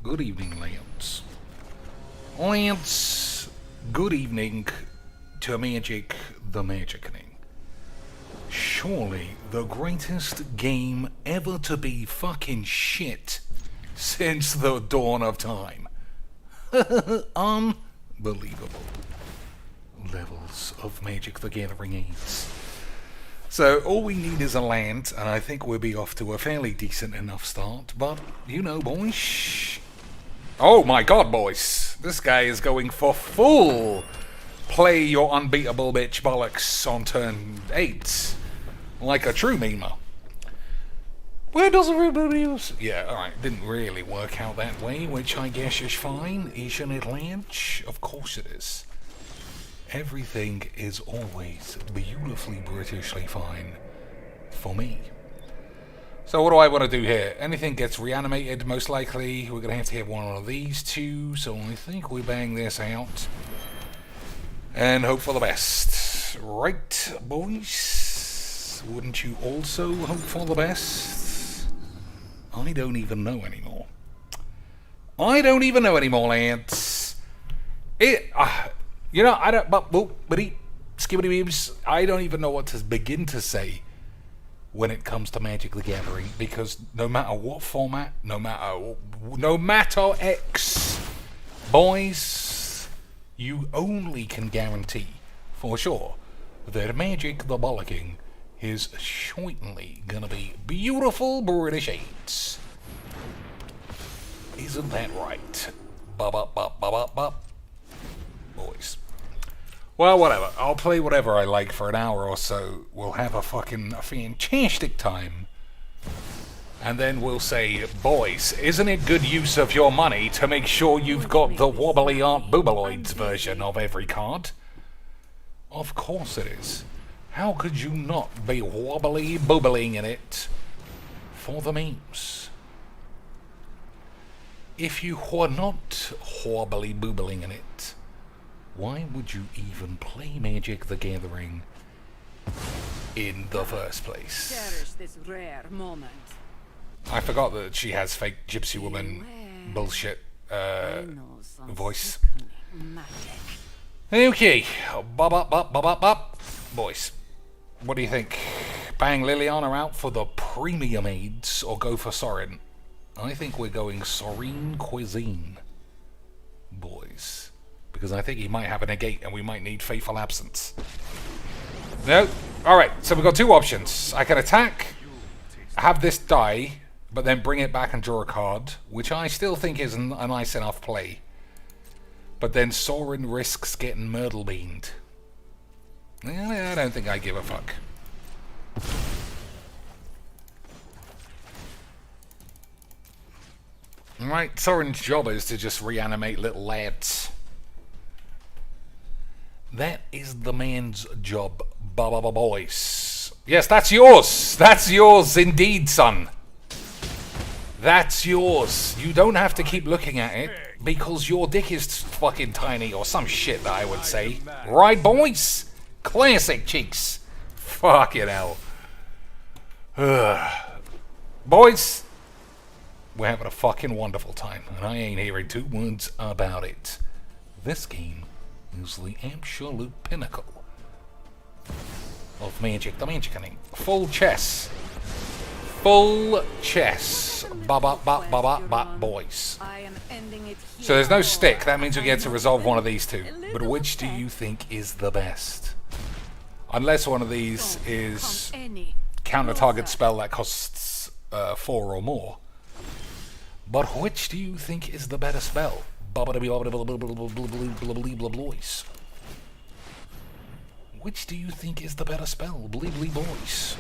Good evening, lads. Lads, good evening to Magic the Magicking. Surely the greatest game ever to be fucking shit since the dawn of time. Unbelievable levels of Magic the Gathering AIDS. So all we need is a land, and I think we'll be off to a fairly decent enough start, but you know, boys. Oh my god, boys. This guy is going for full play your unbeatable bitch bollocks on turn 8. Like a true memer. Where does everybody else? Yeah, alright, didn't really work out that way, which I guess is fine, isn't it, Lance? Of course it is. Everything is always beautifully Britishly fine for me. So what do I want to do here? Anything gets reanimated, most likely. We're going to have to hit one of these two, so I think we bang this out. And hope for the best. Right, boys? Wouldn't you also hope for the best? I don't even know anymore. I don't even know anymore, lads. You know, I don't, skibbity beeps, I don't even know what to begin to say when it comes to Magic the Gathering, because no matter what format, no matter X, boys, you only can guarantee for sure that Magic the Bollocking is certainly gonna be beautiful British AIDS. Isn't that right? Boys. Well, whatever. I'll play whatever I like for an hour or so. We'll have a fucking fantastic time. And then we'll say, boys, isn't it good use of your money to make sure you've got the wobbly Aunt Boobaloids version of every card? Of course it is. How could you not be wobbly boobling in it for the memes? If you were not wobbly boobling in it, why would you even play Magic the Gathering in the first place? Cherish this rare moment. I forgot that she has fake gypsy woman bullshit voice. Okay, boys, what do you think? Bang Liliana out for the premium aids or go for Sorin? I think we're going Sorin Cuisine, boys. Because I think he might have a negate and we might need Faithful Absence. No? Alright, so we've got two options. I can attack, have this die, but then bring it back and draw a card, which I still think is a nice enough play. But then Sorin risks getting Myrtle Beaned. I don't think I give a fuck. Alright, Sorin's job is to just reanimate little lads. That is the man's job, boys. Yes, that's yours. That's yours indeed, son. That's yours. You don't have to keep looking at it because your dick is fucking tiny or some shit that I would say. Right, boys? Classic cheeks. Fucking hell. Boys, we're having a fucking wonderful time, and I ain't hearing two words about it. This game is the absolute pinnacle of Magic the Magicking. Full chess. Full chess. Boys. So there's no stick. That means we get to resolve one of these two. But which do you think is the best? Unless one of these is counter-target spell that costs 4 or more. But which do you think is the better spell? Which do you think is the better spell? Bleebly boys.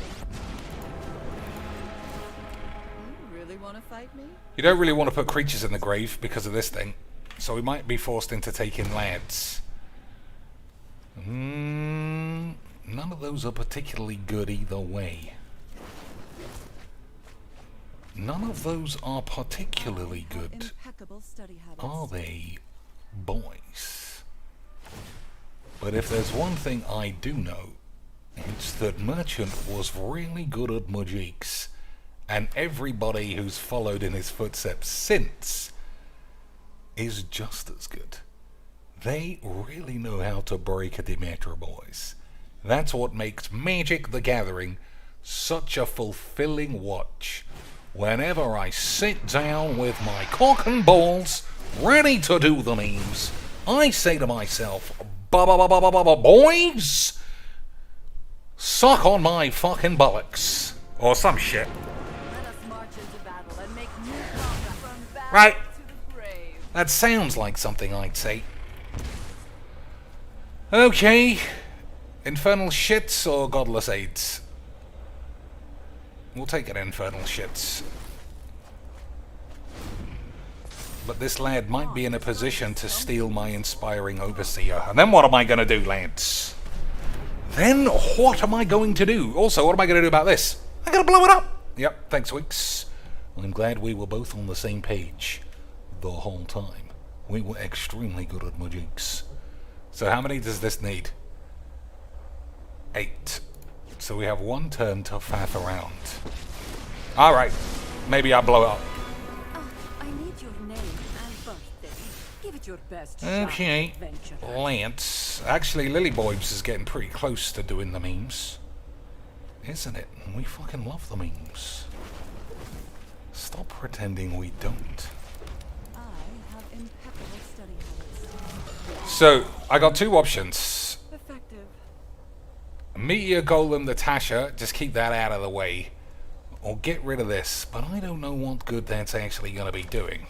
You really want to fight me? You don't really want to put creatures in the grave because of this thing. So we might be forced into taking lads. None of those are particularly good either way. None of those are particularly good, are they, boys? But if there's one thing I do know, it's that Merchant was really good at Magics, and everybody who's followed in his footsteps since is just as good. They really know how to break a Demeter, boys. That's what makes Magic the Gathering such a fulfilling watch. Whenever I sit down with my cock and balls, ready to do the memes, I say to myself, boys, suck on my fucking bullocks. Or some shit. Let us march into battle and make new combat from battle Right. to the grave. That sounds like something I'd say. Okay. Infernal shits or godless aids? We'll take it infernal shits. But this lad might be in a position to steal my inspiring overseer. And then what am I going to do, lads? Then what am I going to do? Also, what am I going to do about this? I'm going to blow it up! Yep, thanks, Wix. I'm glad we were both on the same page the whole time. We were extremely good at magics. So how many does this need? 8. So we have 1 turn to faff around. Alright, maybe I'll blow it up. I need your name and birthday. Give it your best shot, Okay, adventurer. Lance. Actually, Boiz is getting pretty close to doing the memes. Isn't it? We fucking love the memes. Stop pretending we don't. I have impeccable study habits. So, I got 2 options. Effective. Meteor Golem Natasha, just keep that out of the way. Or get rid of this, but I don't know what good that's actually going to be doing.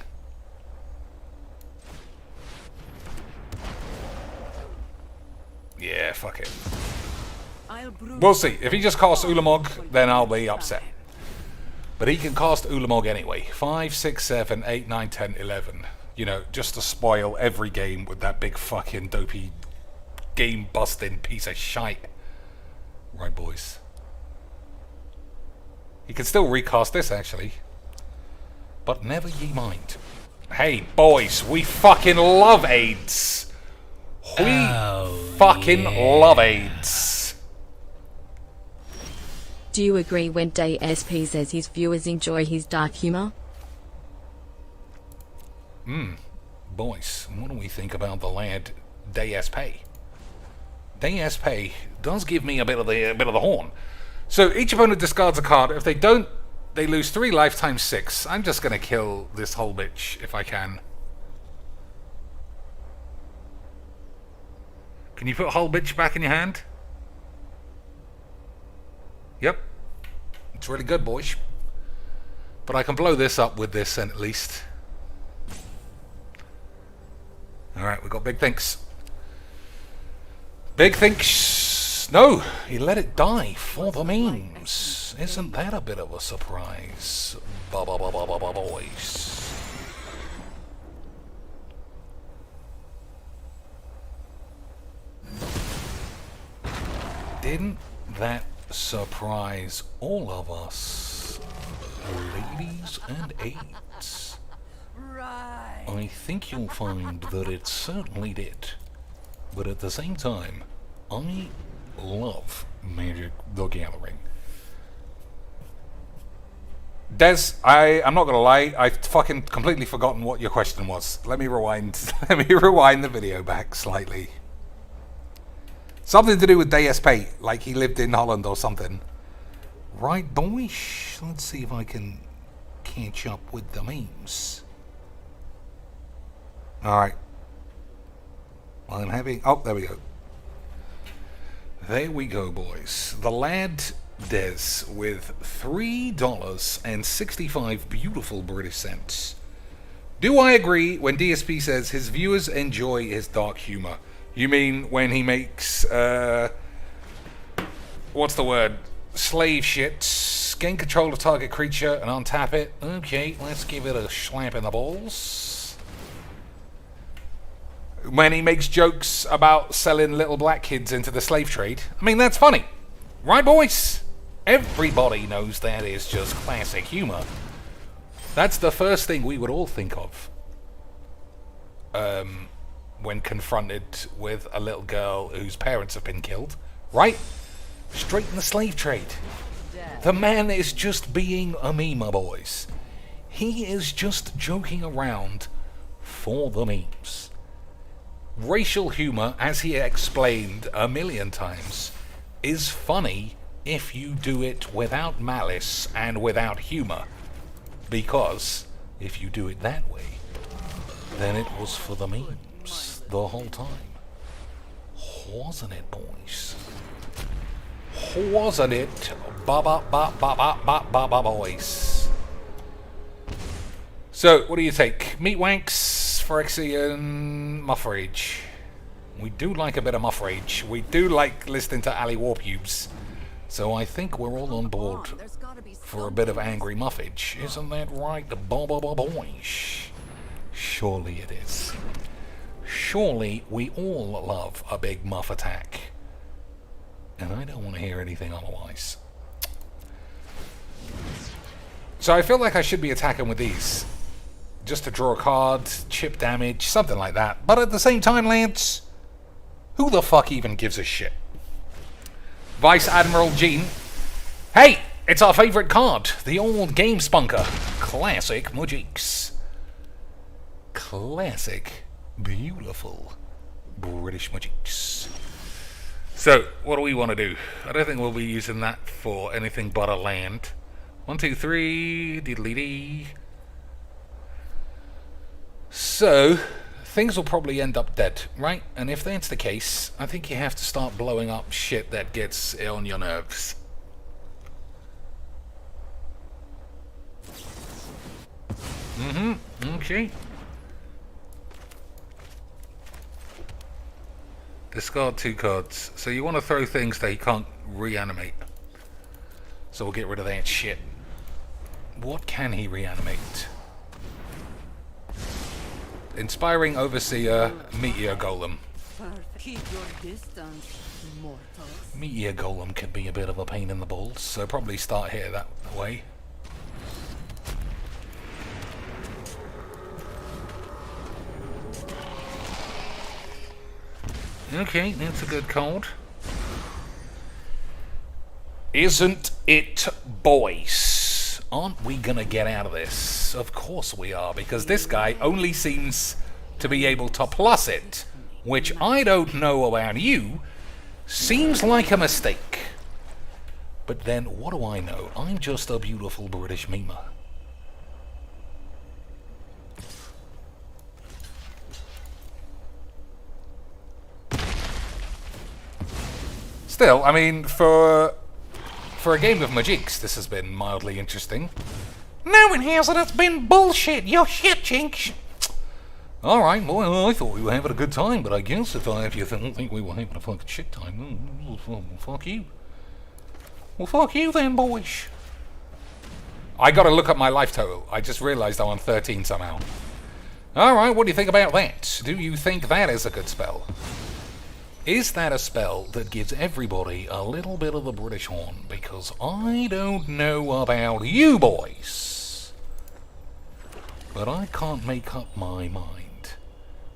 Yeah, fuck it. We'll see. If he just casts Ulamog, then I'll be upset. But he can cast Ulamog anyway. 5, 6, 7, 8, 9, 10, 11. You know, just to spoil every game with that big fucking dopey game-busting piece of shite. Right, boys. He can still recast this, actually. But never ye mind. Hey, boys, we fucking love AIDS. We fucking love AIDS. Do you agree when DSP says his viewers enjoy his dark humor? Boys, what do we think about the lad DSP? DSP does give me a bit of the horn. So each opponent discards a card. If they don't, they lose 3 life times 6. I'm just gonna kill this whole bitch if I can. Can you put whole bitch back in your hand? Yep. It's really good, boys. But I can blow this up with this at least. Alright, we got big thinks. Big thinks. No, he let it die for the memes. Isn't that a bit of a surprise? Boys. Didn't that surprise all of us, ladies and aides? Right. I think you'll find that it certainly did. But at the same time, I love Magic the Gathering. Des, I'm not gonna lie, I've fucking completely forgotten what your question was. Let me rewind the video back slightly. Something to do with DSP, like he lived in Holland or something. Right, boys? Let's see if I can catch up with the memes. Alright. I'm having... Oh, there we go. There we go, boys. The lad Des with $3.65 beautiful British cents. Do I agree when DSP says his viewers enjoy his dark humor? You mean when he makes, what's the word? Slave shit. Gain control of target creature and untap it. Okay, let's give it a slap in the balls. When he makes jokes about selling little black kids into the slave trade. I mean, that's funny. Right, boys? Everybody knows that is just classic humor. That's the first thing we would all think of. When confronted with a little girl whose parents have been killed. Right? Straight in the slave trade. The man is just being a meme, boys. He is just joking around for the memes. Racial humor, as he explained a million times, is funny if you do it without malice and without humor. Because if you do it that way, then it was for the memes the whole time. Wasn't it, boys? Wasn't it? Boys. So, what do you take? Meat wanks, Phyrexian, muffrage. We do like a bit of muffrage. We do like listening to Ali Warpubes. So I think we're all on board for a bit of angry muffage. Isn't that right, boys? Surely it is. Surely we all love a big muff attack. And I don't want to hear anything otherwise. So I feel like I should be attacking with these. Just to draw a card, chip damage, something like that. But at the same time, Lance, who the fuck even gives a shit? Vice Admiral Jean. Hey, it's our favourite card. The old Game Spunker. Classic Mujiks. Classic, beautiful British Mujiks. So, what do we want to do? I don't think we'll be using that for anything but a land. 1, 2, 3, diddly-dee. So, things will probably end up dead, right? And if that's the case, I think you have to start blowing up shit that gets on your nerves. Okay. Discard 2 cards. So you want to throw things that he can't reanimate. So we'll get rid of that shit. What can he reanimate? Inspiring Overseer, Meteor Golem. Keep your distance, mortals. Meteor Golem can be a bit of a pain in the balls, so probably start here that way. Okay, that's a good card. Isn't it, boys? Aren't we gonna get out of this? Of course we are, because this guy only seems to be able to plus it, which I don't know about you, seems like a mistake. But then, what do I know? I'm just a beautiful British memer. Still, I mean, for a game of Magics, this has been mildly interesting. No, it hasn't. It's been bullshit. You're shit, Jinx. Alright, well, I thought we were having a good time, but I guess if you don't think we were having a fucking shit time, well, fuck you. Well, fuck you then, boys. I gotta look at my life total. I just realised I'm on 13 somehow. Alright, what do you think about that? Do you think that is a good spell? Is that a spell that gives everybody a little bit of the British horn? Because I don't know about you boys, but I can't make up my mind.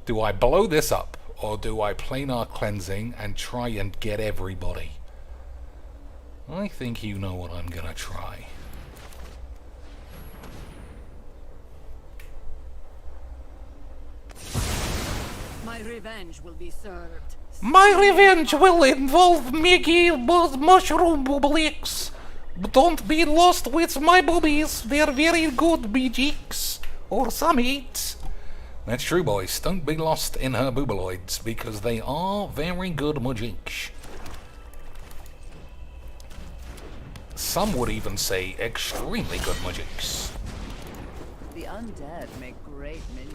Do I blow this up, or do I planar cleansing and try and get everybody? I think you know what I'm gonna try. My revenge will be served. My revenge will involve Mickey mushroom booblies. Don't be lost with my boobies. They're very good Magics. Or some eats. That's true, boys. Don't be lost in her boobaloids, because they are very good Magics. Some would even say extremely good Magics. The undead make great minions.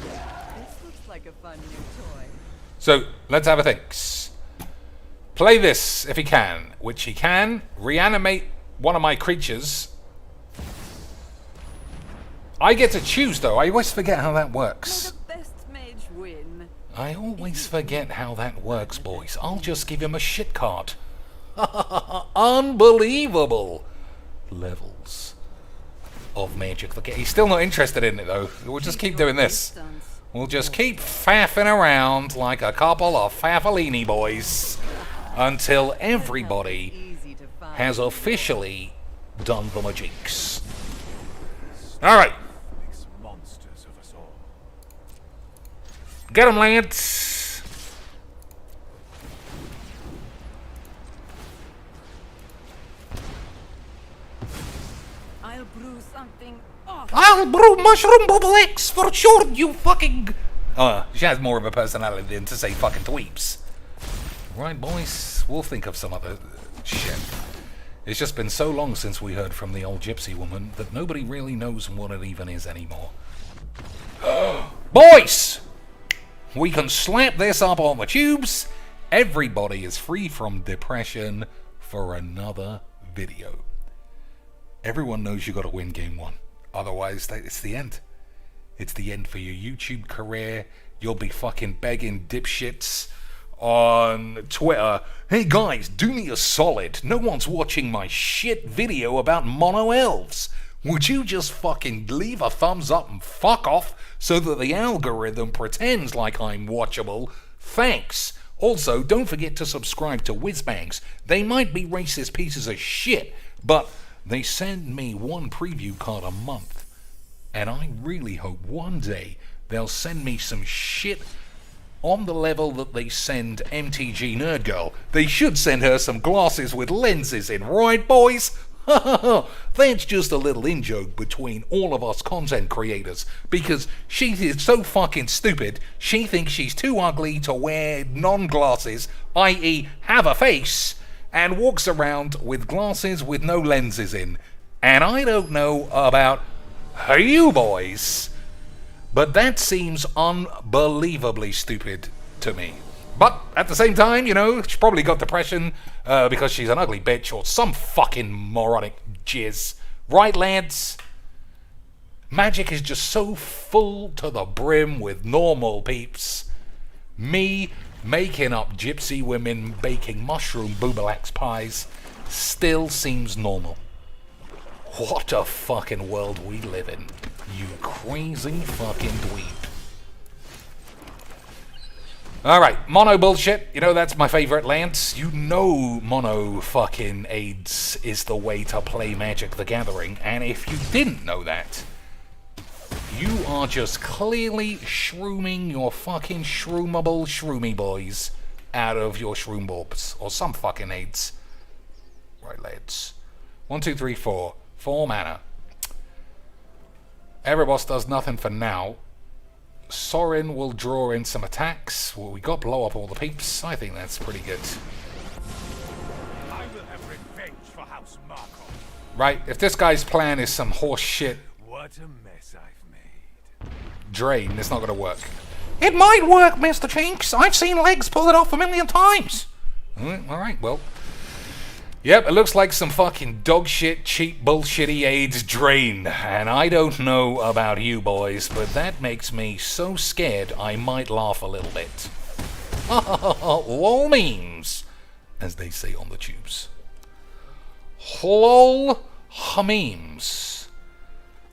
This looks like a fun new toy. So, let's have a think. Play this, if he can. Which he can. Reanimate one of my creatures. I get to choose, though. I always forget how that works. May the best mage win. I always forget how that works, boys. I'll just give him a shit card. Unbelievable levels of Magic. He's still not interested in it, though. We'll just keep doing this. We'll just keep faffing around like a couple of faffalini boys until everybody has officially done the Magics. Alright. Get him, Lance! I'll brew something awful. I'll brew mushroom bubble X for sure, you fucking... she has more of a personality than to say fucking dweeps. Right, boys, we'll think of some other shit. It's just been so long since we heard from the old gypsy woman that nobody really knows what it even is anymore. Boys! We can slap this up on the tubes. Everybody is free from depression for another video. Everyone knows you got to win game one. Otherwise, it's the end. It's the end for your YouTube career. You'll be fucking begging dipshits on Twitter. Hey guys, do me a solid. No one's watching my shit video about mono elves. Would you just fucking leave a thumbs up and fuck off so that the algorithm pretends like I'm watchable? Thanks. Also, don't forget to subscribe to Whizbangs. They might be racist pieces of shit, but they send me one preview card a month. And I really hope one day they'll send me some shit on the level that they send MTG Nerd Girl. They should send her some glasses with lenses in, right, boys? That's just a little in-joke between all of us content creators, because she is so fucking stupid, she thinks she's too ugly to wear non-glasses, i.e. have a face, and walks around with glasses with no lenses in. And I don't know about you boys, but that seems unbelievably stupid to me. But at the same time, you know, she probably got depression because she's an ugly bitch or some fucking moronic jizz. Right, lads? Magic is just so full to the brim with normal peeps. Me making up gypsy women baking mushroom boobalax pies still seems normal. What a fucking world we live in, you crazy fucking dweeb. Alright, mono bullshit. You know that's my favourite, Lance. You know mono fucking AIDS is the way to play Magic the Gathering, and if you didn't know that, you are just clearly shrooming your fucking shroomable shroomy boys out of your shroom orbs, or some fucking AIDS. Right, lads. 1, 2, 3, 4. 4 mana. Erebos does nothing for now. Sorin will draw in some attacks. Well, we got blow up all the peeps. I think that's pretty good. I will have revenge for House Markov. Right, if this guy's plan is some horse shit What a mess I've made. drain, it's not going to work. It might work, Mr. Chinks. I've seen legs pull it off a million times. Alright, well. Yep, it looks like some fucking dog shit, cheap, bullshitty AIDS drain. And I don't know about you boys, but that makes me so scared I might laugh a little bit. Lol memes, as they say on the tubes. Lol memes.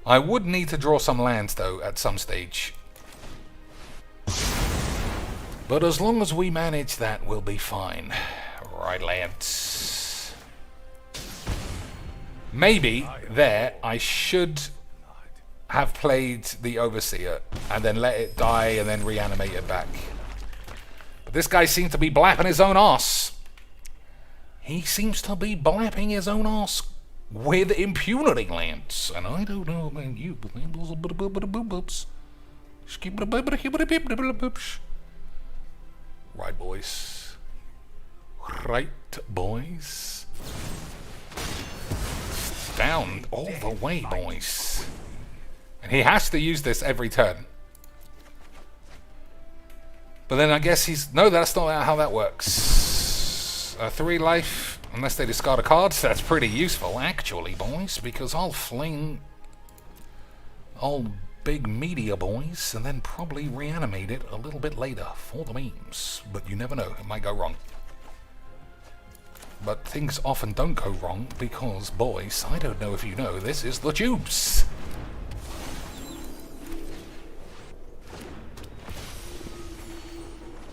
I would need to draw some lands though at some stage. But as long as we manage that, we'll be fine. Right, lads. Maybe there I should have played the Overseer and then let it die and then reanimate it back. But this guy seems to be blapping his own arse. He seems to be blapping his own arse with impunity, Lance. And I don't know about you, but there's a bit of right, boys. Right, boys. Down all the way, boys. And he has to use this every turn. But then I guess he's... No, that's not how that works. 3 life, unless they discard a card. That's pretty useful, actually, boys, because I'll fling old big meteor, boys, and then probably reanimate it a little bit later for the memes. But you never know, it might go wrong. But things often don't go wrong because, boys, I don't know if you know, this is the tubes.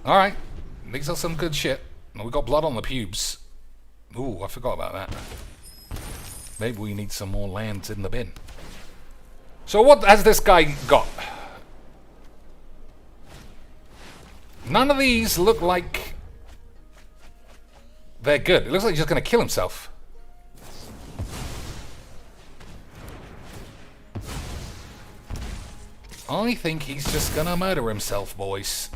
Alright, these are some good shit. We got blood on the pubes. Ooh, I forgot about that. Maybe we need some more lands in the bin. So what has this guy got? None of these look like they're good. It looks like he's just going to kill himself. I think he's just going to murder himself, boys.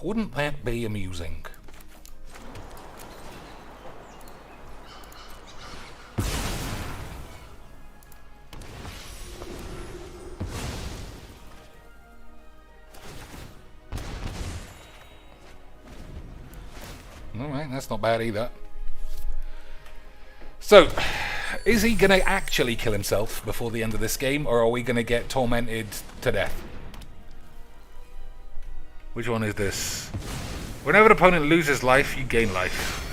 Wouldn't that be amusing? Alright, that's not bad either. So, is he going to actually kill himself before the end of this game, or are we going to get tormented to death? Which one is this? Whenever an opponent loses life, you gain life.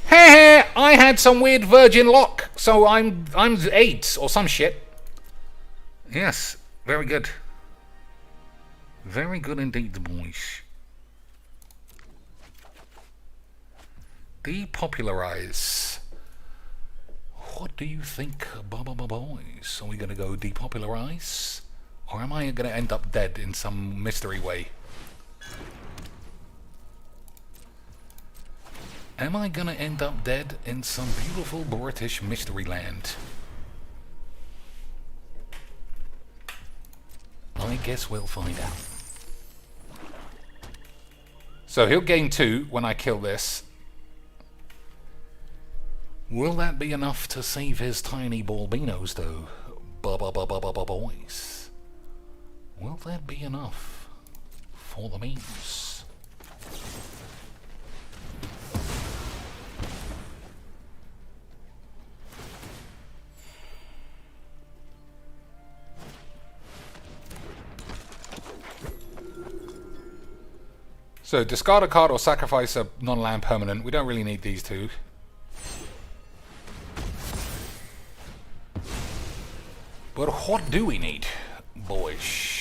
Heh, I had some weird virgin lock, so I'm 8 or some shit. Yes, very good. Very good indeed, boys. Depopularize. What do you think, boys? Are we going to go depopularize? Or am I going to end up dead in some mystery way? Am I going to end up dead in some beautiful British mystery land? I guess we'll find out. So he'll gain 2 when I kill this. Will that be enough to save his tiny balbinos, though? Boys. Will that be enough for the memes? So, discard a card or sacrifice a non-land permanent. We don't really need these two. But what do we need, boys?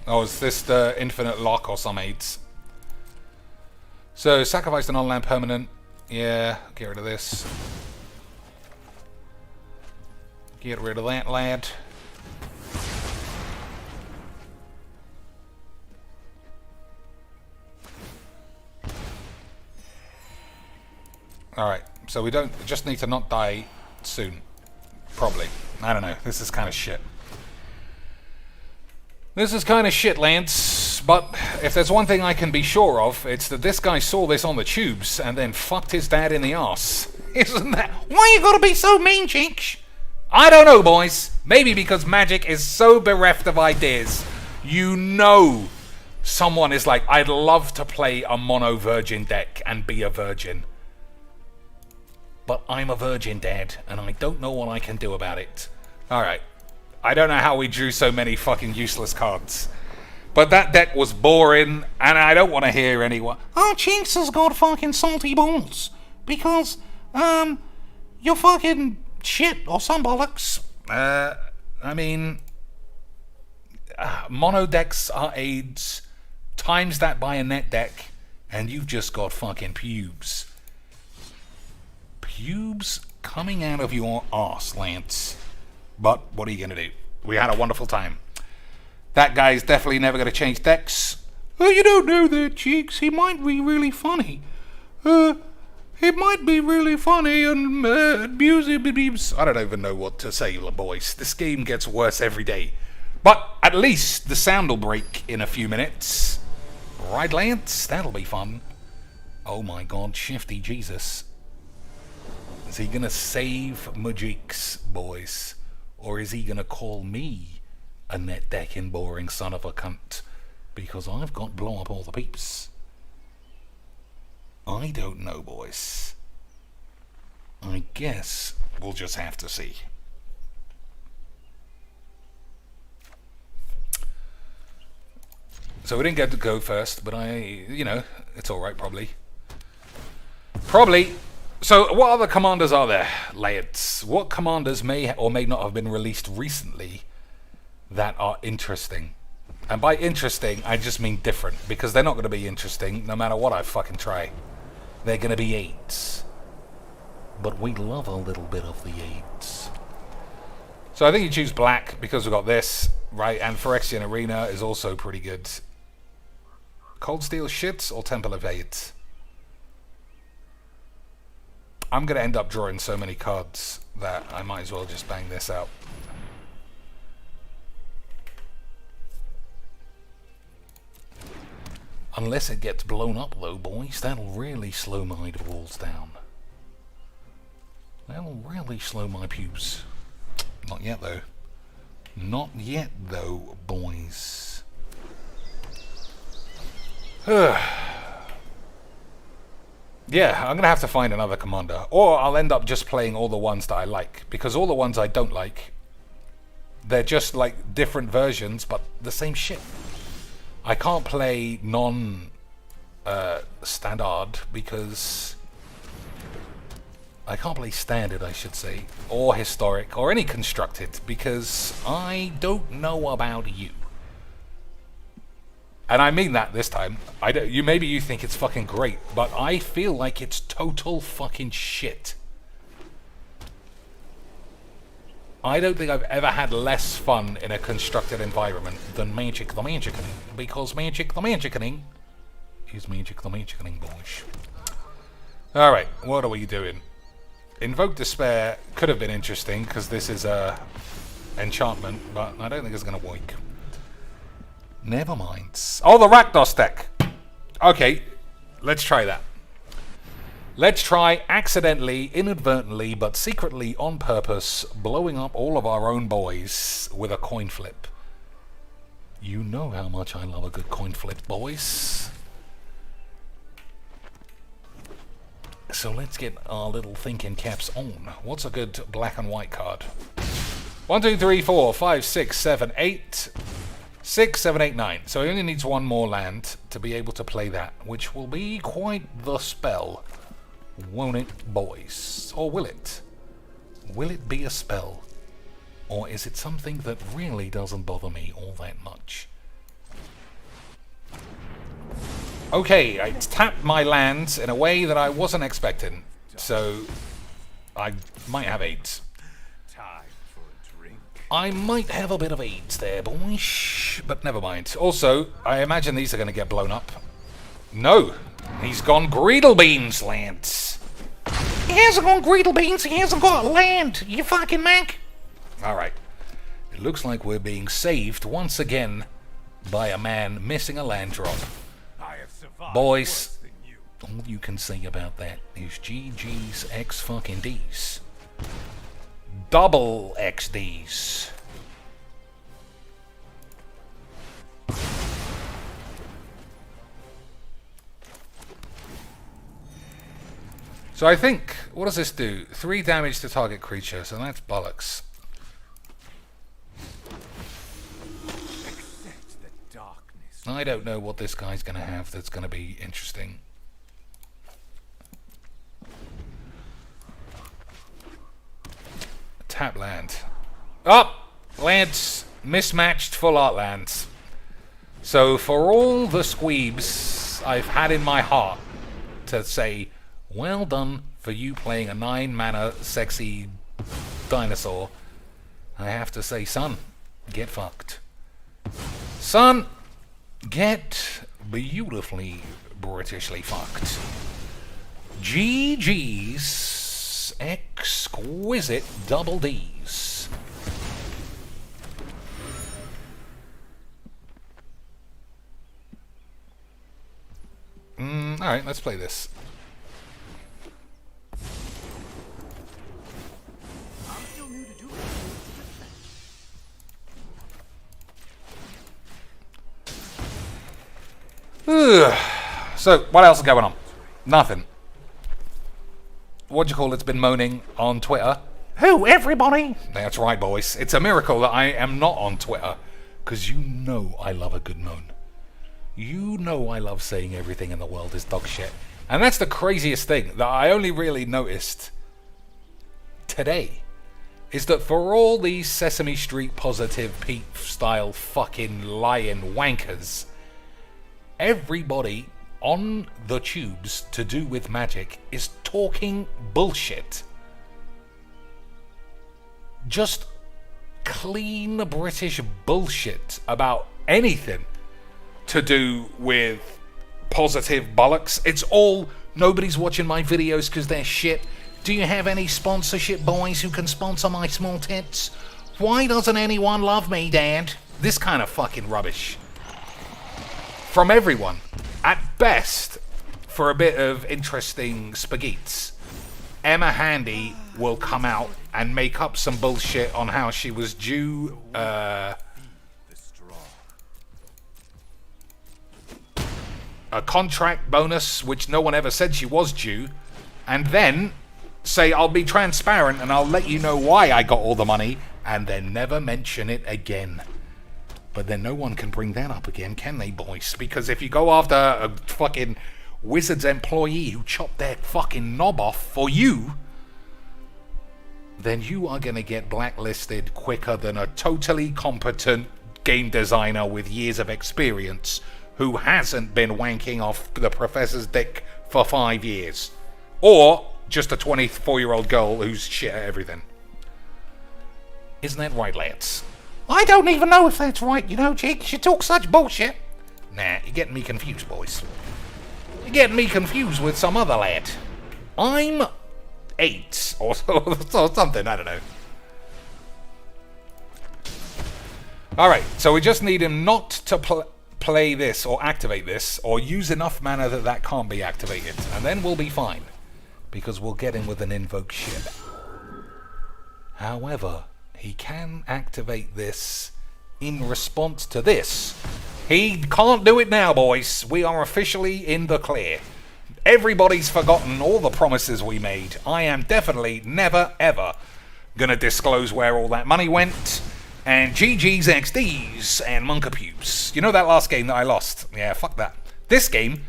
Oh, is this the infinite lock or some 8s? So, sacrifice the non-land permanent. Yeah, get rid of this. Get rid of that, lad. Alright, so we just need to not die soon. Probably. I don't know. This is kind of shit. This is kind of shit, Lance. But if there's one thing I can be sure of, it's that this guy saw this on the tubes and then fucked his dad in the arse. Isn't that... Why you gotta be so mean, Cheech? I don't know, boys. Maybe because Magic is so bereft of ideas. You know someone is like, I'd love to play a mono virgin deck and be a virgin. But I'm a virgin, Dad, and I don't know what I can do about it. Alright. I don't know how we drew so many fucking useless cards. But that deck was boring, and I don't want to hear anyone... Oh, Chinks has got fucking salty balls. Because, you're fucking shit, or some bollocks. I mean... mono decks are AIDS. Times that by a net deck, and you've just got fucking pubes. Pubes coming out of your arse, Lance. But what are you going to do? We had a wonderful time. That guy's definitely never going to change decks. Oh, you don't know that, Cheeks. He might be really funny. It might be really funny and abuse. I don't even know what to say, boys. This game gets worse every day. But at least the sound will break in a few minutes. Right, Lance? That'll be fun. Oh my god, Shifty Jesus. Is he going to save Majix, boys? Or is he going to call me a net decking boring son of a cunt? Because I've got blow up all the peeps. I don't know, boys. I guess we'll just have to see. So we didn't get to go first, but it's alright probably. Probably. So, what other commanders are there, lads? What commanders may or may not have been released recently that are interesting? And by interesting, I just mean different, because they're not going to be interesting no matter what I fucking try. They're going to be 8s. but we love a little bit of the AIDS. So I think you choose black because we've got this, right? And Phyrexian Arena is also pretty good. Cold Steel shits or Temple of AIDS? I'm going to end up drawing so many cards that I might as well just bang this out. Unless it gets blown up though, boys, that'll really slow my walls down. That'll really slow my pubes. Not yet though. Not yet though, boys. Yeah, I'm going to have to find another commander. Or I'll end up just playing all the ones that I like. Because all the ones I don't like, they're just like different versions, but the same shit. I can't play non-standard because... I can't play standard, I should say, or historic, or any constructed, because I don't know about you. And I mean that this time. Maybe you think it's fucking great, but I feel like it's total fucking shit. I don't think I've ever had less fun in a constructed environment than Magic the Magic-ing, because Magic the Magic-ing is Magic the Magic-ing, boys. Alright, what are we doing? Invoke Despair could have been interesting, because this is a enchantment, but I don't think it's going to work. Never mind. Oh, the Rakdos deck! Okay, let's try that. Let's try accidentally, inadvertently, but secretly on purpose, blowing up all of our own boys with a coin flip. You know how much I love a good coin flip, boys. So let's get our little thinking caps on. What's a good black and white card? 1, 2, 3, 4, 5, 6, 7, 8. 6, 7, 8, 9. So he only needs one more land to be able to play that, which will be quite the spell. Won't it, boys? Or will it? Will it be a spell? Or is it something that really doesn't bother me all that much? Okay, I tapped my lands in a way that I wasn't expecting. So, I might have AIDS. Time for a drink. I might have a bit of AIDS there, boys. But never mind. Also, I imagine these are going to get blown up. No! He's gone Greedle Beans, Lance. He hasn't gone Greedle Beans, he hasn't got land, you fucking mank. Alright. It looks like we're being saved once again by a man missing a land drop. I have survived Boys, worse than you. all you can say about that is GG's X fucking D's. Double XDs. So I think, what does this do? 3 damage to target creature, so that's bollocks. Accept the darkness. I don't know what this guy's going to have that's going to be interesting. Tap land. Oh! Lands. Mismatched full art lands. So for all the squeebs I've had in my heart to say, well done for you playing a 9-mana sexy dinosaur, I have to say, son, get fucked. Son, get beautifully Britishly fucked. GG's exquisite double D's. Alright, let's play this. I'm still new to doing Ugh. So, what else is going on? Nothing. What do you call it's been moaning on Twitter? Who, everybody? That's right, boys. It's a miracle that I am not on Twitter, because you know I love a good moan. You know I love saying everything in the world is dog shit. And that's the craziest thing that I only really noticed today, is that for all these Sesame Street positive peep style fucking lying wankers, everybody on the tubes to do with Magic is talking bullshit just clean British bullshit about anything to do with positive bollocks. It's all, nobody's watching my videos because they're shit. Do you have any sponsorship boys who can sponsor my small tits? Why doesn't anyone love me, Dad? This kind of fucking rubbish. From everyone. At best, for a bit of interesting spaghettis, Emma Handy will come out and make up some bullshit on how she was due a contract bonus, which no one ever said she was due, and then say, I'll be transparent and I'll let you know why I got all the money, and then never mention it again. But then no one can bring that up again, can they, boys? Because if you go after a fucking Wizards employee who chopped their fucking knob off for you, then you are going to get blacklisted quicker than a totally competent game designer with years of experience who hasn't been wanking off the professor's dick for 5 years. Or just a 24-year-old girl who's shit at everything. Isn't that right, lads? I don't even know if that's right, you know, Jake. You talk such bullshit. Nah, you're getting me confused, boys. You're getting me confused with some other lad. I'm 8 or something, I don't know. Alright, so we just need him not to play this or activate this or use enough mana that can't be activated. And then we'll be fine. Because we'll get him with an invoke ship. However, he can activate this in response to this. He can't do it now, boys. We are officially in the clear. Everybody's forgotten all the promises we made. I am definitely never, ever gonna disclose where all that money went. And GG's XDs and Monkapews. You know that last game that I lost? Yeah, fuck that. This game,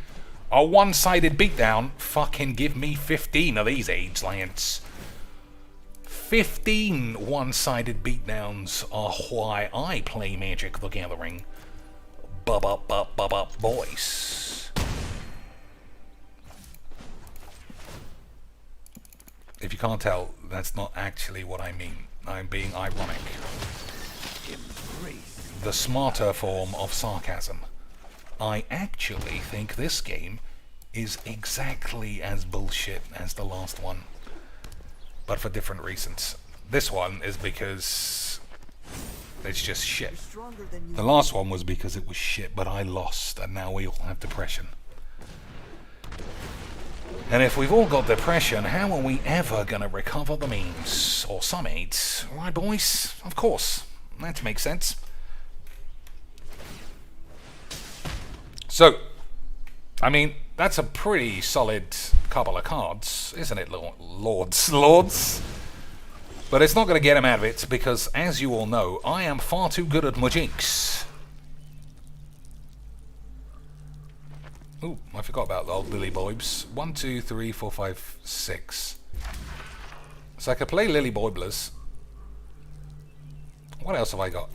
a one-sided beatdown. Fucking give me 15 of these AIDS Lions. 15 one-sided beatdowns are why I play Magic the Gathering. Boys. If you can't tell, that's not actually what I mean. I'm being ironic. The smarter form of sarcasm. I actually think this game is exactly as bullshit as the last one. But for different reasons. This one is because it's just shit. The last one was because it was shit, but I lost, and now we all have depression. And if we've all got depression, how are we ever gonna recover the memes? Or some AIDS? Right, boys? Of course. That makes sense. So, I mean, that's a pretty solid couple of cards, isn't it, lords? But it's not going to get him out of it, because, as you all know, I am far too good at magics. Ooh, I forgot about the old Lily Boibs. 1, 2, 3, 4, 5, 6. So I could play Lily Boiblers. What else have I got?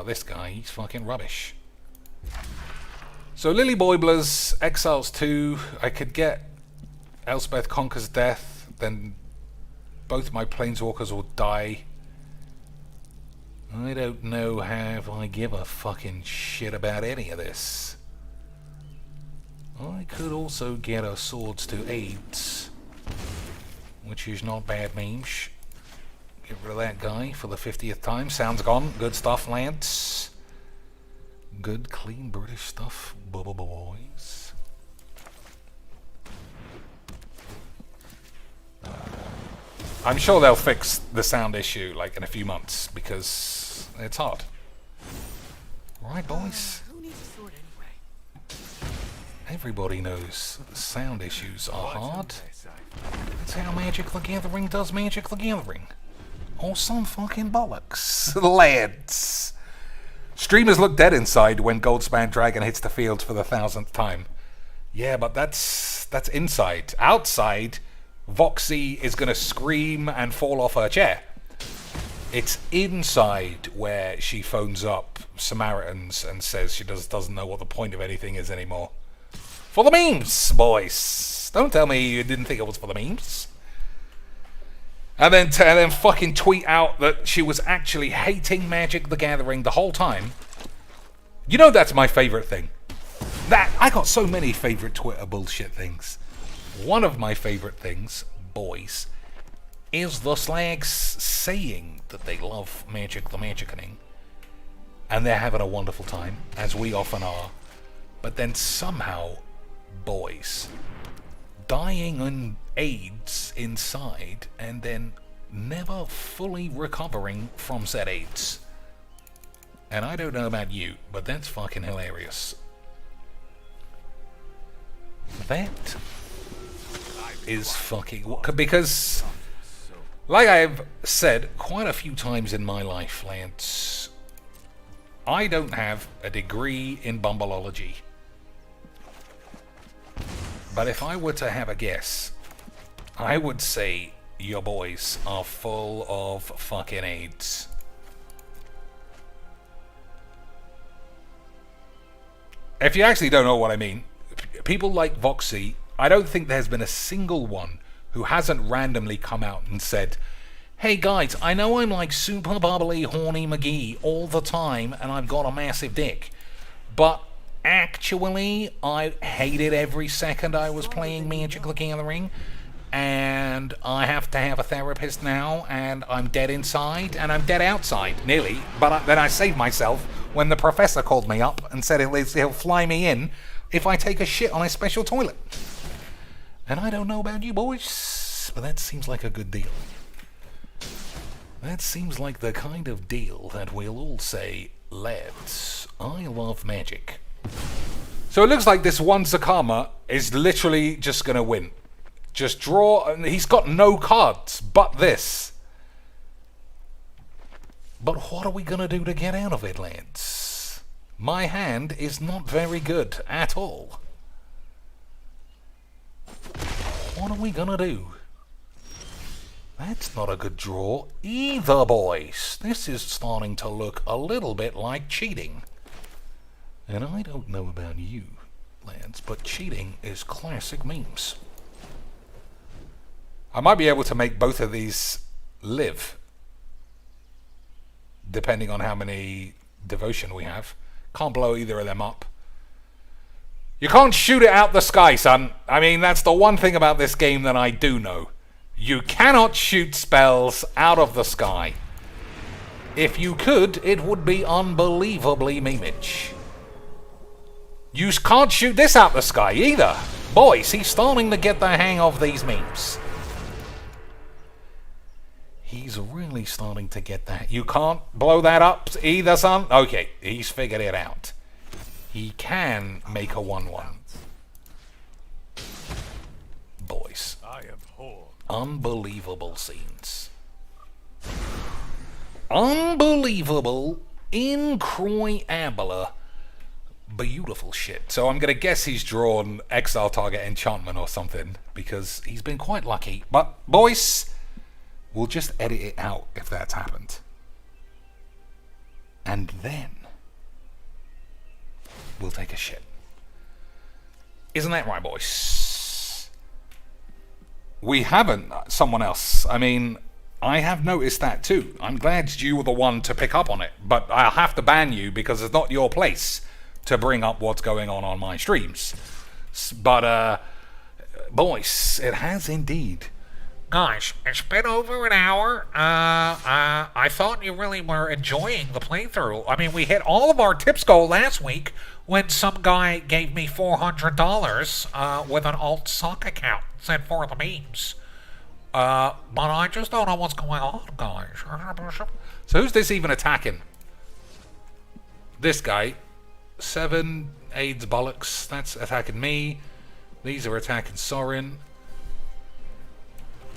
This guy, he's fucking rubbish. So Lily Boiblers, Exiles 2, I could get Elspeth Conquers Death, then both my Planeswalkers will die. I don't know how I give a fucking shit about any of this. I could also get a Swords to AIDS, which is not bad memes. Get rid of that guy for the 50th time. Sounds gone. Good stuff, lads. Good, clean British stuff, boys. I'm sure they'll fix the sound issue like in a few months because it's hard. Right, boys? Who needs a sword anyway? Everybody knows sound issues are hard. That's how Magic the Gathering does Magic the Gathering. Or some fucking bollocks, lads. Streamers look dead inside when Goldspan Dragon hits the field for the 1000th time. Yeah, but that's inside. Outside, Voxy is going to scream and fall off her chair. It's inside where she phones up Samaritans and says she doesn't know what the point of anything is anymore. For the memes, boys! Don't tell me you didn't think it was for the memes. And then fucking tweet out that she was actually hating Magic the Gathering the whole time. You know that's my favorite thing. That I got so many favorite Twitter bullshit things. One of my favorite things, boys, is the slags saying that they love Magic the Magicaning. And they're having a wonderful time, as we often are. But then somehow, boys, dying on AIDS inside and then never fully recovering from said AIDS. And I don't know about you, but that's fucking hilarious. That is fucking... Because, like I've said quite a few times in my life, Lance, I don't have a degree in bumbleology. But if I were to have a guess, I would say your boys are full of fucking AIDS. If you actually don't know what I mean, people like Voxy, I don't think there's been a single one who hasn't randomly come out and said, hey guys, I know I'm like super bubbly, horny McGee all the time and I've got a massive dick, but actually I hated every second I was playing Magic the Gathering, and I have to have a therapist now, and I'm dead inside and I'm dead outside, nearly, but then I saved myself when the professor called me up and said he'll fly me in if I take a shit on a special toilet. And I don't know about you boys, but that seems like a good deal. That seems like the kind of deal that we'll all say, lads, I love Magic. So it looks like this one Zakama is literally just going to win. Just draw, and he's got no cards but this. But what are we going to do to get out of it, lads? My hand is not very good at all. What are we going to do? That's not a good draw either, boys. This is starting to look a little bit like cheating. And I don't know about you, lads, but cheating is classic memes. I might be able to make both of these live, depending on how many devotion we have. Can't blow either of them up. You can't shoot it out the sky, son. I mean, that's the one thing about this game that I do know. You cannot shoot spells out of the sky. If you could, it would be unbelievably memage. You can't shoot this out the sky either. Boys, he's starting to get the hang of these memes. He's really starting to get that. You can't blow that up either, son? Okay, he's figured it out. He can make a 1/1. Boys. I abhor. Unbelievable scenes. Unbelievable, incroyable, beautiful shit. So I'm going to guess he's drawn Exile Target Enchantment or something, because he's been quite lucky. But, boys, we'll just edit it out if that's happened. And then we'll take a shit. Isn't that right, boys? We haven't. Someone else. I mean, I have noticed that too. I'm glad you were the one to pick up on it, but I'll have to ban you because it's not your place to bring up what's going on my streams. But, boys, it has indeed. Guys, it's been over an hour. I thought you really were enjoying the playthrough. I mean, we hit all of our tips goal last week when some guy gave me $400 with an alt sock account, said for the memes. But I just don't know what's going on, guys. So who's this even attacking? This guy. 7 AIDS bollocks. That's attacking me. These are attacking Sorin.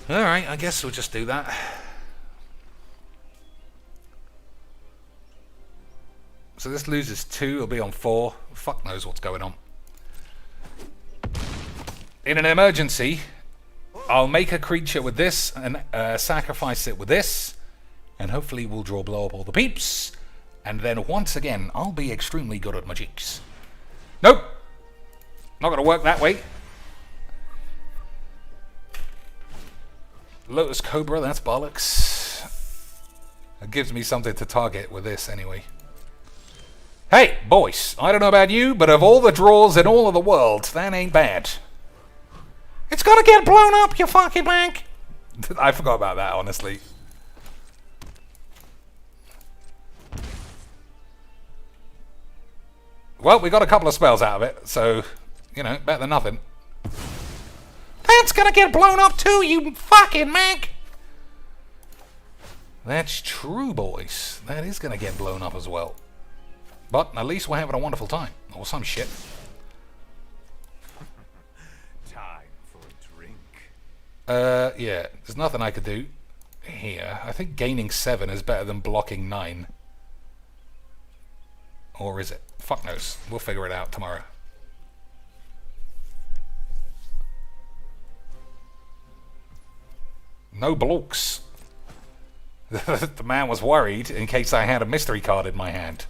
Alright, I guess we'll just do that. So this loses 2, it'll be on 4. Fuck knows what's going on. In an emergency, I'll make a creature with this and sacrifice it with this, and hopefully we'll blow up all the peeps, and then once again, I'll be extremely good at magics. Nope! Not gonna work that way. Lotus Cobra, that's bollocks. It gives me something to target with this anyway. Hey, boys, I don't know about you, but of all the draws in all of the world, that ain't bad. It's gonna get blown up, you fucking bank! I forgot about that, honestly. Well, we got a couple of spells out of it, so, you know, better than nothing. That's gonna get blown up too, you fucking mank! That's true, boys. That is gonna get blown up as well. But at least we're having a wonderful time. Or some shit. Time for a drink. Yeah. There's nothing I could do here. I think gaining 7 is better than blocking 9. Or is it? Fuck knows. We'll figure it out tomorrow. No blokes. The man was worried in case I had a mystery card in my hand.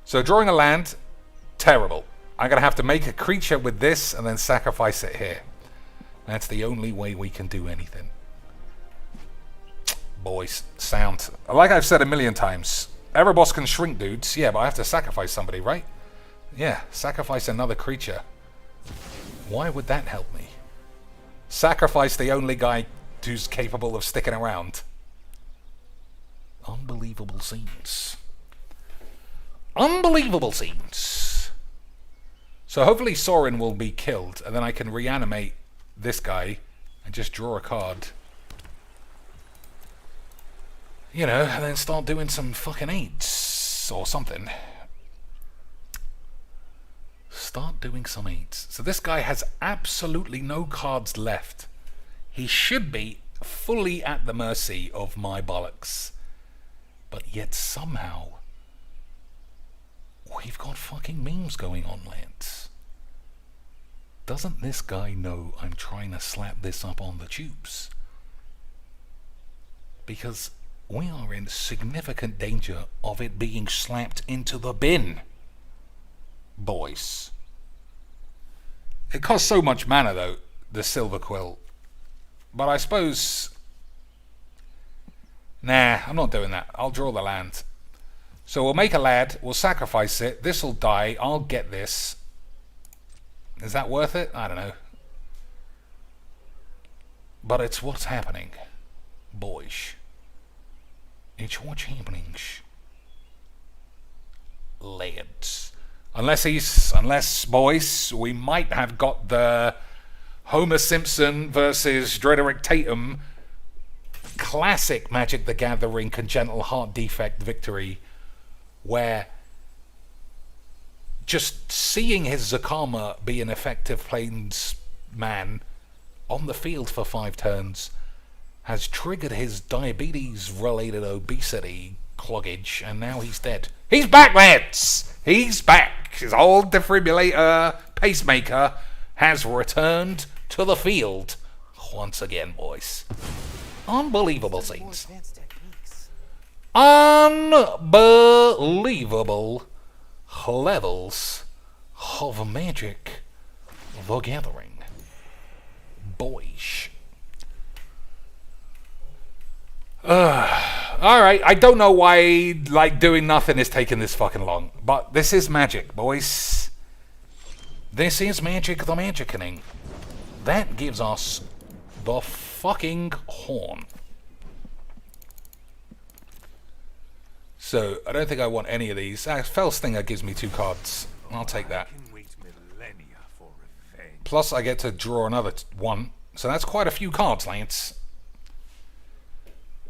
So drawing a land, terrible. I'm going to have to make a creature with this and then sacrifice it here. That's the only way we can do anything. Boys, sound. Like I've said a million times, Erebos can shrink dudes. Yeah, but I have to sacrifice somebody, right? Yeah, sacrifice another creature. Why would that help me? Sacrifice the only guy who's capable of sticking around. Unbelievable scenes. Unbelievable scenes. So hopefully Sorin will be killed, and then I can reanimate this guy and just draw a card. You know, and then start doing some fucking aids or something. Start doing some aids. So this guy has absolutely no cards left. He should be fully at the mercy of my bollocks. But yet somehow we've got fucking memes going on, Lance. Doesn't this guy know I'm trying to slap this up on the tubes? Because we are in significant danger of it being slapped into the bin. Boys. It costs so much mana, though, the Silver Quill. But I suppose... Nah, I'm not doing that. I'll draw the land. So we'll make a lad, we'll sacrifice it, this'll die, I'll get this. Is that worth it? I don't know. But it's what's happening. Boys. It's what's happening. Lads. Unless, boys, we might have got the Homer Simpson versus Drederick Tatum classic Magic the Gathering congenital heart defect victory, where just seeing his Zakama be an effective plains man on the field for 5 turns has triggered his diabetes-related obesity cloggage, and now he's dead. He's back, lads! He's back! His old defibrillator pacemaker has returned to the field once again, boys. Unbelievable scenes. Unbelievable levels of Magic the Gathering. Boys. Alright, I don't know why doing nothing is taking this fucking long, but this is Magic, boys. This is Magic the Magickening. That gives us the fucking horn. So, I don't think I want any of these. Fell Stinger gives me 2 cards. I'll take that. Plus, I get to draw another 1. So that's quite a few cards, Lance.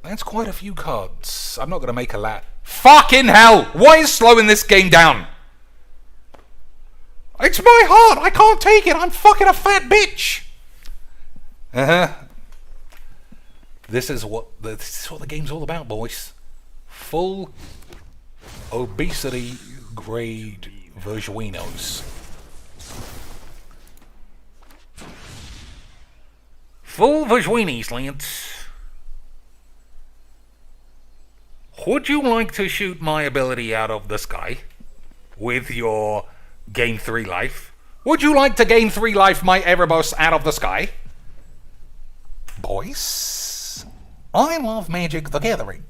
That's quite a few cards. I'm not going to make a lat. Fucking hell! What is slowing this game down? It's my heart! I can't take it! I'm fucking a fat bitch! This is what the game's all about, boys. Full obesity grade Virguinos. Full Virguinis, Lance. Would you like to shoot my ability out of the sky with your Game 3 life? Would you like to gain 3 life, my Erebus, out of the sky? Boys, I love Magic the Gathering.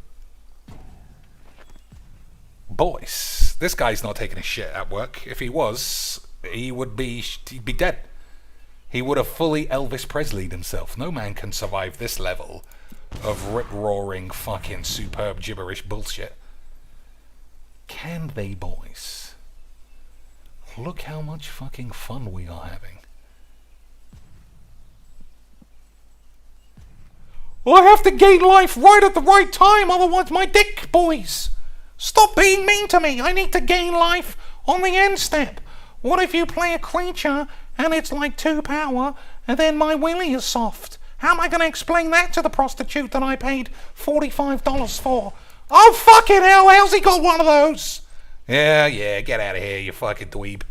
Boys, this guy's not taking a shit at work. If he was, he'd be dead. He would have fully Elvis Presley'd himself. No man can survive this level of rip-roaring fucking superb gibberish bullshit. Can they, boys? Look how much fucking fun we are having. I have to gain life right at the right time, otherwise my dick, boys. Stop being mean to me. I need to gain life on the end step. What if you play a creature and it's like 2 power and then my willy is soft? How am I going to explain that to the prostitute that I paid $45 for? Oh, fucking hell, how's he got one of those? Yeah, get out of here, you fucking dweeb.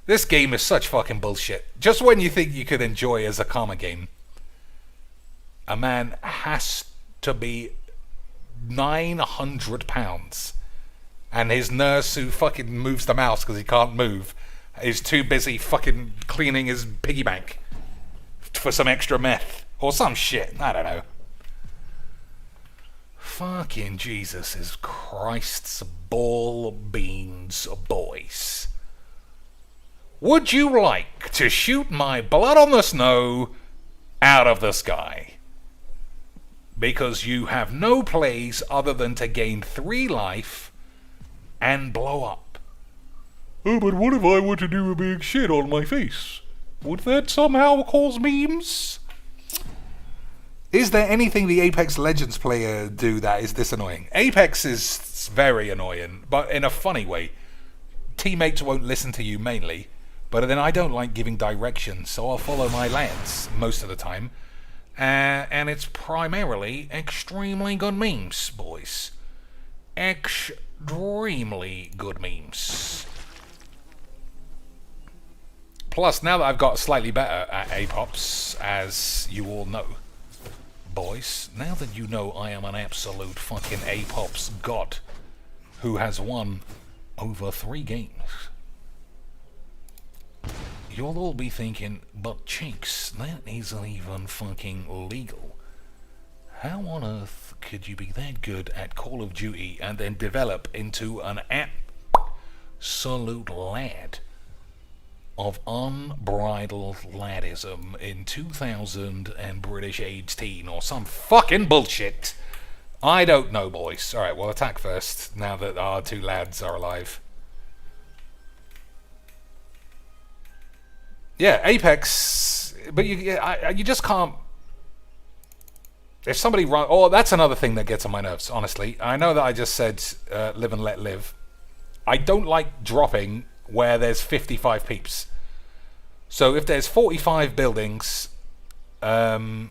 This game is such fucking bullshit. Just when you think you could enjoy as a karma game, a man has to be 900 pounds, and his nurse who fucking moves the mouse because he can't move is too busy fucking cleaning his piggy bank for some extra meth or some shit. I don't know. Fucking Jesus is Christ's ball beans, boys. Would you like to shoot my blood on the snow out of the sky? Because you have no place other than to gain 3 life and blow up. Oh, but what if I were to do a big shit on my face? Would that somehow cause memes? Is there anything the Apex Legends player do that is this annoying? Apex is very annoying, but in a funny way. Teammates won't listen to you mainly, but then I don't like giving directions, so I'll follow my lads most of the time. And it's primarily extremely good memes, boys. Extremely good memes. Plus, now that I've got slightly better at APOPs, as you all know, boys, now that you know I am an absolute fucking APOPs god who has won over 3 games, you'll all be thinking, but Chinks, that isn't even fucking legal. How on earth could you be that good at Call of Duty and then develop into an absolute lad of unbridled laddism in 2000 and British 18 or some fucking bullshit? I don't know, boys. Alright, we'll attack first now that our 2 lads are alive. Yeah, Apex, but you just can't. If somebody run, oh, that's another thing that gets on my nerves. Honestly, I know that I just said live and let live. I don't like dropping where there's 55 peeps. So if there's 45 buildings, and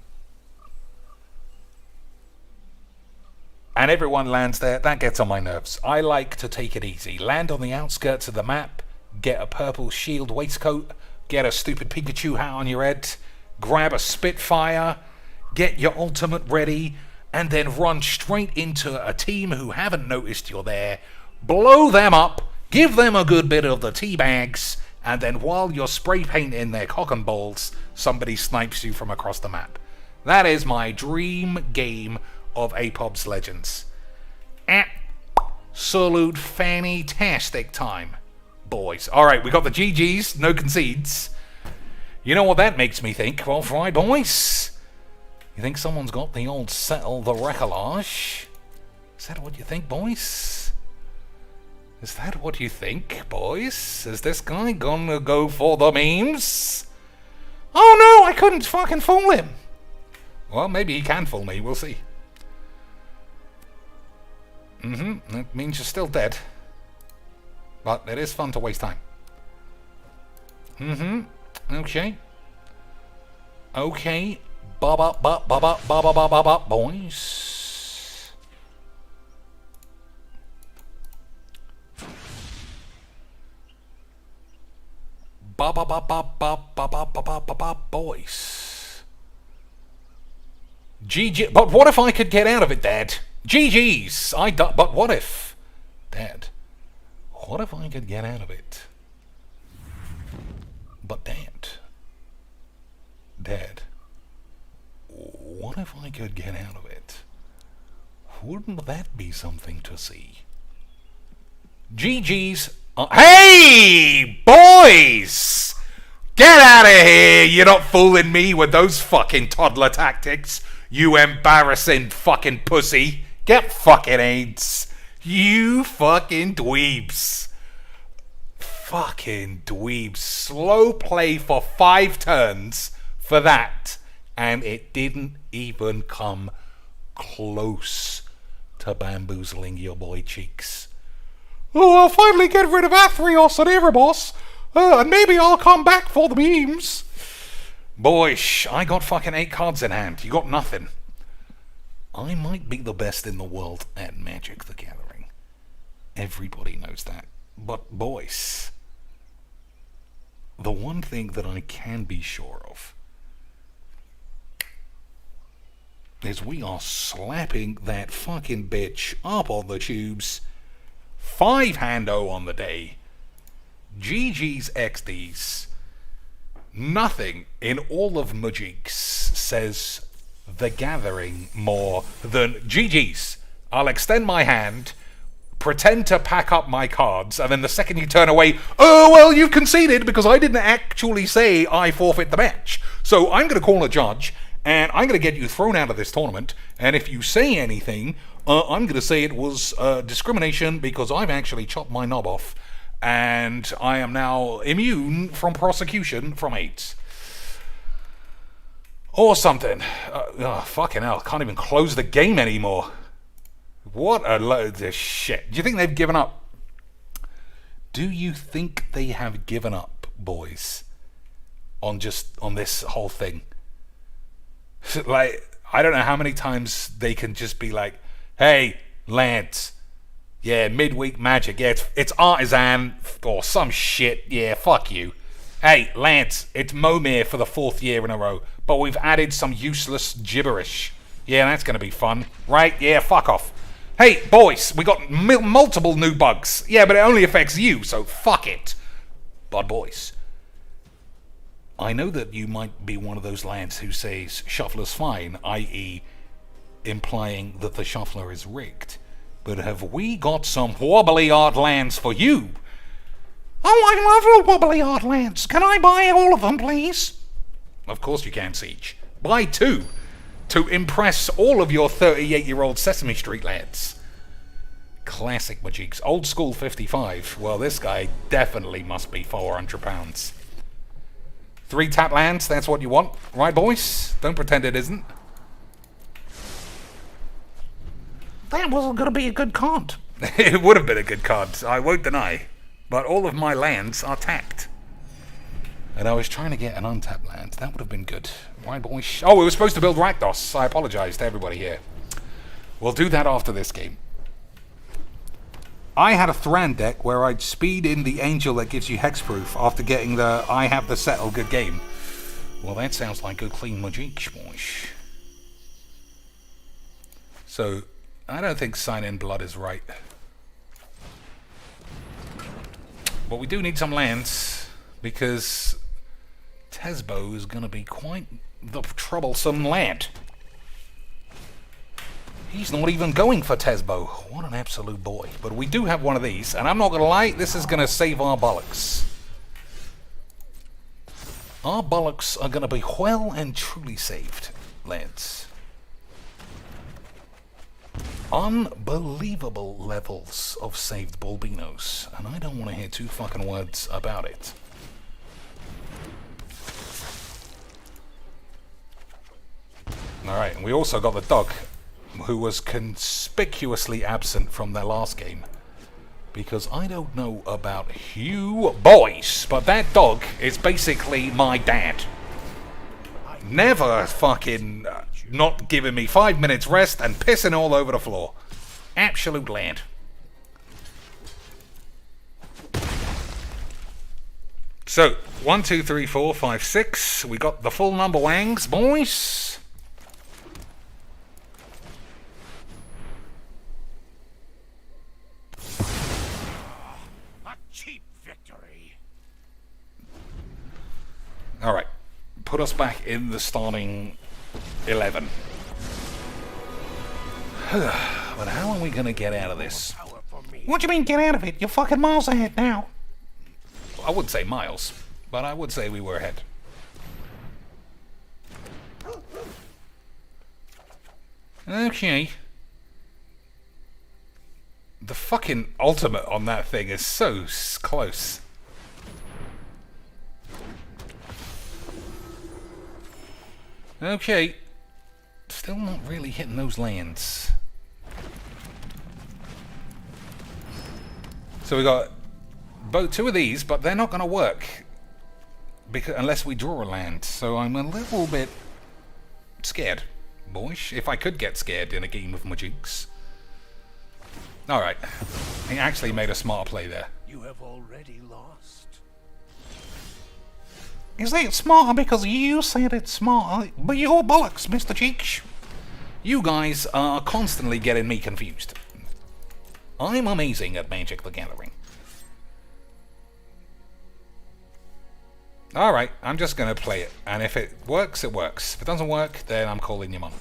everyone lands there, that gets on my nerves. I like to take it easy. Land on the outskirts of the map, get a purple shield waistcoat, get a stupid Pikachu hat on your head, grab a Spitfire, get your ultimate ready, and then run straight into a team who haven't noticed you're there, blow them up, give them a good bit of the tea bags, and then while you're spray painting their cock and balls, somebody snipes you from across the map. That is my dream game of APOBS Legends. Absolute fantastic time, boys. Alright, we got the GGs, no concedes. You know what that makes me think? Well, right, boys? You think someone's got the old settle the recolage? Is that what you think, boys? Is that what you think, boys? Is this guy gonna go for the memes? Oh no, I couldn't fucking fool him. Well, maybe he can fool me, we'll see. That means you're still dead. But it is fun to waste time. Okay. Okay. Boys. Boys. GG. But what if I could get out of it, Dad? GG's. But what if, Dad? What if I could get out of it? But Dad, what if I could get out of it? Wouldn't that be something to see? GG's. Hey, boys! Get out of here! You're not fooling me with those fucking toddler tactics, you embarrassing fucking pussy. Get fucking AIDS. You fucking dweebs. Fucking dweebs. Slow play for 5 turns for that, and it didn't even come close to bamboozling your boy Cheeks. Oh, I'll finally get rid of Athreos and Erebos, and maybe I'll come back for the beams. Boy, I got fucking 8 cards in hand. You got nothing. I might be the best in the world at Magic the Gathering. Everybody knows that. But boys, the one thing that I can be sure of is we are slapping that fucking bitch up on the tubes. 5-hando on the day. GG's XDs. Nothing in all of Magic's says the Gathering more than GG's. I'll extend my hand, pretend to pack up my cards, and then the second you turn away, oh, well, you've conceded because I didn't actually say I forfeit the match. So I'm going to call a judge, and I'm going to get you thrown out of this tournament, and if you say anything, I'm going to say it was discrimination because I've actually chopped my knob off, and I am now immune from prosecution from AIDS. Or something. Fucking hell, can't even close the game anymore. What a load of shit. Do you think they've given up? Do you think they have given up, boys, on this whole thing? Like, I don't know how many times they can just be like, hey, Lance, yeah, midweek Magic, yeah, it's Artisan or some shit, yeah, fuck you. Hey, Lance, it's Momir for the 4th year in a row, but we've added some useless gibberish. Yeah, that's going to be fun, right? Yeah, fuck off. Hey, boys, we got multiple new bugs. Yeah, but it only affects you, so fuck it. But boys, I know that you might be one of those lads who says shuffler's fine, i.e. implying that the shuffler is rigged. But have we got some wobbly odd lands for you? Oh, I love the wobbly odd lands. Can I buy all of them, please? Of course you can, Siege. Buy 2 to impress all of your 38-year-old Sesame Street lads. Classic Majiks. Old school 55. Well, this guy definitely must be £400. 3 tap lands, that's what you want. Right, boys? Don't pretend it isn't. That wasn't going to be a good card. It would have been a good card, I won't deny. But all of my lands are tapped. And I was trying to get an untapped land. That would have been good. Right, boys? Oh, we were supposed to build Rakdos. I apologize to everybody here. We'll do that after this game. I had a Thran deck where I'd speed in the angel that gives you hexproof after getting the I have the settle good game. Well, that sounds like good clean magic, boys. So, I don't think Sign in Blood is right. But we do need some lands, because Tesbo is going to be quite the troublesome land. He's not even going for Tesbo. What an absolute boy. But we do have one of these, and I'm not going to lie, this is going to save our bollocks. Our bollocks are going to be well and truly saved, lads. Unbelievable levels of saved Bulbinos, and I don't want to hear 2 fucking words about it. Alright, and we also got the dog, who was conspicuously absent from their last game. Because I don't know about you boys, but that dog is basically my dad. Never fucking not giving me 5 minutes rest and pissing all over the floor. Absolute land. So, 1, 2, 3, 4, 5, 6. We got the full number wangs, boys. A cheap victory. Alright. Put us back in the starting 11. But how are we going to get out of this? What do you mean get out of it? You're fucking miles ahead now. I wouldn't say miles, but I would say we were ahead. Okay. The fucking ultimate on that thing is so close. Okay. Still not really hitting those lands. So we got both two of these, but they're not going to work because unless we draw a land. So I'm a little bit scared, boys. If I could get scared in a game of Majinx. Alright. He actually made a smart play there. You have already lost. Is that smarter because you said it's smarter? But you're bollocks, Mr. Cheech. You guys are constantly getting me confused. I'm amazing at Magic the Gathering. Alright, I'm just going to play it. And if it works, it works. If it doesn't work, then I'm calling your mum.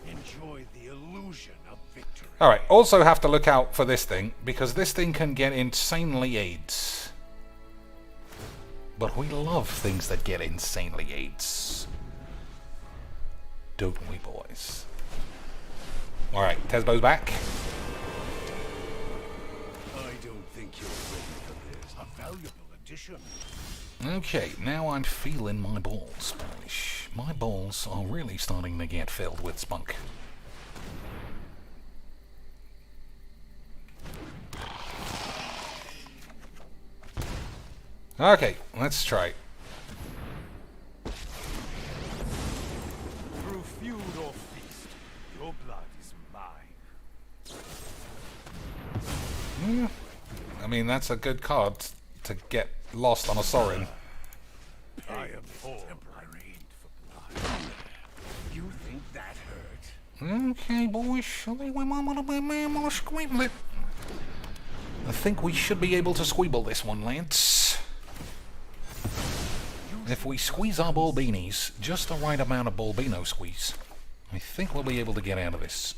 Enjoy the illusion of victory. Alright, also have to look out for this thing, because this thing can get insanely AIDS. But we love things that get insanely AIDS. Don't we, boys? Alright, Tesbo's back. I don't think you're ready for this. A valuable addition. Okay, now I'm feeling my balls, boys. My balls are really starting to get filled with spunk. Okay, let's try. Through feud or feast, your blood is mine. I mean, that's a good card to get lost on a Sorin. I am temporary for blood. You think that hurt? Okay, boys, we might want to squeeble it. I think we should be able to squeeble this one, Lance. If we squeeze our ball beanies, just the right amount of Balbino squeeze, I think we'll be able to get out of this.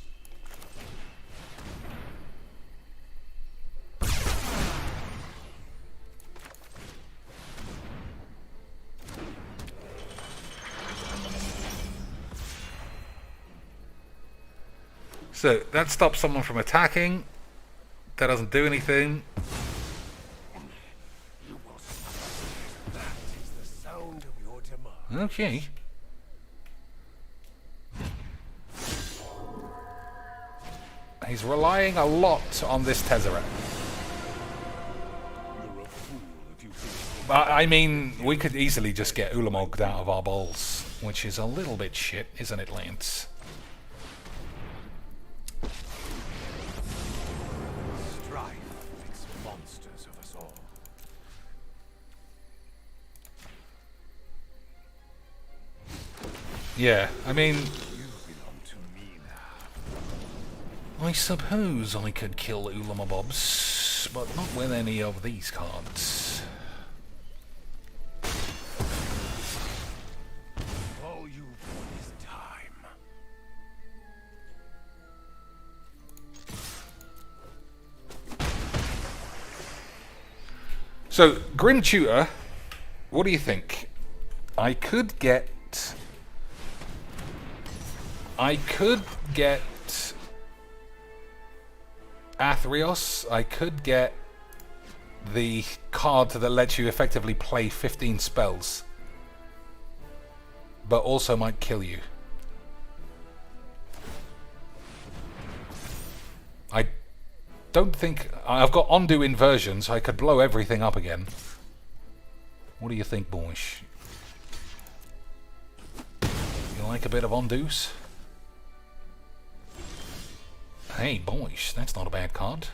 So, that stops someone from attacking. That doesn't do anything. You will suffer. That is the sound of your demise. Okay. He's relying a lot on this Tezzeret. You're a fool if you think But, I mean, we could easily just get Ulamogged out of our balls, which is a little bit shit, isn't it, Lance? strife makes monsters of us all. Yeah, I mean, You belong to me now. I suppose I could kill Ulamabobs, but not with any of these cards. All you want is time. So, Grim Tutor, what do you think? I could get Athreos. I could get the card that lets you effectively play 15 spells, but also might kill you. I don't think... I've got undo inversion, so I could blow everything up again. What do you think, boys? You like a bit of undoes? Hey, boys, that's not a bad card.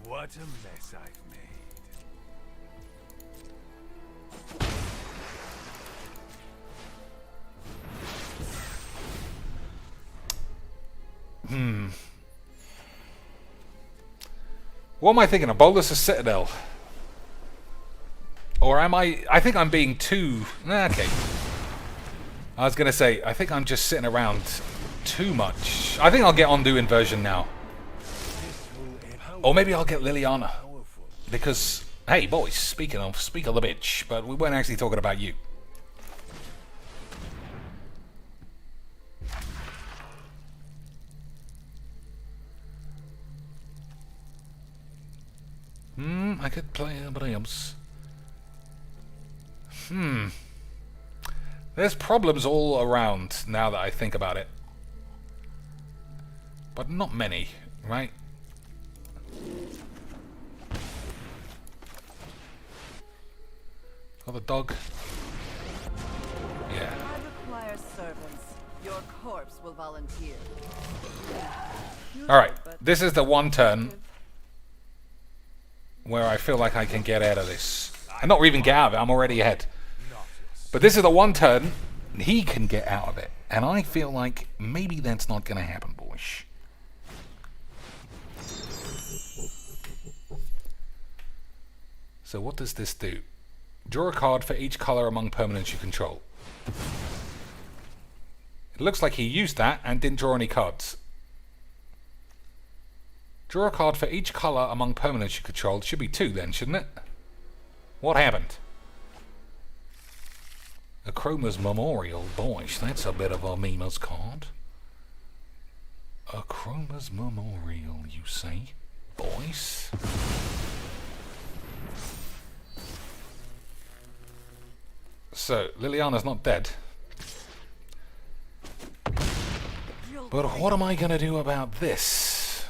What a mess I've made. What am I thinking of? Bolas or Citadel? Or am I think I'm being too... Okay. I was going to say, I think I'm just sitting around too much. I think I'll get Ondu Inversion now. Or maybe I'll get Liliana. Because, hey boys, speak of the bitch, but we weren't actually talking about you. I could play Abrams. There's problems all around now that I think about it. But not many, right? Oh, the dog. Yeah. I require servants. Your corpse will volunteer. Alright, this is the one turn where I feel like I can get out of this. And not even get out of it, I'm already ahead. But this is the one turn he can get out of it. And I feel like maybe that's not going to happen, boys. So what does this do? Draw a card for each color among permanents you control. It looks like he used that and didn't draw any cards. Draw a card for each color among permanents you controlled. Should be 2 then, shouldn't it? What happened? A Chroma's Memorial. Boys, that's a bit of a Mima's card. A Chroma's Memorial, you say? Boys? So, Liliana's not dead. But what am I going to do about this?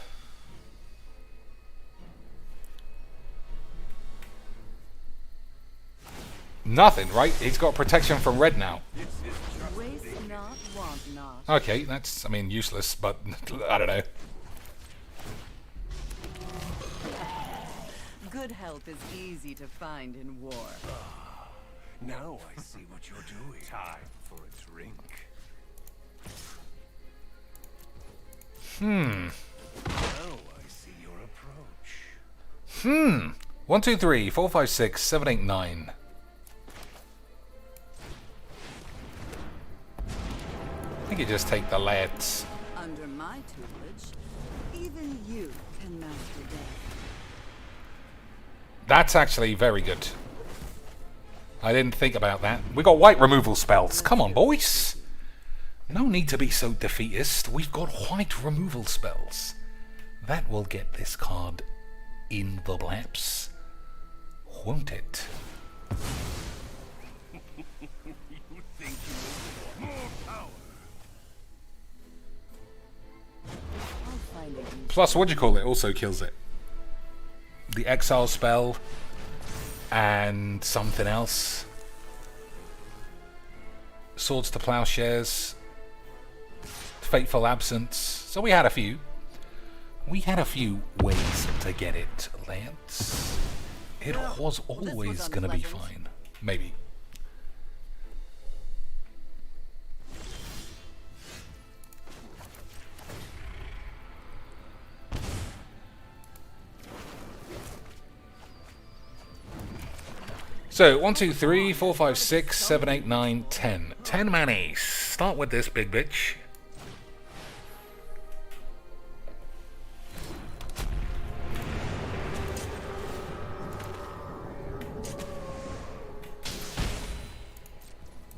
Nothing, right? He's got protection from red now. Waste not, want not. Okay, that's, I mean, useless, but I don't know. Good help is easy to find in war. Now I see what you're doing. Time for a drink. Now I see your approach. 1, 2, 3, 4, 5, 6, 7, 8, 9. I think you just take the lads. Under my tutelage, even you can master death. That's actually very good. I didn't think about that. We got white removal spells. Come on, boys. No need to be so defeatist. We've got white removal spells. That will get this card in the laps. Won't it? You think you have more power? I'll find a use. Plus, what do you call it? Also kills it. The exile spell. And something else. Swords to Plowshares. Fateful Absence. So we had a few. We had a few ways to get it, lads. It was always going to be fine. Maybe. So, 1, 2, 3, 4, 5, 6, 7, 8, 9, 10. 10 manis. Start with this big bitch.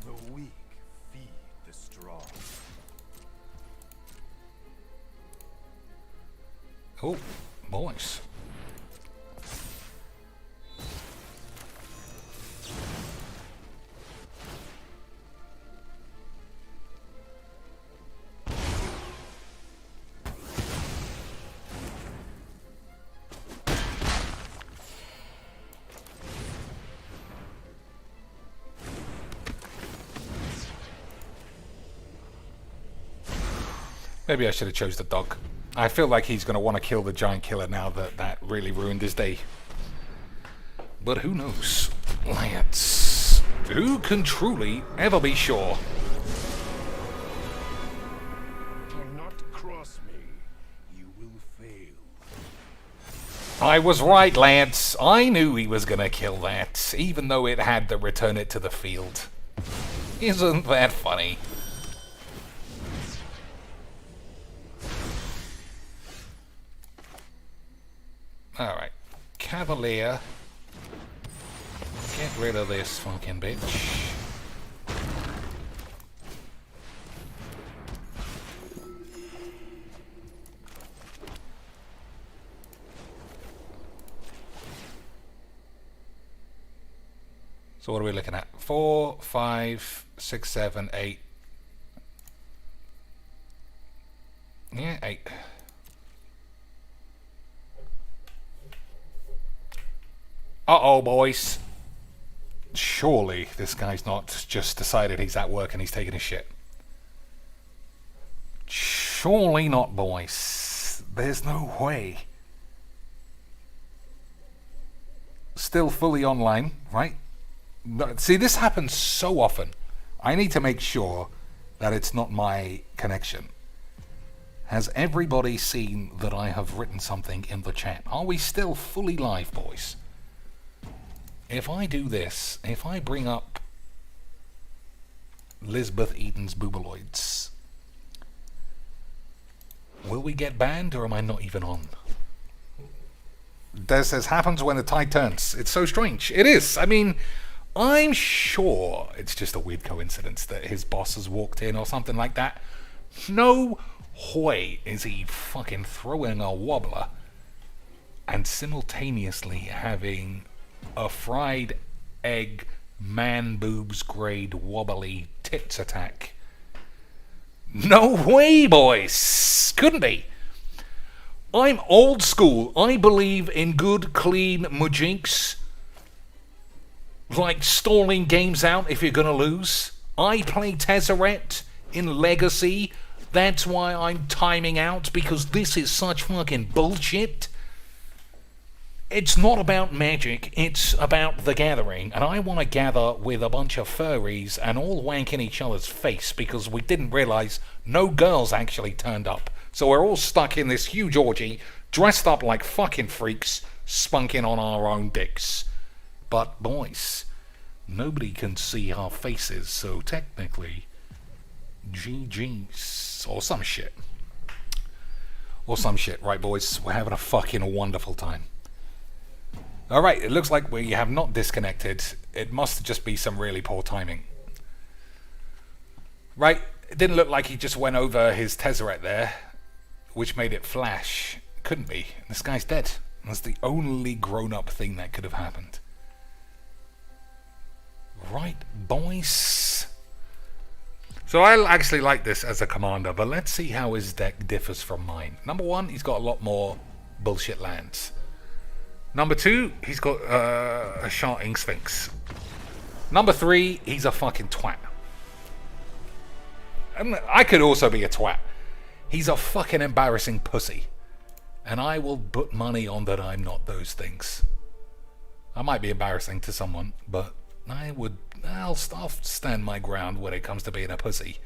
The weak feed the strong. Oh, boys. Maybe I should have chose the dog. I feel like he's going to want to kill the giant killer now that that really ruined his day. But who knows? Lads. Who can truly ever be sure? Do not cross me. You will fail. I was right, Lance. I knew he was gonna kill that, even though it had to return it to the field. Isn't that funny? Alright. Cavalier. Get rid of this fucking bitch. So what are we looking at? 4, 5, 6, 7, 8. Yeah, 8. Uh-oh, boys. Surely this guy's not just decided he's at work and he's taking his shit. Surely not, boys. There's no way. Still fully online, right? See, this happens so often. I need to make sure that it's not my connection. Has everybody seen that I have written something in the chat? Are we still fully live, boys? If I do this, if I bring up Lisbeth Eaton's Boobaloids, will we get banned or am I not even on? Des says, happens when the tide turns. It's so strange. It is. I mean, I'm sure it's just a weird coincidence that his boss has walked in or something like that. No way is he fucking throwing a wobbler and simultaneously having a fried egg man boobs grade wobbly tits attack. No way, boys. Couldn't be. I'm old school. I believe in good, clean mujinks. Like stalling games out if you're gonna lose. I play Tezzeret in Legacy. That's why I'm timing out, because this is such fucking bullshit. It's not about magic, it's about the gathering, and I want to gather with a bunch of furries and all wank in each other's face because we didn't realise no girls actually turned up. So we're all stuck in this huge orgy, dressed up like fucking freaks, spunking on our own dicks. But boys, nobody can see our faces, so technically, GG's, or some shit. Or some shit, right boys? We're having a fucking wonderful time. Alright, it looks like we have not disconnected. It must just be some really poor timing. Right, it didn't look like he just went over his Tezzeret there, which made it flash. Couldn't be. This guy's dead. That's the only grown-up thing that could have happened. Right, boys. So I actually like this as a commander, but let's see how his deck differs from mine. Number one, he's got a lot more bullshit lands. Number two, he's got a Sharting Sphinx. Number three, he's a fucking twat. And I could also be a twat. He's a fucking embarrassing pussy. And I will put money on that I'm not those things. I might be embarrassing to someone, but I'll stand my ground when it comes to being a pussy.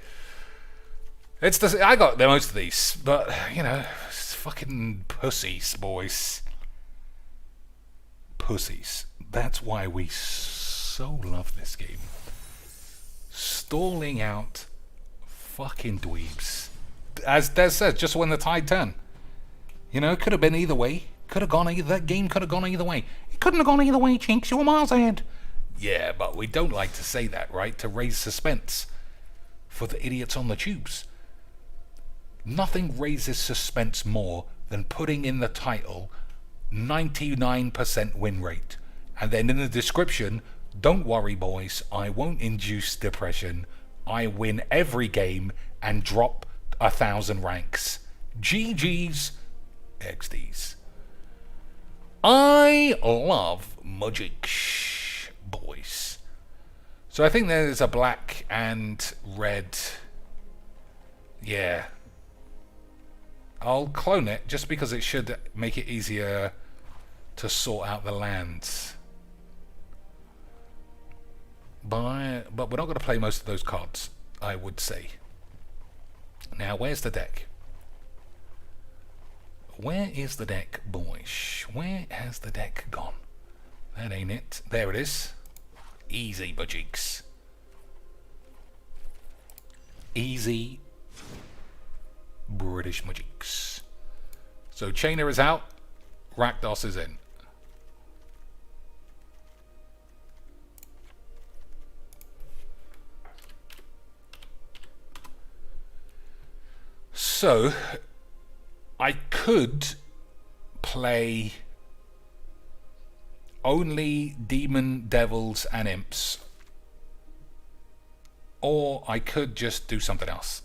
I got most of these, but, you know, it's fucking pussies, boys. Pussies. That's why we so love this game. Stalling out fucking dweebs. As Des says, just when the tide turned. You know, it could have been either way. That game could have gone either way. It couldn't have gone either way, Chinks. You were miles ahead. Yeah, but we don't like to say that, right? To raise suspense for the idiots on the tubes. Nothing raises suspense more than putting in the title 99% win rate. And then in the description, don't worry boys, I won't induce depression. I win every game and drop 1,000 ranks. GG's, XD's. I love magic, boys. So I think there's a black and red. Yeah. I'll clone it just because it should make it easier to sort out the lands. but we're not going to play most of those cards, I would say. Now, where's the deck? Where is the deck, boys? Where has the deck gone? That ain't it. There it is. Easy, budgeeks. Easy British budgeeks. So Chainer is out. Rakdos is in. So I could play only demon, devils, and imps, or I could just do something else.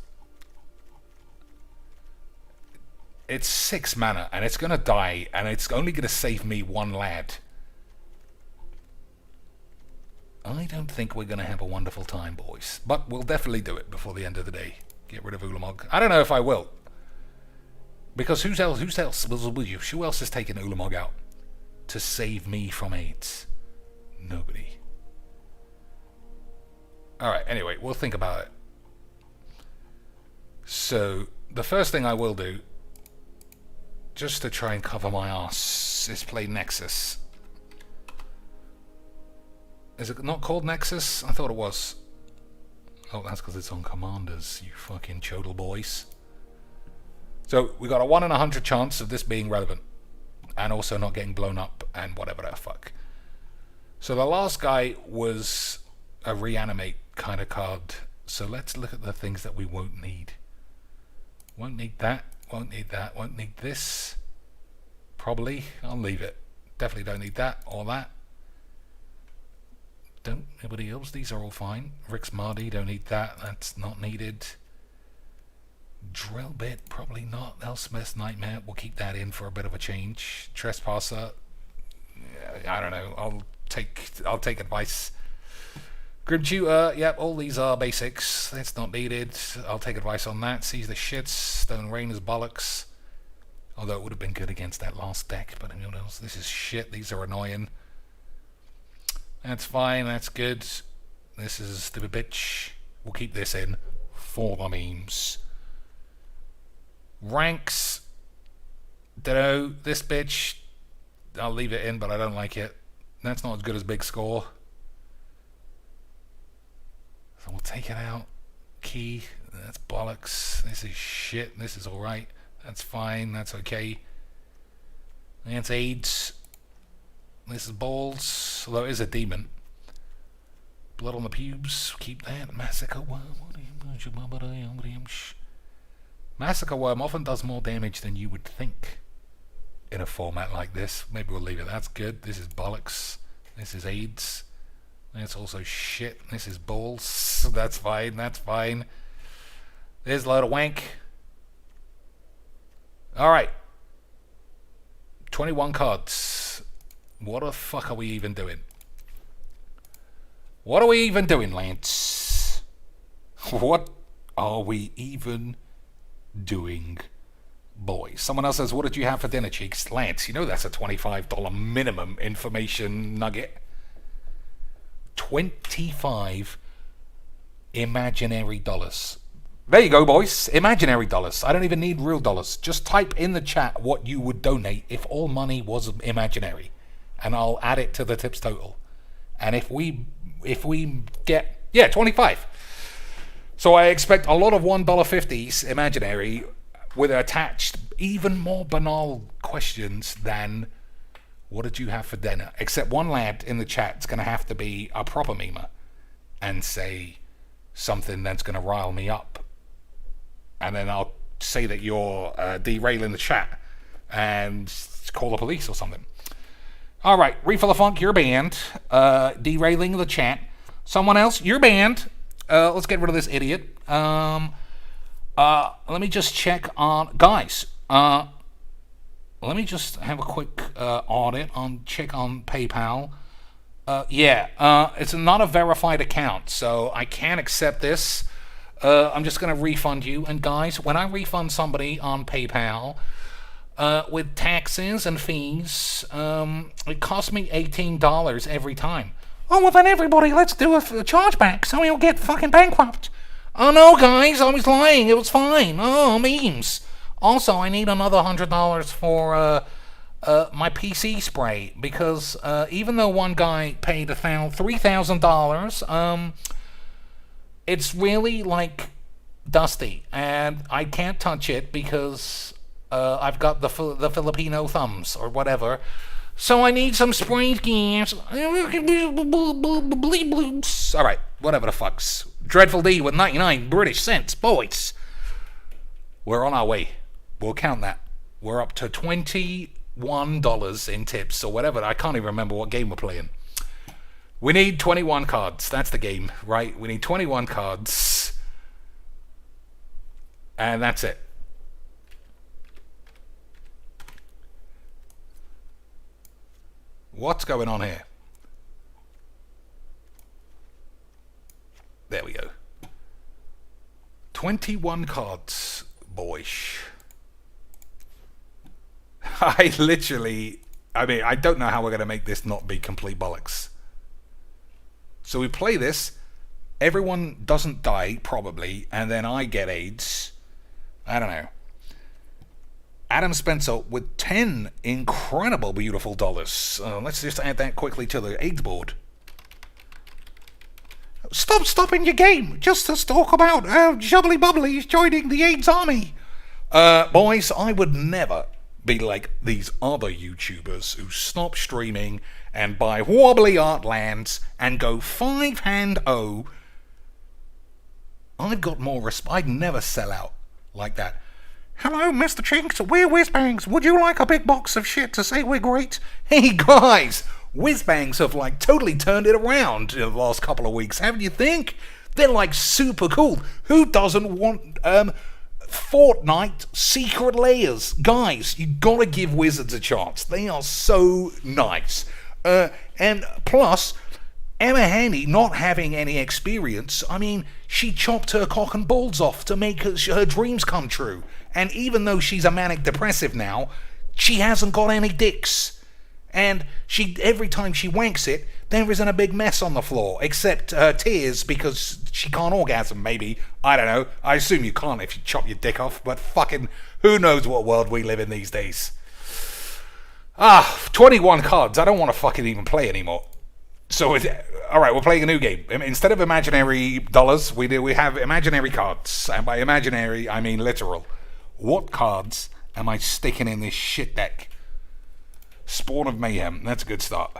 It's 6 mana, and it's gonna die, and it's only gonna save me 1 lad. I don't think we're gonna have a wonderful time, boys, but we'll definitely do it before the end of the day. Get rid of Ulamog. I don't know if I will. Because who else is taking Ulamog out to save me from AIDS? Nobody. Alright, anyway, we'll think about it. So, the first thing I will do, just to try and cover my ass, is play Nexus. Is it not called Nexus? I thought it was. Oh, that's because it's on Commanders, you fucking chodel boys. So, we got a 1 in 100 chance of this being relevant. And also not getting blown up and whatever the fuck. So the last guy was a reanimate kind of card. So let's look at the things that we won't need. Won't need that, won't need that, won't need this. Probably, I'll leave it. Definitely don't need that or that. Don't anybody else, these are all fine. Rick's Mardy, don't need that, that's not needed. Drill bit, probably not. Elsmith's Nightmare, we'll keep that in for a bit of a change. Trespasser, I don't know, I'll take advice. Grim Tutor, yep, all these are basics. That's not needed. I'll take advice on that. Seize the shits. Stone Rain is bollocks. Although it would have been good against that last deck, but who knows? This is shit. These are annoying. That's fine, that's good. This is a stupid bitch. We'll keep this in for the memes. Ranks. Dunno, this bitch, I'll leave it in, but I don't like it. That's not as good as Big Score. So we'll take it out. Key, that's bollocks. This is shit. This is alright. That's fine, that's okay. That's AIDS. This is balls, although it is a demon. Blood on the pubes, keep that. Massacre Worm. Massacre Worm often does more damage than you would think in a format like this. Maybe we'll leave it. That's good. This is bollocks. This is AIDS. That's also shit. This is balls. That's fine. That's fine. There's a load of wank. Alright. 21 cards. What the fuck are we even doing? What are we even doing, Lance? What are we even doing, boys? Someone else says, what did you have for dinner, Cheeks? Lance, you know that's a $25 minimum information nugget. 25 imaginary dollars. There you go, boys. Imaginary dollars. I don't even need real dollars. Just type in the chat what you would donate if all money was imaginary, and I'll add it to the tips total. And if we get, yeah, 25. So I expect a lot of $1.50s imaginary with attached even more banal questions than what did you have for dinner? Except one lad in the chat's going to have to be a proper memer and say something that's going to rile me up. And then I'll say that you're derailing the chat and call the police or something. All right, Refill the Funk, you're banned. Derailing the chat. Someone else, you're banned. Let's get rid of this idiot. Let me just check on... Guys, let me just have a quick audit check on PayPal. It's not a verified account, so I can't accept this. I'm just going to refund you. And guys, when I refund somebody on PayPal, with taxes and fees, it costs me $18 every time. Oh, well then everybody, let's do a chargeback so he'll get fucking bankrupt. Oh no, guys, I was lying. It was fine. Oh, memes. Also, I need another $100 for my PC spray because even though one guy paid $3,000, it's really like dusty, and I can't touch it because I've got the Filipino thumbs or whatever. So I need some spray gas. Alright, whatever the fucks. Dreadful D with 99 British cents, boys. We're on our way. We'll count that. We're up to $21 in tips or whatever. I can't even remember what game we're playing. We need 21 cards. That's the game, right? We need 21 cards. And that's it. What's going on here? There we go. 21 cards, boys. I don't know how we're going to make this not be complete bollocks. So we play this, everyone doesn't die, probably, and then I get AIDS. I don't know. Adam Spencer with 10 incredible, beautiful dollars. Let's just add that quickly to the AIDS board. Stop stopping your game just to talk about Jubbly Bubbly's joining the AIDS army. Boys, I would never be like these other YouTubers who stop streaming and buy wobbly art lands and go 5-0. I've got more respect. I'd never sell out like that. Hello, Mr. Chinks, we're Whizbangs. Would you like a big box of shit to say we're great? Hey, guys, Whizbangs have, like, totally turned it around in the last couple of weeks, haven't you think? They're, like, super cool. Who doesn't want, Fortnite secret layers? Guys, you gotta give Wizards a chance. They are so nice. And plus, Emma Haney not having any experience, I mean, she chopped her cock and balls off to make her dreams come true. And even though she's a manic depressive now, she hasn't got any dicks. And every time she wanks it, there isn't a big mess on the floor, except tears because she can't orgasm, maybe. I don't know. I assume you can't if you chop your dick off, but fucking who knows what world we live in these days. 21 cards. I don't want to fucking even play anymore. So, alright, we're playing a new game. Instead of imaginary dollars, we have imaginary cards. And by imaginary, I mean literal. What cards am I sticking in this shit deck? Spawn of Mayhem. That's a good start.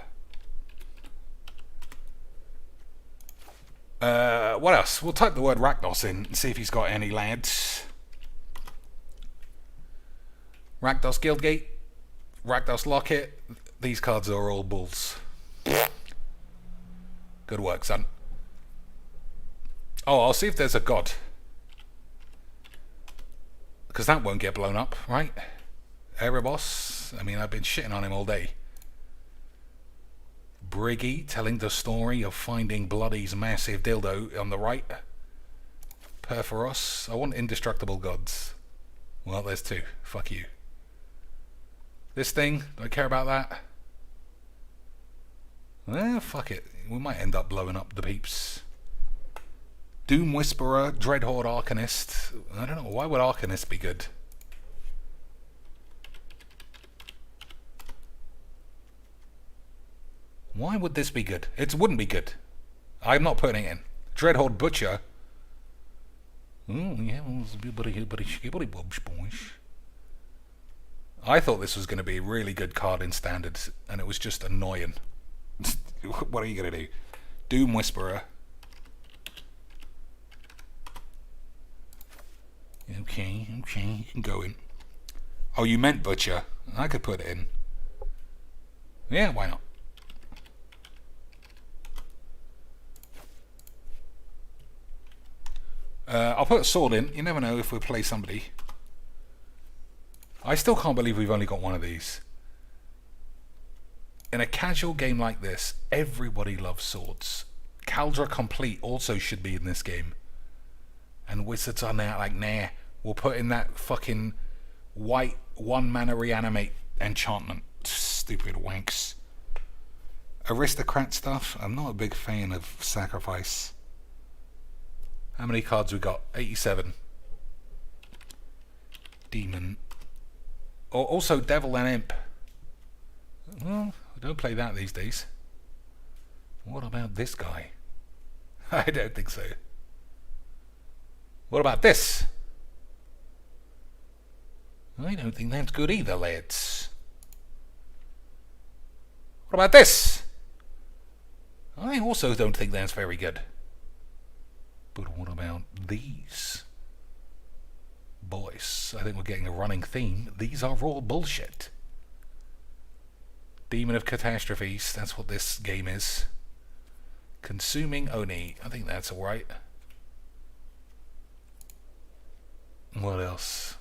What else? We'll type the word Rakdos in and see if he's got any lads. Rakdos Guildgate. Rakdos Locket. These cards are all bulls. Good work, son. Oh, I'll see if there's a god. Because that won't get blown up, right? Erebos. I mean, I've been shitting on him all day. Briggy telling the story of finding Bloody's massive dildo on the right. Perforos. I want indestructible gods. Well, there's two. Fuck you. This thing. Do I care about that? Fuck it. We might end up blowing up the peeps. Doom Whisperer, Dreadhorde Arcanist. I don't know, why would Arcanist be good? Why would this be good? It wouldn't be good. I'm not putting it in. Dreadhorde Butcher. Oh, yeah, I thought this was going to be a really good card in Standard, and it was just annoying. What are you going to do? Doom Whisperer. Okay, you can go in. Oh, you meant Butcher. I could put it in. Yeah, why not? I'll put a sword in. You never know if we play somebody. I still can't believe we've only got one of these. In a casual game like this, everybody loves swords. Caldra Complete also should be in this game. And Wizards are now like, nah, we'll put in that fucking white 1-mana reanimate enchantment. Stupid wanks. Aristocrat stuff. I'm not a big fan of sacrifice. How many cards we got? 87. Demon. Or also Devil and Imp. Well, don't play that these days. What about this guy? I don't think so. What about this? I don't think that's good either, lads. What about this? I also don't think that's very good. But what about these? Boys, I think we're getting a running theme. These are all bullshit. Demon of Catastrophes, that's what this game is. Consuming Oni, I think that's alright. What else?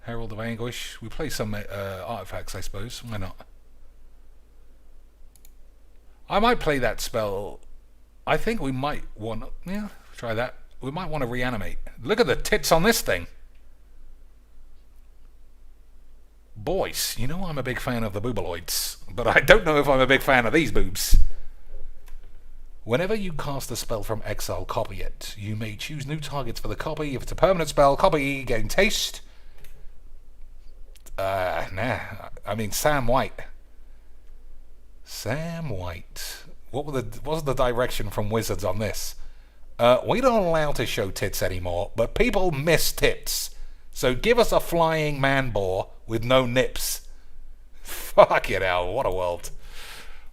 Herald of Anguish. We play some artifacts, I suppose. Why not? I might play that spell. I think we might want to... Yeah, try that. We might want to reanimate. Look at the tits on this thing. Boys, you know I'm a big fan of the boobaloids, but I don't know if I'm a big fan of these boobs. Whenever you cast a spell from exile, copy it. You may choose new targets for the copy. If it's a permanent spell, copy, gain taste. Nah. I mean, Sam White. Sam White. What was the direction from Wizards on this? We don't allow to show tits anymore, but people miss tits. So give us a flying man boar with no nips. Fuck it hell, what a world.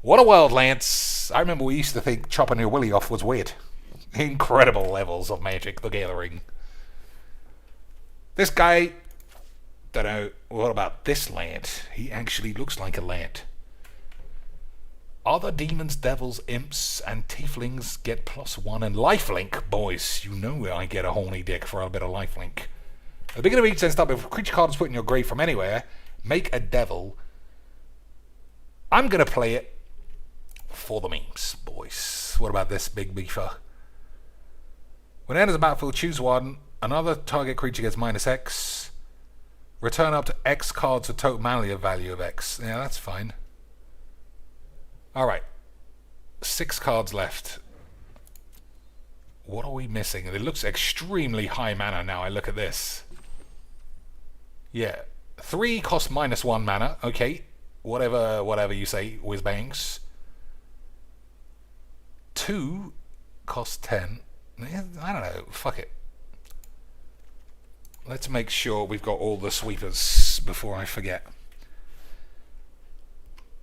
What a world, Lance. I remember we used to think chopping your willy off was weird. Incredible levels of Magic the Gathering. This guy... Don't know. What about this land? He actually looks like a land. Other demons, devils, imps, and tieflings get +1 and lifelink. Boys, you know I get a horny dick for a bit of lifelink. At the beginning of each turn stop, if a creature card is put in your grave from anywhere, make a devil. I'm going to play it for the memes, boys. What about this big beefer? When it enters the battlefield, choose one. Another target creature gets -X. Return up to X cards with total mana value of X. Yeah, that's fine. Alright. 6 cards left. What are we missing? It looks extremely high mana now I look at this. Yeah. 3 cost -1 mana. Okay. Whatever you say, whiz-bangs. 2 cost 10. Yeah, I don't know. Fuck it. Let's make sure we've got all the sweepers before I forget.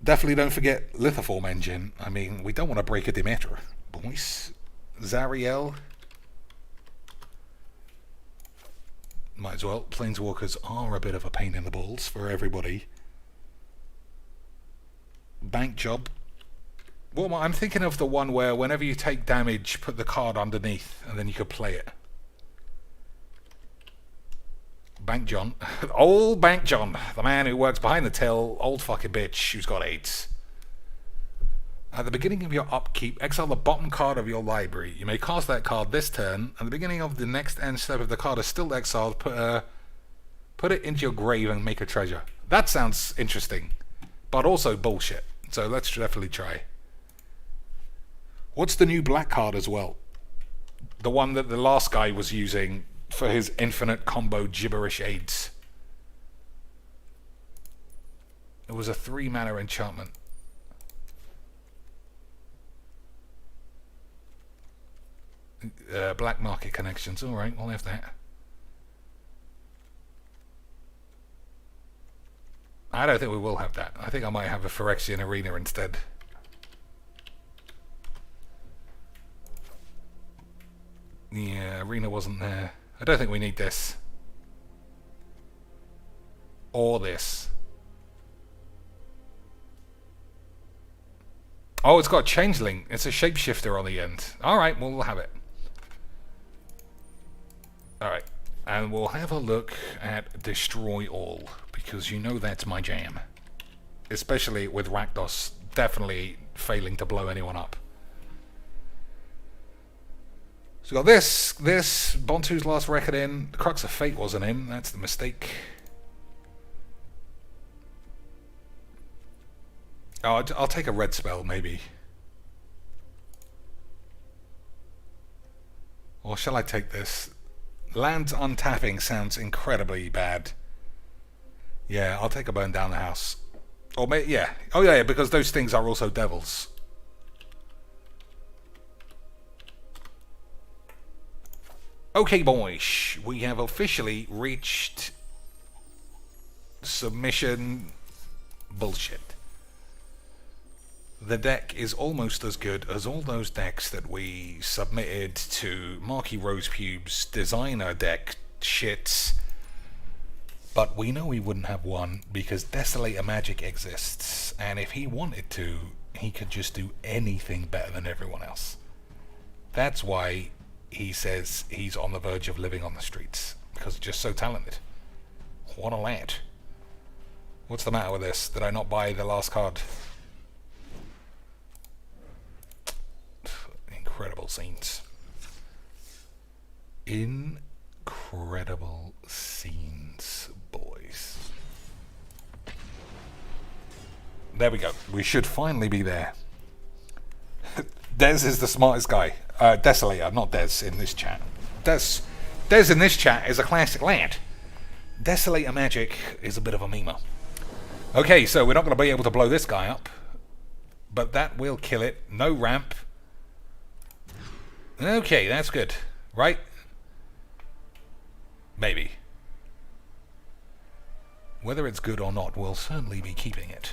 Definitely don't forget Lithoform Engine. I mean, we don't want to break a Demeter. Boys. Zariel. Might as well. Planeswalkers are a bit of a pain in the balls for everybody. Bank Job. Well, I'm thinking of the one where whenever you take damage, put the card underneath, and then you could play it. Bank John. Old Bank John. The man who works behind the till. Old fucking bitch who's got AIDS. At the beginning of your upkeep, exile the bottom card of your library. You may cast that card this turn. At the beginning of the next end step, if the card is still exiled, put it into your grave and make a treasure. That sounds interesting, but also bullshit. So let's definitely try. What's the new black card as well? The one that the last guy was using for his infinite combo gibberish aids. It was a 3 mana enchantment. Black market connections. Alright, we'll have that. I don't think we will have that. I think I might have a Phyrexian Arena instead. Yeah, Arena wasn't there. I don't think we need this. Or this. Oh, it's got a changeling. It's a shapeshifter on the end. Alright, we'll have it. Alright. And we'll have a look at Destroy All. Because you know that's my jam. Especially with Rakdos definitely failing to blow anyone up. So we got this, Bontu's last record in. The Crux of Fate wasn't in, that's the mistake. Oh, I'll take a red spell, maybe. Or shall I take this? Lands untapping sounds incredibly bad. Yeah, I'll take a burn down the house. Or maybe, yeah. Oh yeah, because those things are also devils. Okay, boys. We have officially reached submission bullshit. The deck is almost as good as all those decks that we submitted to Marky Rosepube's designer deck shits. But we know he wouldn't have won because Desolator Magic exists, and if he wanted to, he could just do anything better than everyone else. That's why he says he's on the verge of living on the streets, because he's just so talented. What a lad. What's the matter with this? Did I not buy the last card? Incredible scenes. Incredible scenes, boys. There we go. We should finally be there. Dez is the smartest guy. Desolator, not Dez in this chat. Dez in this chat is a classic lad. Desolator Magic is a bit of a memer. Okay, so we're not going to be able to blow this guy up, but that will kill it. No ramp. Okay, that's good. Right? Maybe. Whether it's good or not, we'll certainly be keeping it.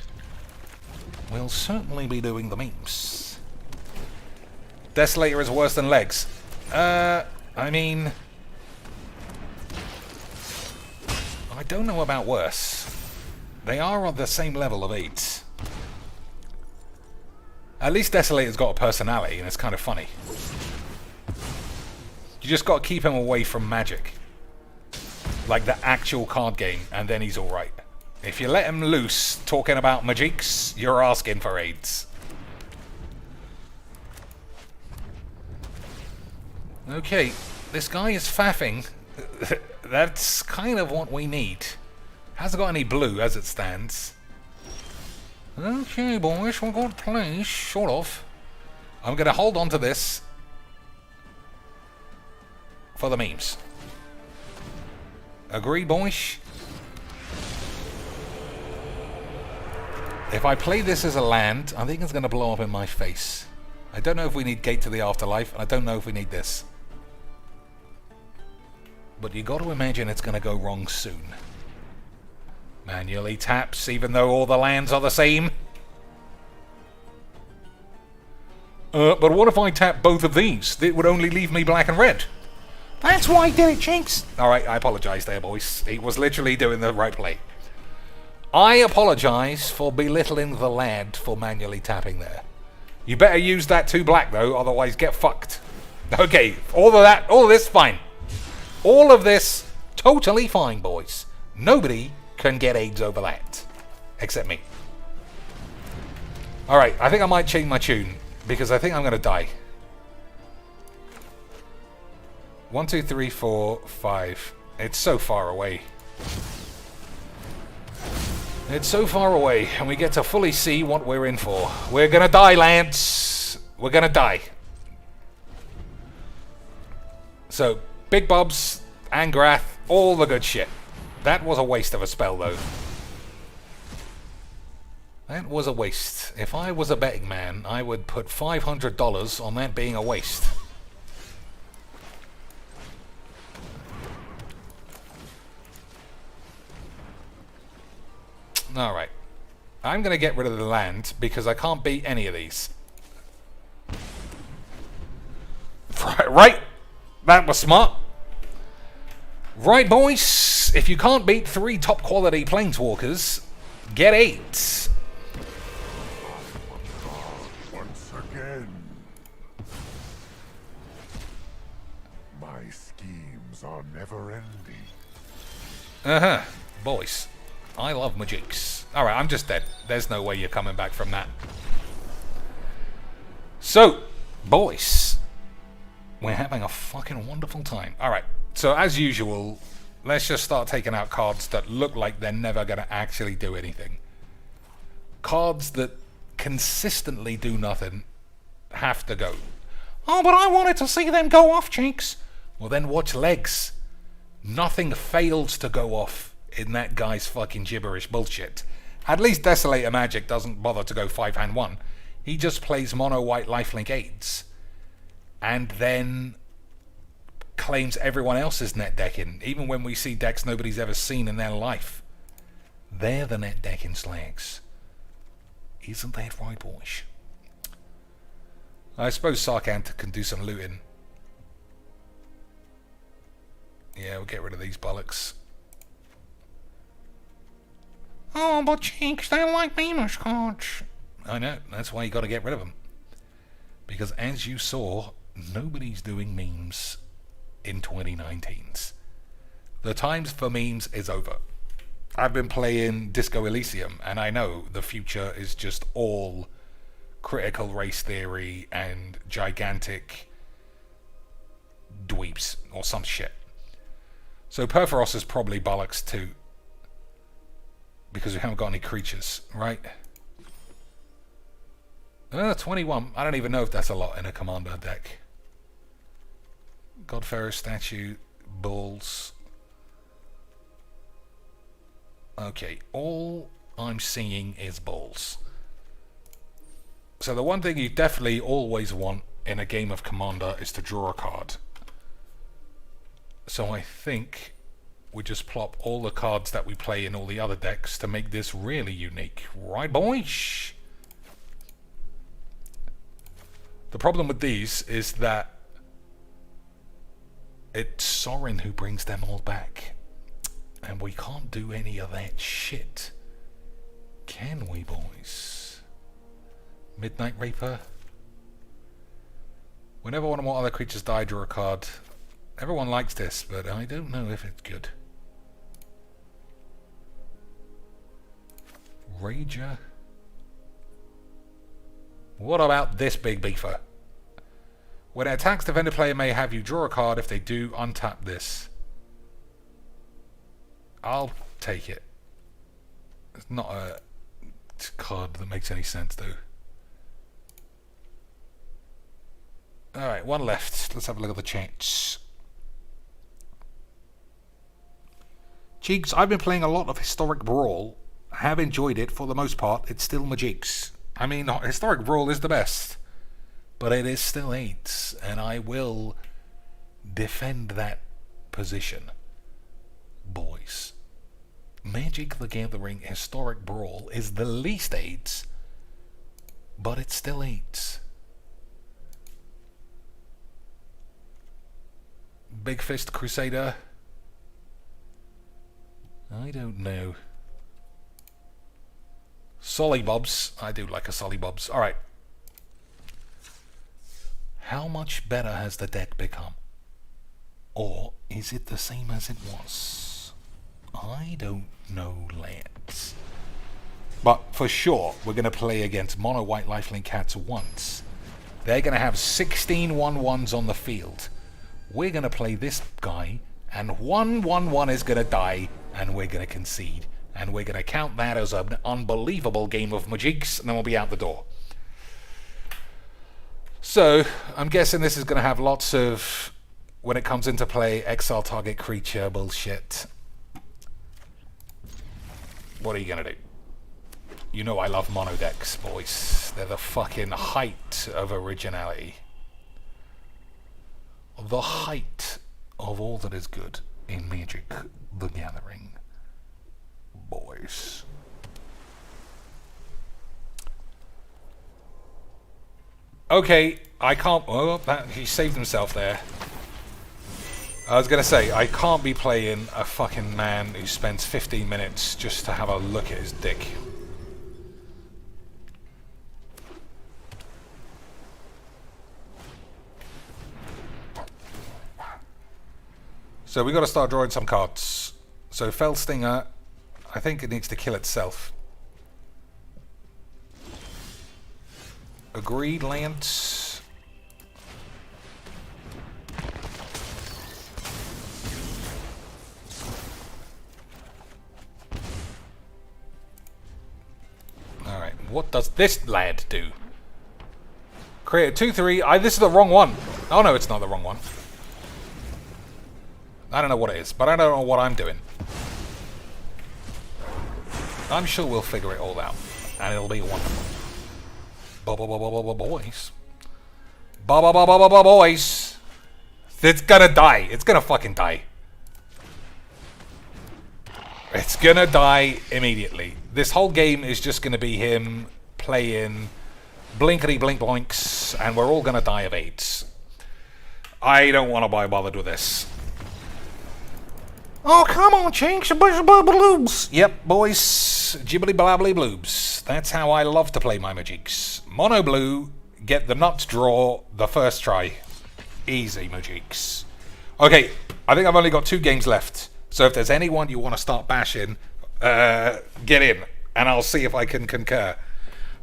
We'll certainly be doing the memes. Desolator is worse than legs. I mean, I don't know about worse. They are on the same level of 8. At least Desolator's got a personality, and it's kind of funny. You just got to keep him away from magic. Like the actual card game, and then he's alright. If you let him loose talking about magics, you're asking for AIDS. Okay, this guy is faffing. That's kind of what we need. Hasn't got any blue as it stands. Okay, boys, we're going to play, sort of. I'm going to hold on to this for the memes. Agree, boys? If I play this as a land, I think it's going to blow up in my face. I don't know if we need Gate to the Afterlife, and I don't know if we need this. But you got to imagine it's going to go wrong soon. Manually taps, even though all the lands are the same. But what if I tap both of these? It would only leave me black and red. That's why I did it, Jinx! Alright, I apologise there, boys. He was literally doing the right play. I apologise for belittling the lad for manually tapping there. You better use that 2 black, though, otherwise get fucked. Okay, all of this, fine. All of this, totally fine, boys. Nobody can get AIDS over that. Except me. Alright, I think I might change my tune, because I think I'm going to die. 1, 2, 3, 4, 5. It's so far away. It's so far away, and we get to fully see what we're in for. We're gonna die, Lance. We're gonna die. So, Big Bobs, Angrath, all the good shit. That was a waste of a spell, though. That was a waste. If I was a betting man, I would put $500 on that being a waste. Alright. I'm going to get rid of the land because I can't beat any of these. Right? That was smart. Right, boys. If you can't beat 3 top quality planeswalkers, get 8. Once again. My schemes are never ending. Uh-huh. Boys. I love magics. Alright, I'm just dead. There's no way you're coming back from that. So, boys. We're having a fucking wonderful time. Alright, so as usual, let's just start taking out cards that look like they're never going to actually do anything. Cards that consistently do nothing have to go. Oh, but I wanted to see them go off, cheeks. Well, then watch legs. Nothing fails to go off in that guy's fucking gibberish bullshit. At least Desolator Magic doesn't bother to go 5-hand 1. He just plays mono white lifelink aids. And then claims everyone else's net decking, even when we see decks nobody's ever seen in their life. They're the net decking slags. Isn't that right, boys? I suppose Sarkant can do some looting. Yeah, we'll get rid of these bollocks. Oh, but cheeks, they like Beamish cards. I know, that's why you got to get rid of them. Because as you saw, nobody's doing memes in 2019s. The times for memes is over. I've been playing Disco Elysium, and I know the future is just all critical race theory and gigantic dweebs or some shit. So Perforos is probably bollocks too, because we haven't got any creatures, right? 21. I don't even know if that's a lot in a commander deck. Godfarrow statue, bulls. Okay, all I'm seeing is balls. So the one thing you definitely always want in a game of Commander is to draw a card. So I think we just plop all the cards that we play in all the other decks to make this really unique. Right, boys? The problem with these is that it's Sorin who brings them all back. And we can't do any of that shit. Can we, boys? Midnight Reaper. Whenever one or more other creatures die, draw a card. Everyone likes this, but I don't know if it's good. Rager. What about this big beefer? When it attacks, defender player may have you draw a card. If they do, untap this. I'll take it. It's not a card that makes any sense, though. Alright, one left. Let's have a look at the chats. Cheeks, I've been playing a lot of Historic Brawl. I have enjoyed it for the most part. It's still my jigs. I mean, Historic Brawl is the best. But it is still 8, and I will defend that position. Boys. Magic the Gathering Historic Brawl is the least 8, but it's still 8. Big Fist Crusader. I don't know. Sollybobs. I do like a Sollybobs. Alright. How much better has the deck become? Or is it the same as it was? I don't know, lads. But for sure, we're going to play against Mono White Lifelink Cats once. They're going to have 16 1-1s on the field. We're going to play this guy, and one 1-1 is going to die, and we're going to concede. And we're going to count that as an unbelievable game of Magics, and then we'll be out the door. So, I'm guessing this is going to have lots of, when it comes into play, exile target creature bullshit. What are you going to do? You know I love mono decks, boys. They're the fucking height of originality. The height of all that is good in Magic the Gathering, boys. Okay, I can't... Oh, he saved himself there. I was going to say, I can't be playing a fucking man who spends 15 minutes just to have a look at his dick. So we got to start drawing some cards. So Fell Stinger, I think it needs to kill itself. Agreed, Lance. Alright, What does this lad do? Create a 2-3. This is the wrong one. Oh no, it's not the wrong one. I don't know what it is, but I don't know what I'm doing. I'm sure we'll figure it all out, and it'll be wonderful. Boys. Boys. It's gonna die. It's gonna fucking die. It's gonna die immediately. This whole game is just gonna be him playing blinkety blink blinks, and we're all gonna die of AIDS. I don't want to be bothered with this. Oh, come on, chinks. Bloobs. Yep, boys. Jibbly blabbly bloobs. That's how I love to play my magics. Mono blue, get the nuts draw the first try. Easy magics. Okay, I think I've only got 2 games left. So if there's anyone you want to start bashing, get in. And I'll see if I can concur.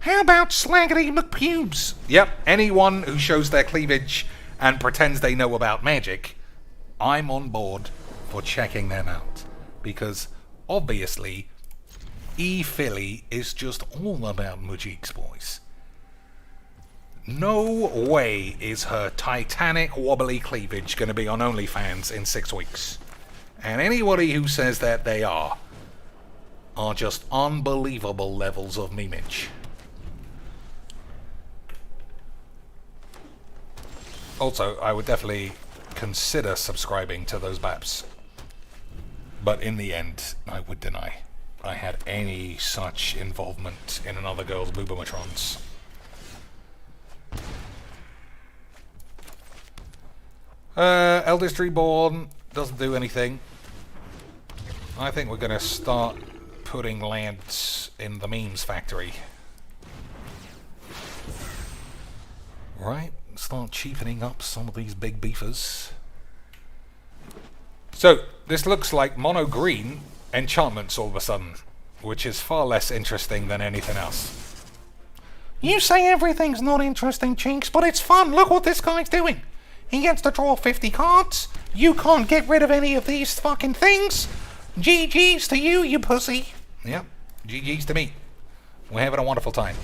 How about Slaggity McPubes? Yep, anyone who shows their cleavage and pretends they know about magic, I'm on board for checking them out, because obviously E-Philly is just all about magics, boys. No way is her titanic wobbly cleavage going to be on OnlyFans in 6 weeks, and anybody who says that they are just unbelievable levels of memeage. Also, I would definitely consider subscribing to those BAPs. But in the end, I would deny I had any such involvement in another girl's boobomatrons. Eldest Reborn doesn't do anything. I think we're going to start putting lands in the memes factory. Right? Start cheapening up some of these big beefers. So, this looks like mono green enchantments all of a sudden, which is far less interesting than anything else. You say everything's not interesting, Chinks, but it's fun. Look what this guy's doing. He gets to draw 50 cards. You can't get rid of any of these fucking things. GG's to you, you pussy. Yep, GG's to me. We're having a wonderful time.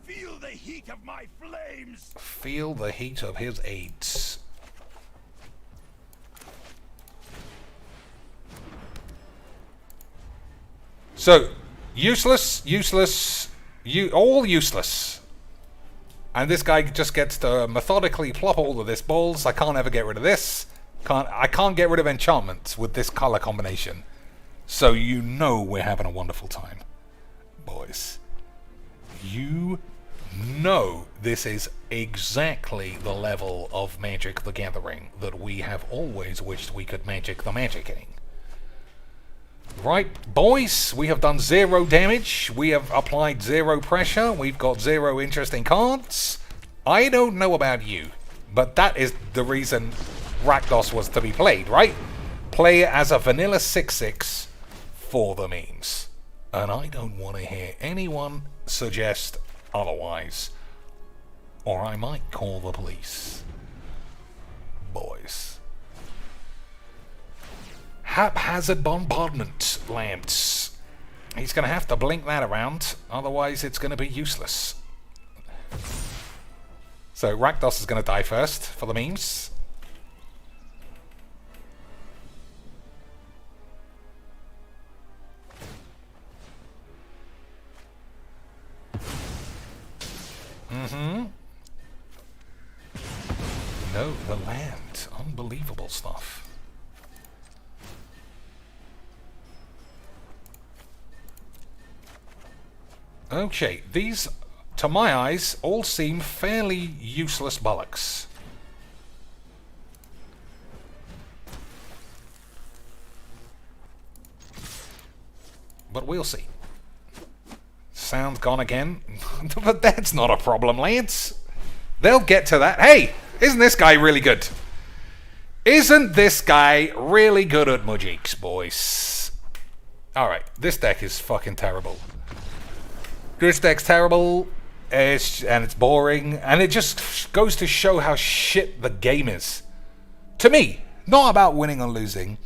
Feel the heat of my flames. Feel the heat of his AIDS. So, useless, all useless. And this guy just gets to methodically plop all of this balls. I can't ever get rid of this. I can't get rid of enchantments with this color combination. So you know we're having a wonderful time, boys. You know this is exactly the level of Magic the Gathering that we have always wished we could Magic the Magicking. Right, boys, we have done 0 damage, we have applied 0 pressure, we've got 0 interesting cards. I don't know about you, but that is the reason Rakdos was to be played, right? Play it as a vanilla 6/6 for the memes. And I don't want to hear anyone suggest otherwise, or I might call the police. Boys. Haphazard bombardment lamps. He's going to have to blink that around, otherwise it's going to be useless. So Rakdos is going to die first for the memes. No, the land. Unbelievable stuff. Okay, these, to my eyes, all seem fairly useless bollocks. But we'll see. Sound gone again? But that's not a problem, lads. They'll get to that. Hey, isn't this guy really good? Isn't this guy really good at magics, boys? Alright, this deck is fucking terrible. This deck's terrible, and it's boring, and it just goes to show how shit the game is. To me, not about winning or losing.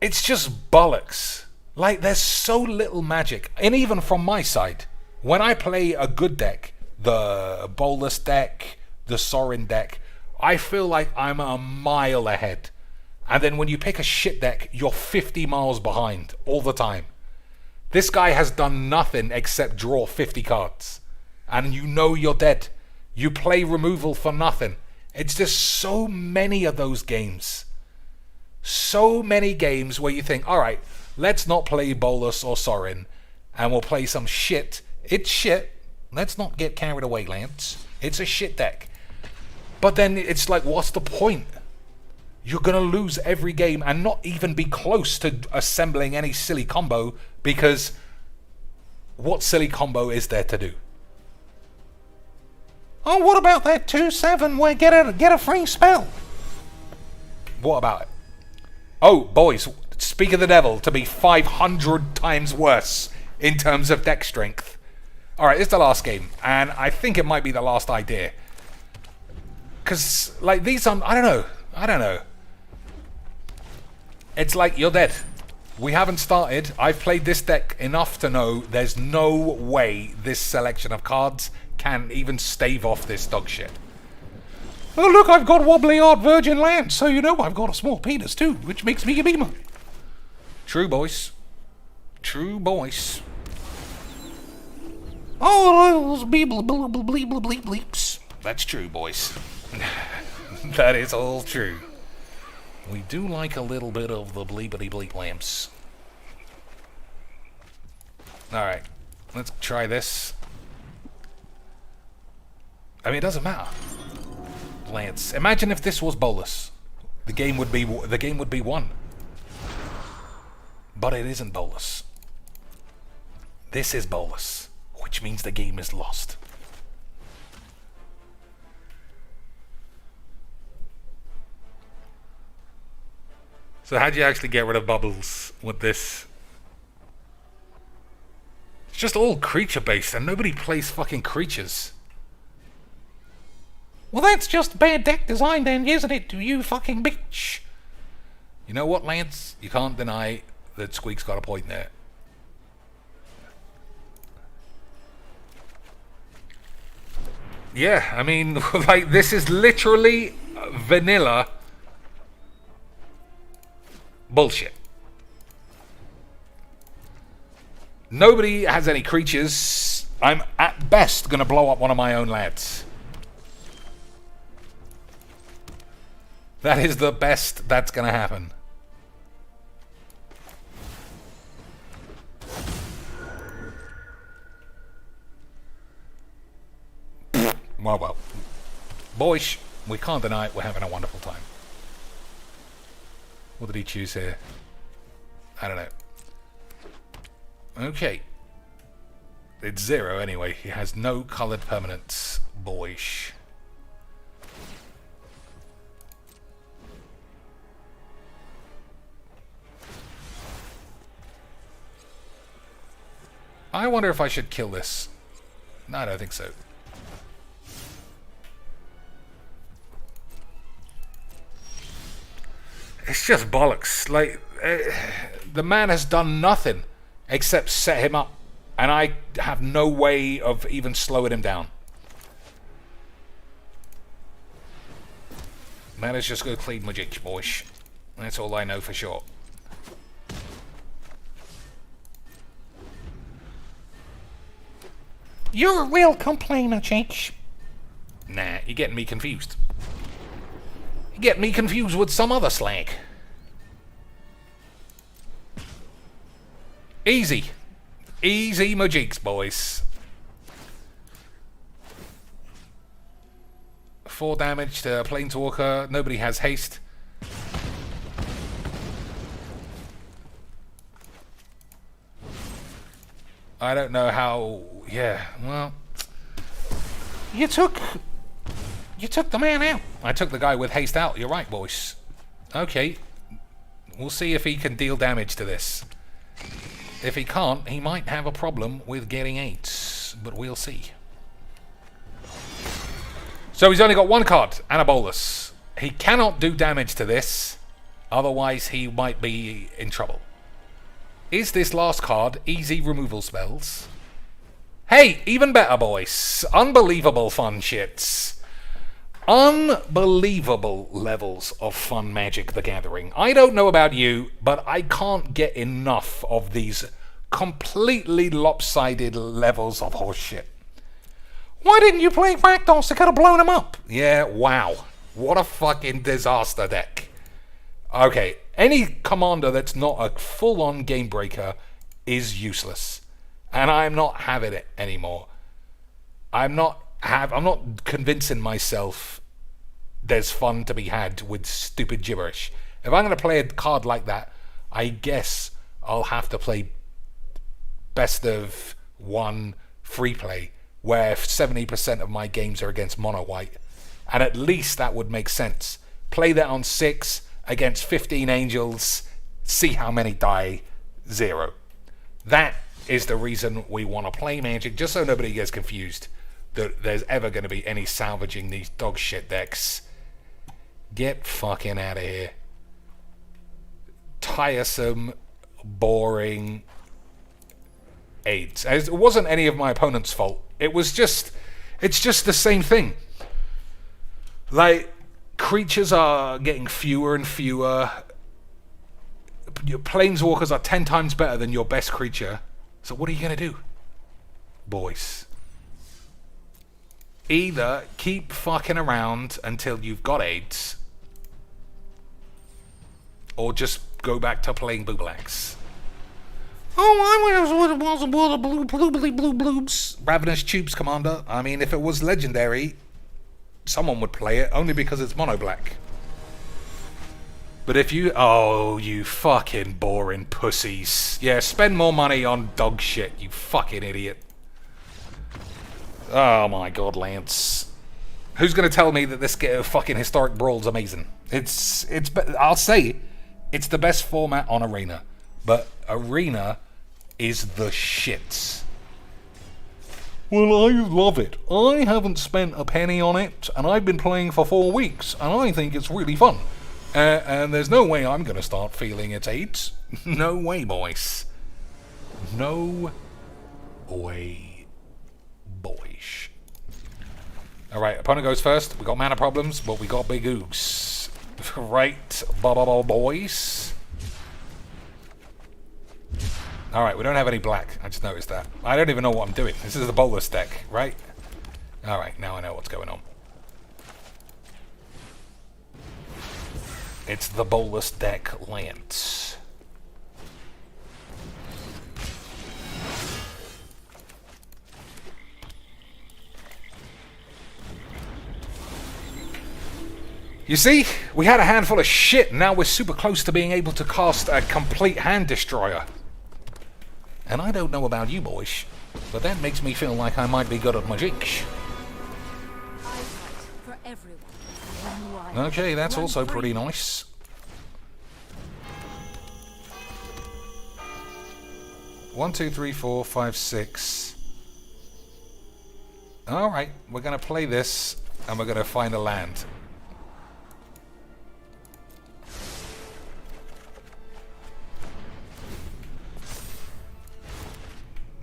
It's just bollocks. Like, there's so little magic. And even from my side, when I play a good deck, the Bolas deck, the Sorin deck, I feel like I'm a mile ahead. And then when you pick a shit deck, you're 50 miles behind all the time. This guy has done nothing except draw 50 cards. And you know you're dead. You play removal for nothing. It's just so many of those games. So many games where you think, alright, let's not play Bolas or Sorin, and we'll play some shit. It's shit. Let's not get carried away, Lance. It's a shit deck. But then it's like, what's the point? You're going to lose every game and not even be close to assembling any silly combo, because what silly combo is there to do? Oh, what about that 2/7 where get a free spell? What about it? Oh, boys, speak of the devil to be 500 times worse in terms of deck strength. Alright, it's the last game, and I think it might be the last idea. Because, like, these are... I don't know. It's like, you're dead. We haven't started. I've played this deck enough to know there's no way this selection of cards can even stave off this dog shit. Oh, look, I've got Wobbly Art Virgin Land, so you know I've got a small penis too, which makes me a beamer. True, boys. True, boys. Oh, those bleeps. That's true, boys. That is all true. We do like a little bit of the bleepity bleep lamps. Alright, let's try this. I mean, it doesn't matter. Lance, imagine if this was Bolas. The game would be won. But it isn't Bolas. This is Bolas, which means the game is lost. So how do you actually get rid of bubbles with this? It's just all creature based and nobody plays fucking creatures. Well, that's just bad deck design then, isn't it, you fucking bitch? You know what, Lance? You can't deny that Squeak's got a point there. Yeah, I mean, like, this is literally vanilla bullshit. Nobody has any creatures. I'm at best gonna blow up one of my own lads. That is the best that's gonna happen. Well. Boys, we can't deny it, we're having a wonderful time. What did he choose here? I don't know. Okay. It's 0 anyway. He has no coloured permanents. Boyish. I wonder if I should kill this. No, I don't think so. It's just bollocks. Like, the man has done nothing except set him up, and I have no way of even slowing him down. Man has just go clean my jigs, boys. That's all I know for sure. You're a real complainer, Jake. Nah, you're getting me confused. You're getting me confused with some other slag. Easy. Easy majiks, boys. 4 damage to Planeswalker. Nobody has haste. I don't know how... Yeah, well... You took the man out. I took the guy with haste out. You're right, boys. Okay. We'll see if he can deal damage to this. If he can't, he might have a problem with getting 8s. But we'll see. So he's only got 1 card and a Bolas. He cannot do damage to this. Otherwise, he might be in trouble. Is this last card easy removal spells? Hey, even better, boys. Unbelievable fun shits. Unbelievable levels of fun Magic the Gathering. I don't know about you, but I can't get enough of these completely lopsided levels of horseshit. Why didn't you play Rakdos? I could have blown him up. Yeah, wow. What a fucking disaster deck. Okay, any commander that's not a full-on game breaker is useless. And I'm not having it anymore. I'm not convincing myself there's fun to be had with stupid gibberish. If I'm going to play a card like that, I guess I'll have to play best of one free play, where 70% of my games are against mono white. And at least that would make sense. Play that on 6 against 15 angels, see how many die. 0. That is the reason we want to play Magic, just so nobody gets confused that there's ever going to be any salvaging these dog shit decks. Get fucking out of here. Tiresome, boring aids. It wasn't any of my opponent's fault. It's just the same thing. Like, creatures are getting fewer and fewer. Your planeswalkers are 10 times better than your best creature. So what are you going to do, boys? Either keep fucking around until you've got AIDS, or just go back to playing Booblax. Oh, I was blue bloobs. Ravenous Tubes, Commander. I mean, if it was legendary, someone would play it, only because it's mono black. But if you... Oh, you fucking boring pussies. Yeah, spend more money on dog shit, you fucking idiot. Oh my god, Lance. Who's going to tell me that this fucking Historic Brawl's amazing? I'll say, it's the best format on Arena. But Arena is the shits. Well, I love it. I haven't spent a penny on it, and I've been playing for 4 weeks, and I think it's really fun. And there's no way I'm going to start feeling its AIDS. No way, boys. No way, boys. Alright, opponent goes first. We got mana problems, but we got big oogs. Right, boys. Alright, we don't have any black. I just noticed that. I don't even know what I'm doing. This is the Bolas deck, right? Alright, now I know what's going on. It's the Bolas deck, Lance. You see, we had a handful of shit, and now we're super close to being able to cast a complete hand destroyer. And I don't know about you boys, but that makes me feel like I might be good at Magic. For everyone. Okay, that's also pretty nice. One, two, three, four, five, six. Alright, we're going to play this, and we're going to find a land.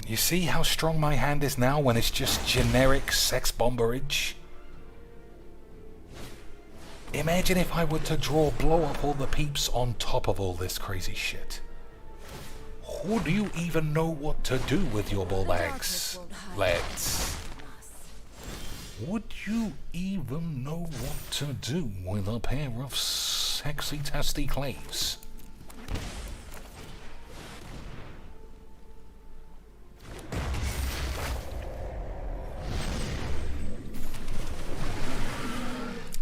You see how strong my hand is now when it's just generic sex bomberage? Imagine if I were to blow up all the peeps on top of all this crazy shit. Would you even know what to do with your ball bags, lads? Would you even know what to do with a pair of sexy testicles?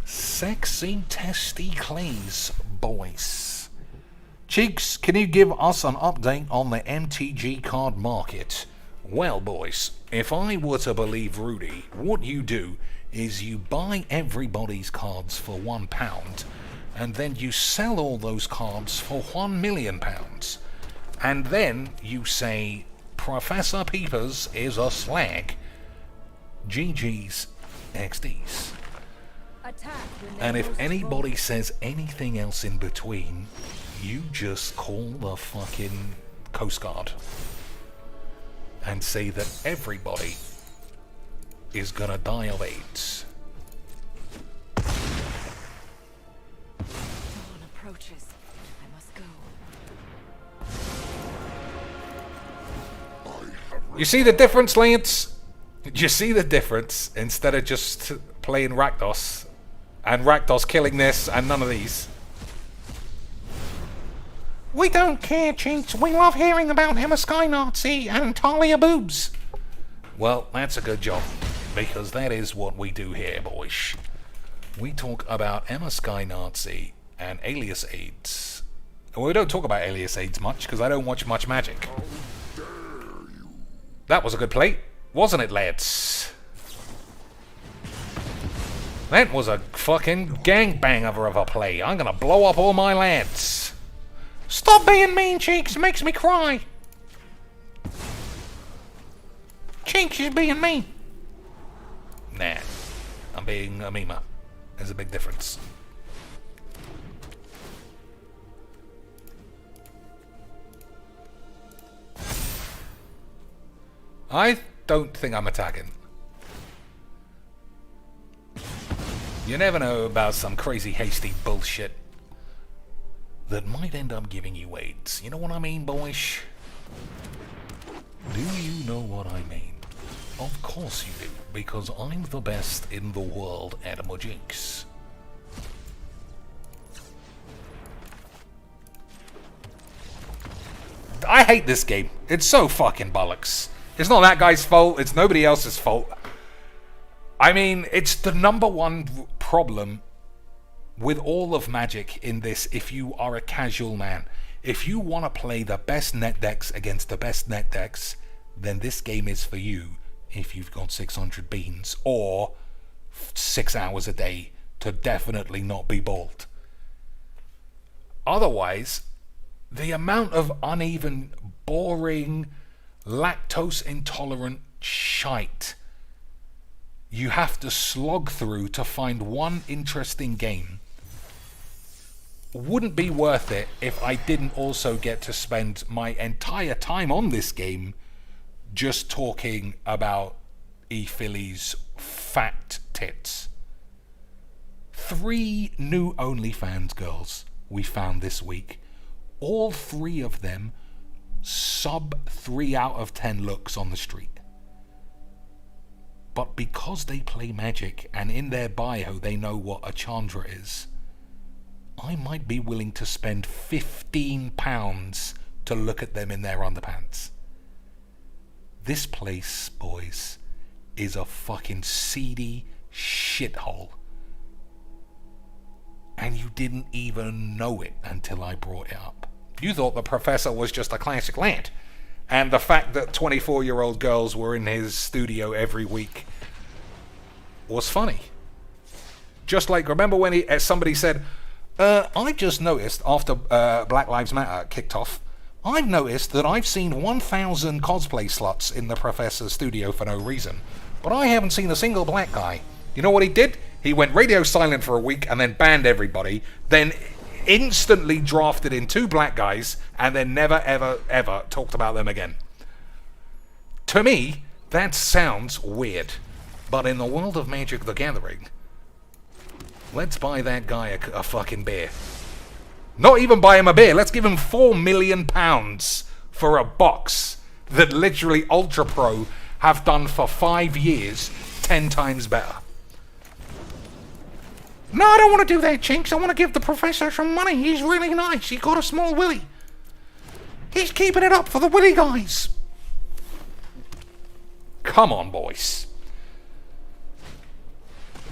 Sexy testicles, boys. Cheeks, can you give us an update on the MTG card market? Well, boys, if I were to believe Rudy, what you do is you buy everybody's cards for £1, and then you sell all those cards for £1 million. And then you say, Professor Peepers is a slag. GG's XD's. And if anybody says anything else in between, you just call the fucking Coast Guard and say that everybody is gonna die of AIDS. Dawn approaches. I must go. You see the difference, Lance? You see the difference? Instead of just playing Rakdos, and Rakdos killing this, and none of these. We don't care, Chinks. We love hearing about Emma Sky Nazi and Talia boobs. Well, that's a good job, because that is what we do here, boys. We talk about Emma Sky Nazi and Alias AIDS. Well, we don't talk about Alias AIDS much, because I don't watch much Magic. That was a good play, wasn't it, lads? That was a fucking gangbanger of a play. I'm gonna blow up all my lads. Stop being mean, Cheeks. It makes me cry. Cheeks is being mean. Nah, I'm being a meme. There's a big difference. I don't think I'm attacking. You never know about some crazy hasty bullshit that might end up giving you AIDS. You know what I mean, boys? Do you know what I mean? Of course you do, because I'm the best in the world at Mojinks. I hate this game. It's so fucking bollocks. It's not that guy's fault, it's nobody else's fault. I mean, it's the number one problem with all of Magic in this if you are a casual man. If you want to play the best net decks against the best net decks, then this game is for you if you've got 600 beans or 6 hours a day to definitely not be bald. Otherwise, the amount of uneven, boring, lactose intolerant shite you have to slog through to find one interesting game wouldn't be worth it if I didn't also get to spend my entire time on this game just talking about E-Philly's fat tits. 3 new OnlyFans girls we found this week. All 3 of them sub 3 out of 10 looks on the street. But because they play Magic and in their bio they know what a Chandra is, I might be willing to spend £15 to look at them in their underpants. This place, boys, is a fucking seedy shithole. And you didn't even know it until I brought it up. You thought the Professor was just a classic land. And the fact that 24-year-old girls were in his studio every week was funny. Just like, remember when somebody said, I just noticed after Black Lives Matter kicked off, I've noticed that I've seen 1,000 cosplay sluts in the Professor's studio for no reason, but I haven't seen a single black guy. You know what he did? He went radio silent for a week and then banned everybody, then instantly drafted in 2 black guys, and then never, ever, ever talked about them again. To me, that sounds weird, but in the world of Magic the Gathering, let's buy that guy a fucking beer. Not even buy him a beer, let's give him £4 million for a box that literally Ultra Pro have done for 5 years 10 times better. No, I don't want to do that, Chinks. I want to give the Professor some money. He's really nice. He got a small willy. He's keeping it up for the willy guys. Come on, boys.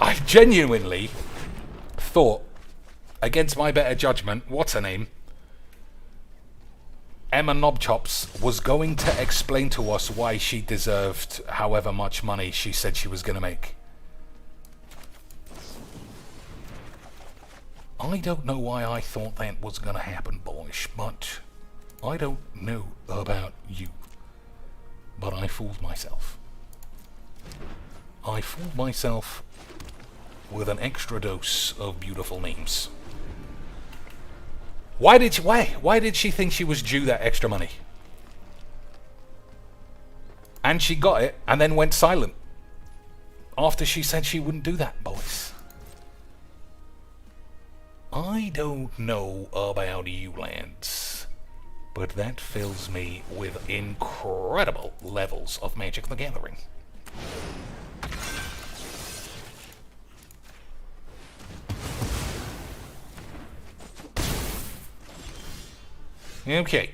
I genuinely thought, against my better judgment, what's her name? Emma Knobchops was going to explain to us why she deserved however much money she said she was going to make. I don't know why I thought that was going to happen, boys, but I don't know about you. But I fooled myself. I fooled myself with an extra dose of beautiful memes. Why did she think she was due that extra money? And she got it and then went silent. After she said she wouldn't do that, boys. I don't know about you lads, but that fills me with incredible levels of Magic the Gathering. Okay.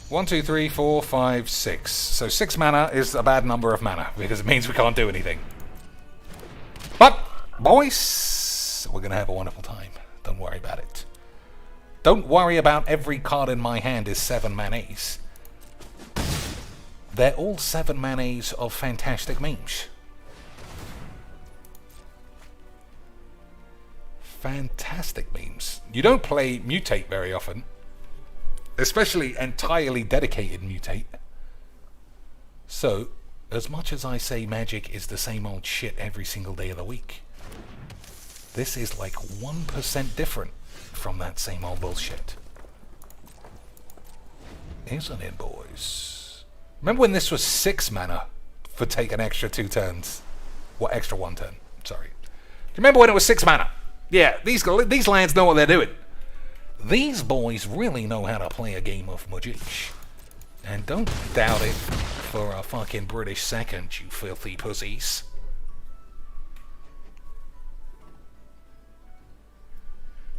One, two, three, four, five, six. So 6 mana is a bad number of mana, because it means we can't do anything. But, boys, we're going to have a wonderful time. Don't worry about it. Don't worry about every card in my hand is 7 manas. They're all 7 manas of fantastic memes. Fantastic memes. You don't play Mutate very often. Especially entirely dedicated Mutate. So, as much as I say Magic is the same old shit every single day of the week, this is like 1% different from that same old bullshit. Isn't it, boys? Remember when this was 6 mana for take an extra 2 turns? What, extra 1 turn? Sorry. Do you remember when it was 6 mana? Yeah, these lands know what they're doing. These boys really know how to play a game of Magic. And don't doubt it for a fucking British second, you filthy pussies.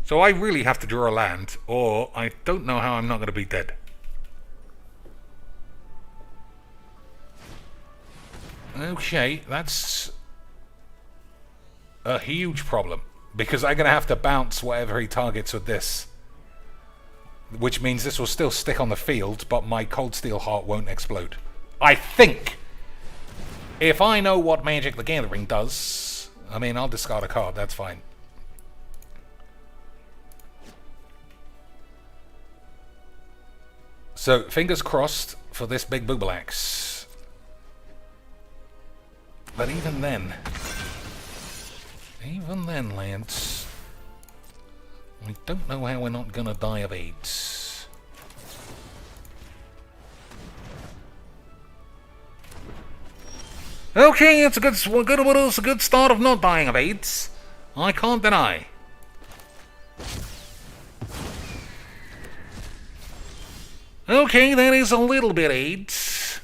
So I really have to draw a land, or I don't know how I'm not going to be dead. Okay, that's a huge problem, because I'm going to have to bounce whatever he targets with this. Which means this will still stick on the field, but my Cold Steel Heart won't explode. I think! If I know what Magic the Gathering does, I mean, I'll discard a card, that's fine. So, fingers crossed for this big Boobalax. But even then, lads, I don't know how we're not gonna die of AIDS. Okay, it's a good start of not dying of AIDS. I can't deny. Okay, that is a little bit AIDS.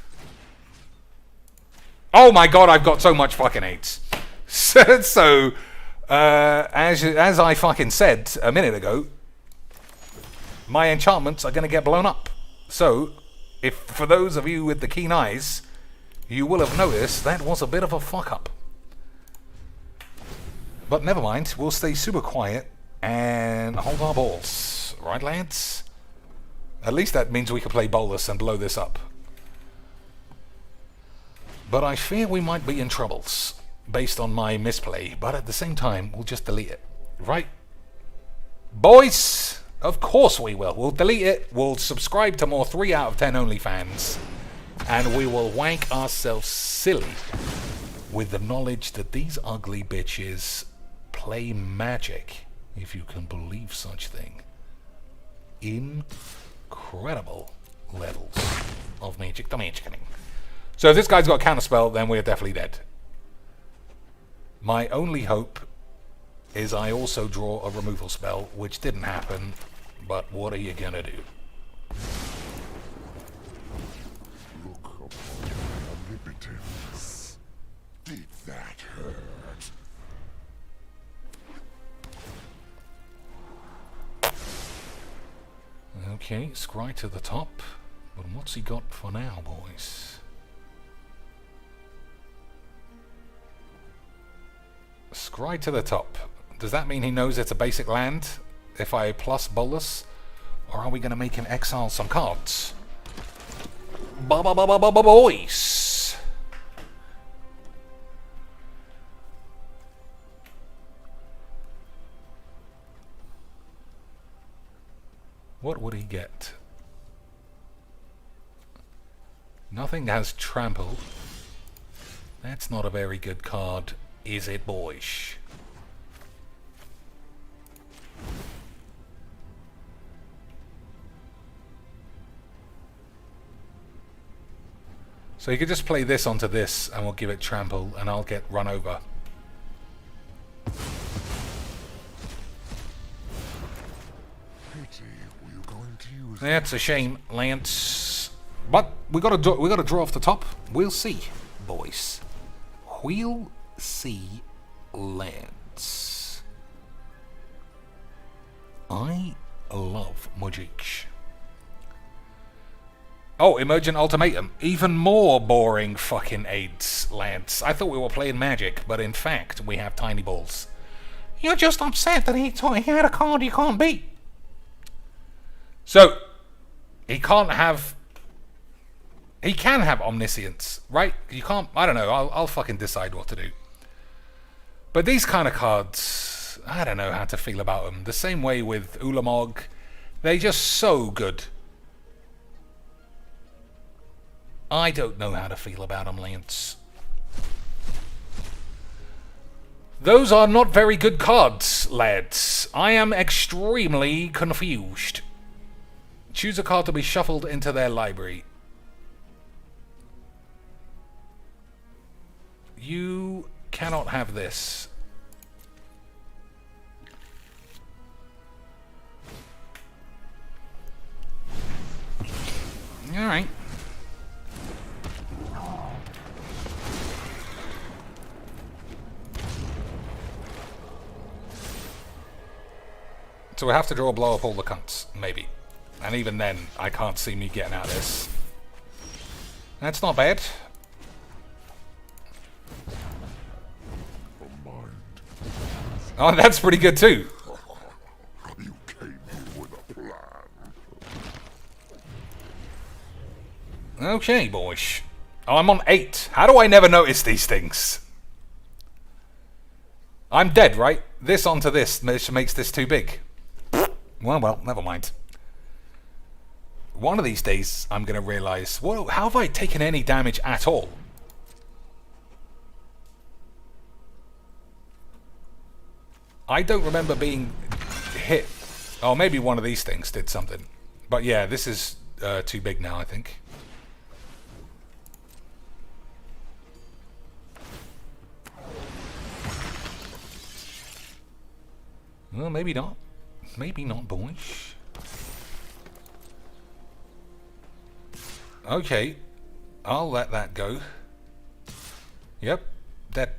Oh my god, I've got so much fucking AIDS. So as I fucking said a minute ago, my enchantments are going to get blown up. So, if for those of you with the keen eyes, you will have noticed that was a bit of a fuck up. But never mind, we'll stay super quiet and hold our balls. Right, lads? At least that means we can play Bolus and blow this up. But I fear we might be in troubles, based on my misplay, but at the same time, we'll just delete it. Right? Boys! Of course we will. We'll delete it, we'll subscribe to more 3 out of 10 OnlyFans, and we will wank ourselves silly with the knowledge that these ugly bitches play Magic, if you can believe such thing. Incredible levels of Magic the Magic. So if this guy's got a counterspell, then we're definitely dead. My only hope is I also draw a removal spell, which didn't happen, but what are you gonna do? Look upon your omnipotence. Did that hurt? Okay, scry to the top. But what's he got for now, boys? Scry to the top. Does that mean he knows it's a basic land? If I plus Bolus? Or are we going to make him exile some cards? Boys! What would he get? Nothing has trample. That's not a very good card, is it, boys? So you could just play this onto this, and we'll give it trample, and I'll get run over. Pity, were you going to use That's a shame, Lance. But we gotta draw off the top. We'll see, boys. We'll see, Lance. I love magic. Oh, Emergent Ultimatum. Even more boring fucking aids, Lance. I thought we were playing Magic, but in fact, we have tiny balls. You're just upset that he had a card you can't beat. So, he can't have... He can have Omniscience, right? You can't... I don't know. I'll fucking decide what to do. But these kind of cards, I don't know how to feel about them. The same way with Ulamog. They're just so good. I don't know how to feel about them, Lance. Those are not very good cards, lads. I am extremely confused. Choose a card to be shuffled into their library. You cannot have this. Alright. So we have to draw a blow up all the cunts, maybe. And even then, I can't see me getting out of this. That's not bad. Oh, that's pretty good too. You came here with a plan. Okay, boys. Oh, I'm on 8. How do I never notice these things? I'm dead, right? This onto this makes this too big. Well, never mind. One of these days, I'm going to realise, whoa, how have I taken any damage at all? I don't remember being hit. Oh, maybe one of these things did something. But yeah, this is too big now, I think. Well, maybe not. Maybe not, boys. Okay. I'll let that go. Yep. That...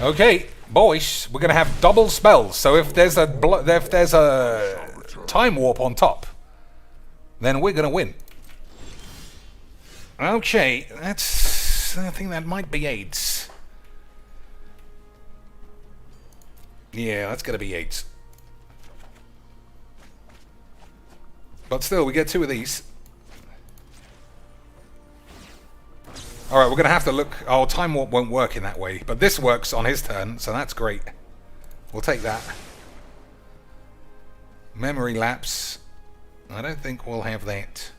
Okay, boys, we're gonna have double spells. So if there's a time warp on top, then we're gonna win. Okay, that's... I think that might be AIDS. Yeah, that's gonna be AIDS. But still, we get 2 of these. Alright, we're going to have to look... Oh, Time Warp won't work in that way. But this works on his turn, so that's great. We'll take that. Memory Lapse. I don't think we'll have that.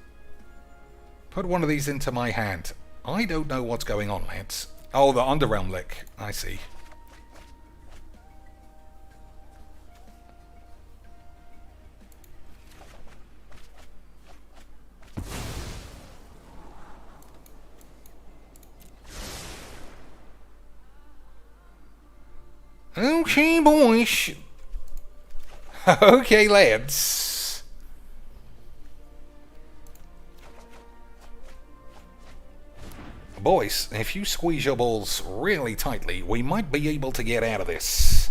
Put one of these into my hand. I don't know what's going on, lads. Oh, the Underrealm Lick. I see. Okay, boys. Okay, lads. Boys, if you squeeze your balls really tightly, we might be able to get out of this.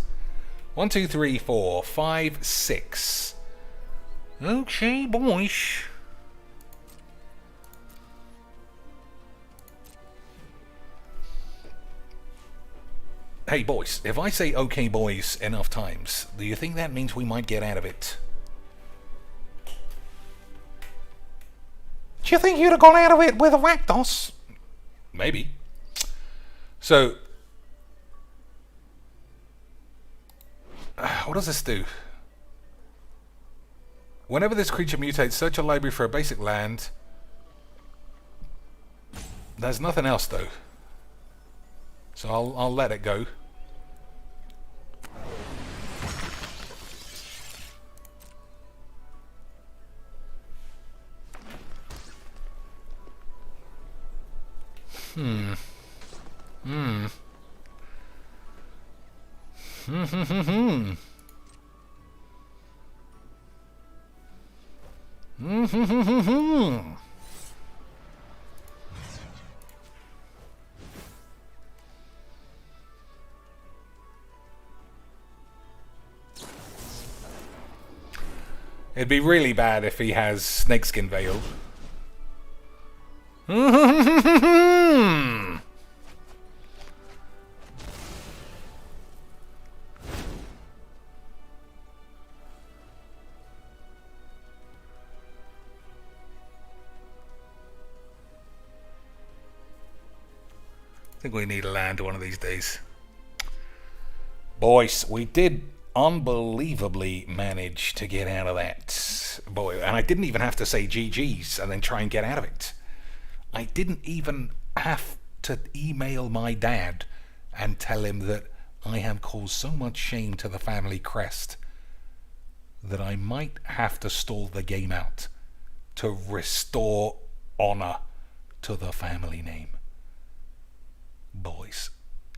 1, 2, 3, 4, 5, 6. Okay, boys. Hey, boys, if I say okay, boys, enough times, do you think that means we might get out of it? Do you think you'd have gone out of it with a Rakdos? Maybe. So, what does this do? Whenever this creature mutates, search a library for a basic land. There's nothing else, though. So I'll let it go. It'd be really bad if he has snakeskin veil. I think we need a land one of these days. Boys, we did unbelievably manage to get out of that. Boy, and I didn't even have to say GG's and then try and get out of it. I didn't even have to email my dad and tell him that I have caused so much shame to the family crest that I might have to stall the game out to restore honor to the family name. Boys,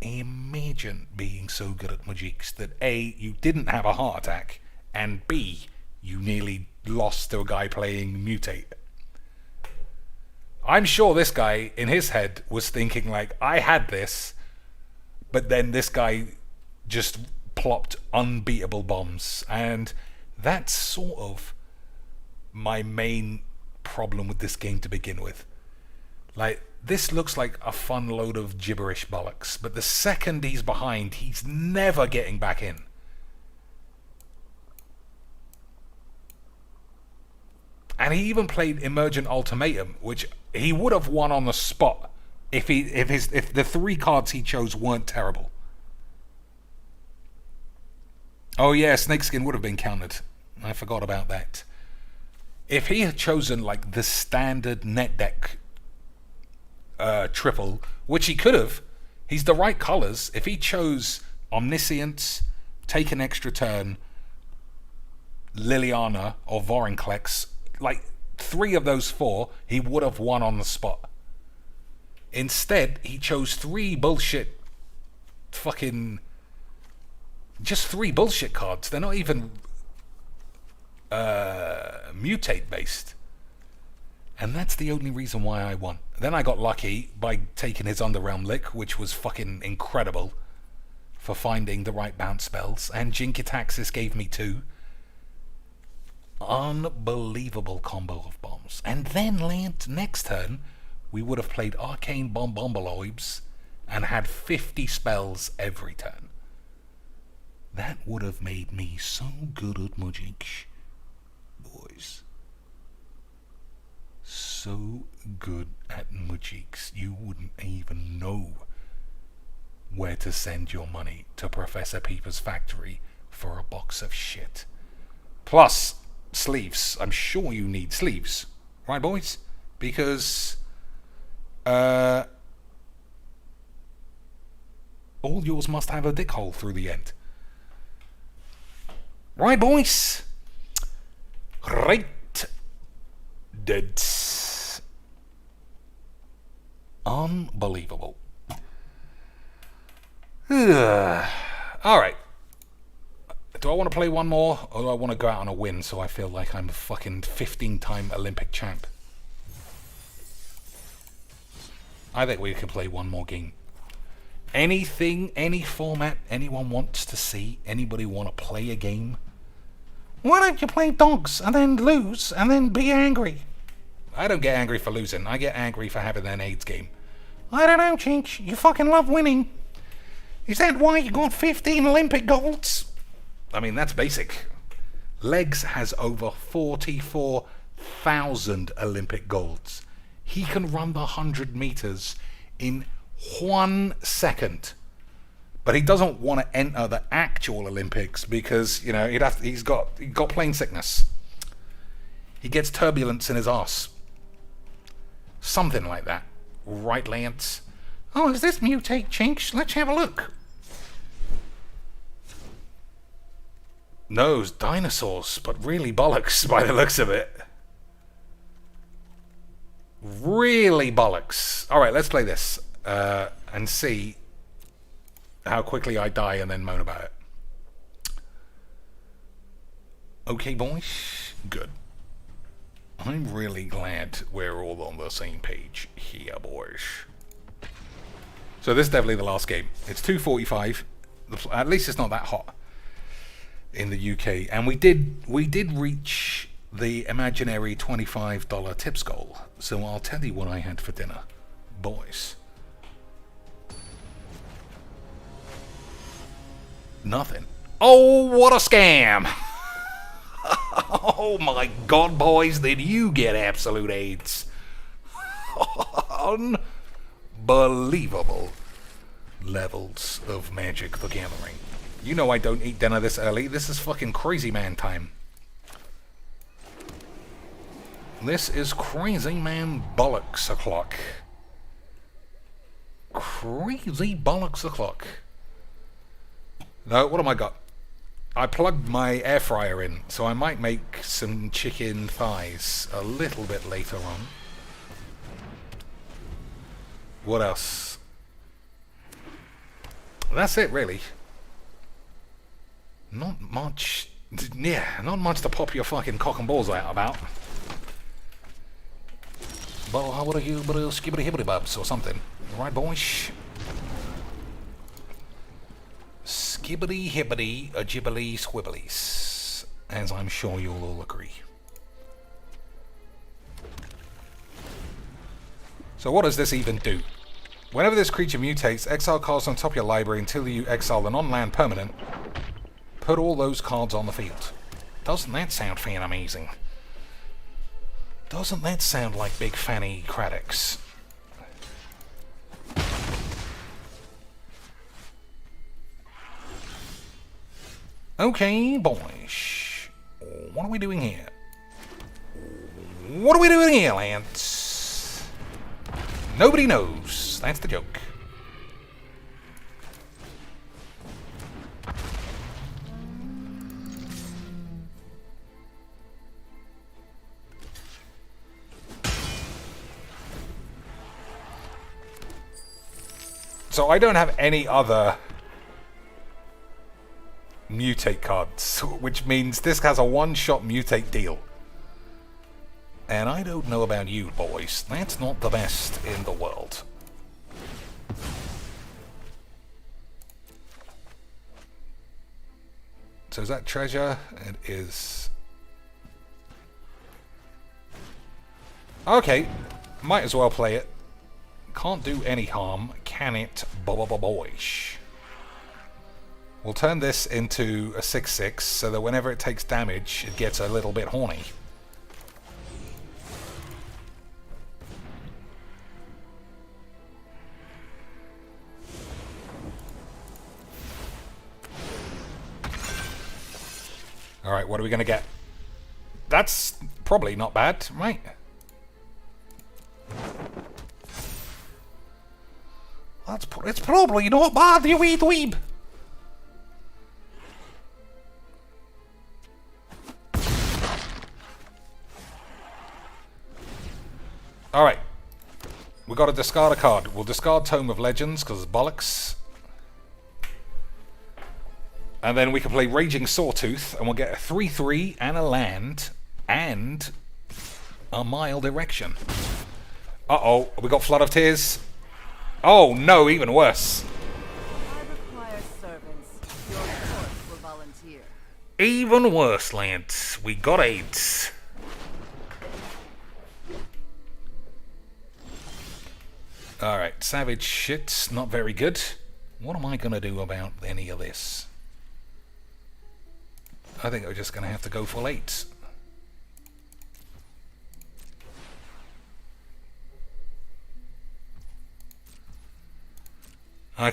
imagine being so good at Majix that A, you didn't have a heart attack, and B, you nearly lost to a guy playing mutate. I'm sure this guy in his head was thinking like, I had this, but then this guy just plopped unbeatable bombs, and that's sort of my main problem with this game to begin with. Like, this looks like a fun load of gibberish bollocks, but the second he's behind, he's never getting back in. And he even played Emergent Ultimatum, which he would have won on the spot if the three cards he chose weren't terrible. Oh yeah, Snakeskin would have been countered. I forgot about that. If he had chosen like the standard net deck triple, which he could have, he's the right colors. If he chose Omniscience, take an extra turn, Liliana or Vorinclex, like 3 of those 4, he would have won on the spot. Instead, he chose 3 bullshit fucking just 3 bullshit cards. They're not even mutate based. And that's the only reason why I won. Then I got lucky by taking his Underrealm Lick, which was fucking incredible for finding the right bounce spells. And Jinkitaxis gave me 2. Unbelievable combo of bombs. And then next turn, we would have played Arcane Bombomboloibs and had 50 spells every turn. That would have made me so good at Magic, boys. So good at Magics, you wouldn't even know where to send your money to Professor Peeper's factory for a box of shit. Plus, sleeves. I'm sure you need sleeves. Right, boys? Because all yours must have a dick hole through the end. Right, boys? Right. Dead. Unbelievable. Alright. Do I want to play one more, or do I want to go out on a win so I feel like I'm a fucking 15-time Olympic champ? I think we could play one more game. Anything, any format anyone wants to see? Anybody want to play a game? Why don't you play dogs and then lose and then be angry? I don't get angry for losing. I get angry for having an AIDS game. I don't know, Chinch. You fucking love winning. Is that why you got 15 Olympic golds? I mean, that's basic. Legs has over 44,000 Olympic golds. He can run the 100 meters in 1 second. But he doesn't want to enter the actual Olympics because, you know, he's got plane sickness. He gets turbulence in his arse. Something like that. Right, Lance? Oh, is this mutate, Chinch? Let's have a look. No, dinosaurs, but really bollocks by the looks of it. Really bollocks. Alright, let's play this. and see how quickly I die and then moan about it. Okay, boys? Good. I'm really glad we're all on the same page here, boys. So this is definitely the last game. It's 2:45. At least it's not that hot in the UK. And we did reach the imaginary $25 tips goal. So I'll tell you what I had for dinner, boys. Nothing. Oh, what a scam! Oh my god, boys, did you get absolute AIDS? Unbelievable levels of Magic the Gathering. You know I don't eat dinner this early. This is fucking crazy man time. This is crazy man bollocks o'clock. Crazy bollocks o'clock. No, what have I got? I plugged my air fryer in, so I might make some chicken thighs a little bit later on. What else? That's it, really. Not much. Yeah, not much to pop your fucking cock and balls out about. Well, how would you skibbity hibbity bubs or something? Right, boys? Skibbity hibbity a jibbly squibblies, as I'm sure you'll all agree. So what does this even do? Whenever this creature mutates, exile cards on top of your library until you exile the non-land permanent. Put all those cards on the field. Doesn't that sound fan amazing? Doesn't that sound like Big Fanny Craddock's? Okay, boys. What are we doing here? What are we doing here, lads? Nobody knows. That's the joke. So I don't have any other mutate cards, which means this has a one-shot mutate deal. And I don't know about you, boys. That's not the best in the world. So is that treasure? It is. Okay, might as well play it. Can't do any harm, can it, boyish? We'll turn this into a 6/6 so that whenever it takes damage, it gets a little bit horny. Alright, what are we going to get? That's probably not bad, right? It's probably not bad, you wee dweeb. Alright. We got to discard a card. We'll discard Tome of Legends because it's bollocks. And then we can play Raging Sawtooth and we'll get a 3/3 and a land and a mild erection. Uh-oh. We got Flood of Tears. Oh no, even worse. I require servants. Your force will volunteer. Even worse, lads. We got AIDS. Alright, savage shit's not very good. What am I going to do about any of this? I think I'm just going to have to go full 8s.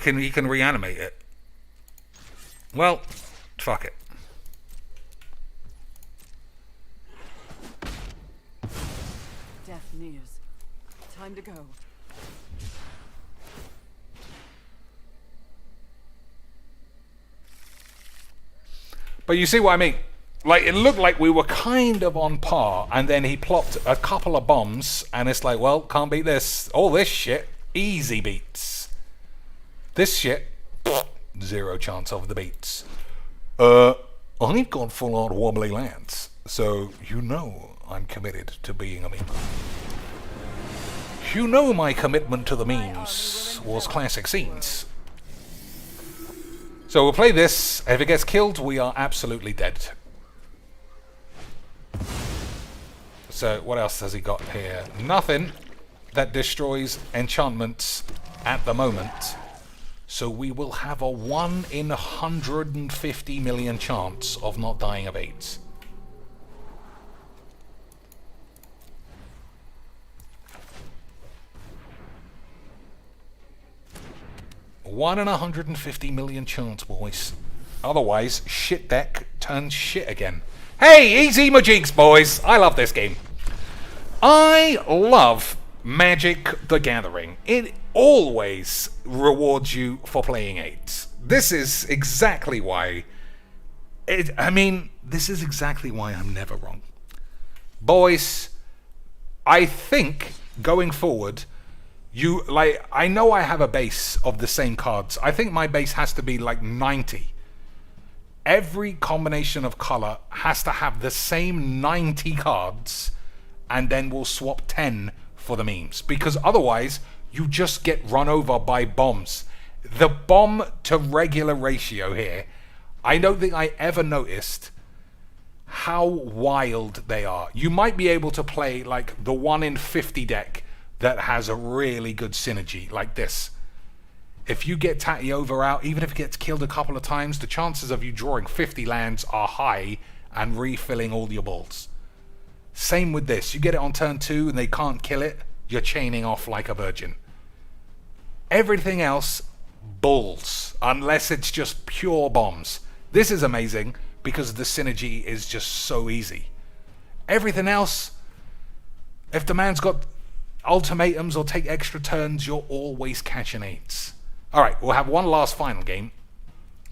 He can reanimate it. Well, fuck it. Death nears. Time to go. But you see what I mean? Like, it looked like we were kind of on par, and then he plopped a couple of bombs, and it's like, well, can't beat this. All this shit. Easy beats. This shit, zero chance of the beats. I've got full-on wobbly lands, so you know I'm committed to being a meme. You know my commitment to the memes was classic scenes. So we'll play this. If it gets killed, we are absolutely dead. So what else has he got here? Nothing that destroys enchantments at the moment. So we will have a 1 in 150 million chance of not dying of AIDS. One in 150 million chance, boys. Otherwise, shit deck turns shit again. Hey, easy majigs, boys. I love this game. I love Magic the Gathering. It always rewards you for playing 8s. This is exactly why... this is exactly why I'm never wrong. Boys, I think, going forward... I know I have a base of the same cards. I think my base has to be like 90. Every combination of color has to have the same 90 cards, and then we'll swap 10 for the memes. Because otherwise, you just get run over by bombs. The bomb to regular ratio here, I don't think I ever noticed how wild they are. You might be able to play like the 1 in 50 deck that has a really good synergy, like this. If you get Tatty Over out, even if it gets killed a couple of times, the chances of you drawing 50 lands are high and refilling all your balls. Same with this. You get it on turn 2 and they can't kill it, you're chaining off like a virgin. Everything else, bulls, unless it's just pure bombs. This is amazing because the synergy is just so easy. Everything else, if the man's got ultimatums or take extra turns, you're always catching 8s. Alright, we'll have one last final game.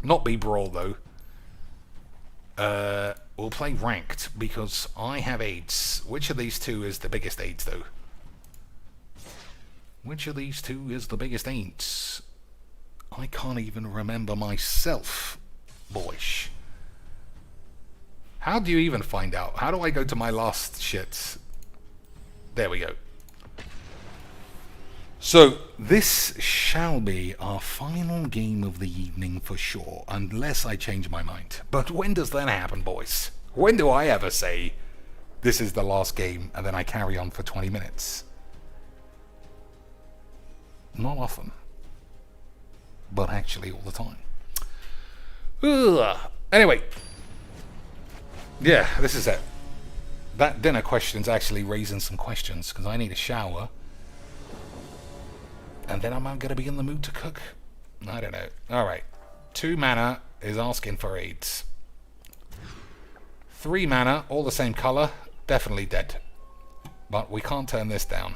Not be Brawl, though. We'll play Ranked, because I have 8s. Which of these two is the biggest 8s, though? Which of these two is the biggest 8s? I can't even remember myself, boys. How do you even find out? How do I go to my last shit? There we go. So, this shall be our final game of the evening for sure, unless I change my mind. But when does that happen, boys? When do I ever say, this is the last game, and then I carry on for 20 minutes? Not often. But actually all the time. Ugh. Anyway. Yeah, this is it. That dinner question's actually raising some questions, because I need a shower. And then I'm going to be in the mood to cook. I don't know. Alright. 2 mana is asking for AIDS. 3 mana, all the same colour. Definitely dead. But we can't turn this down.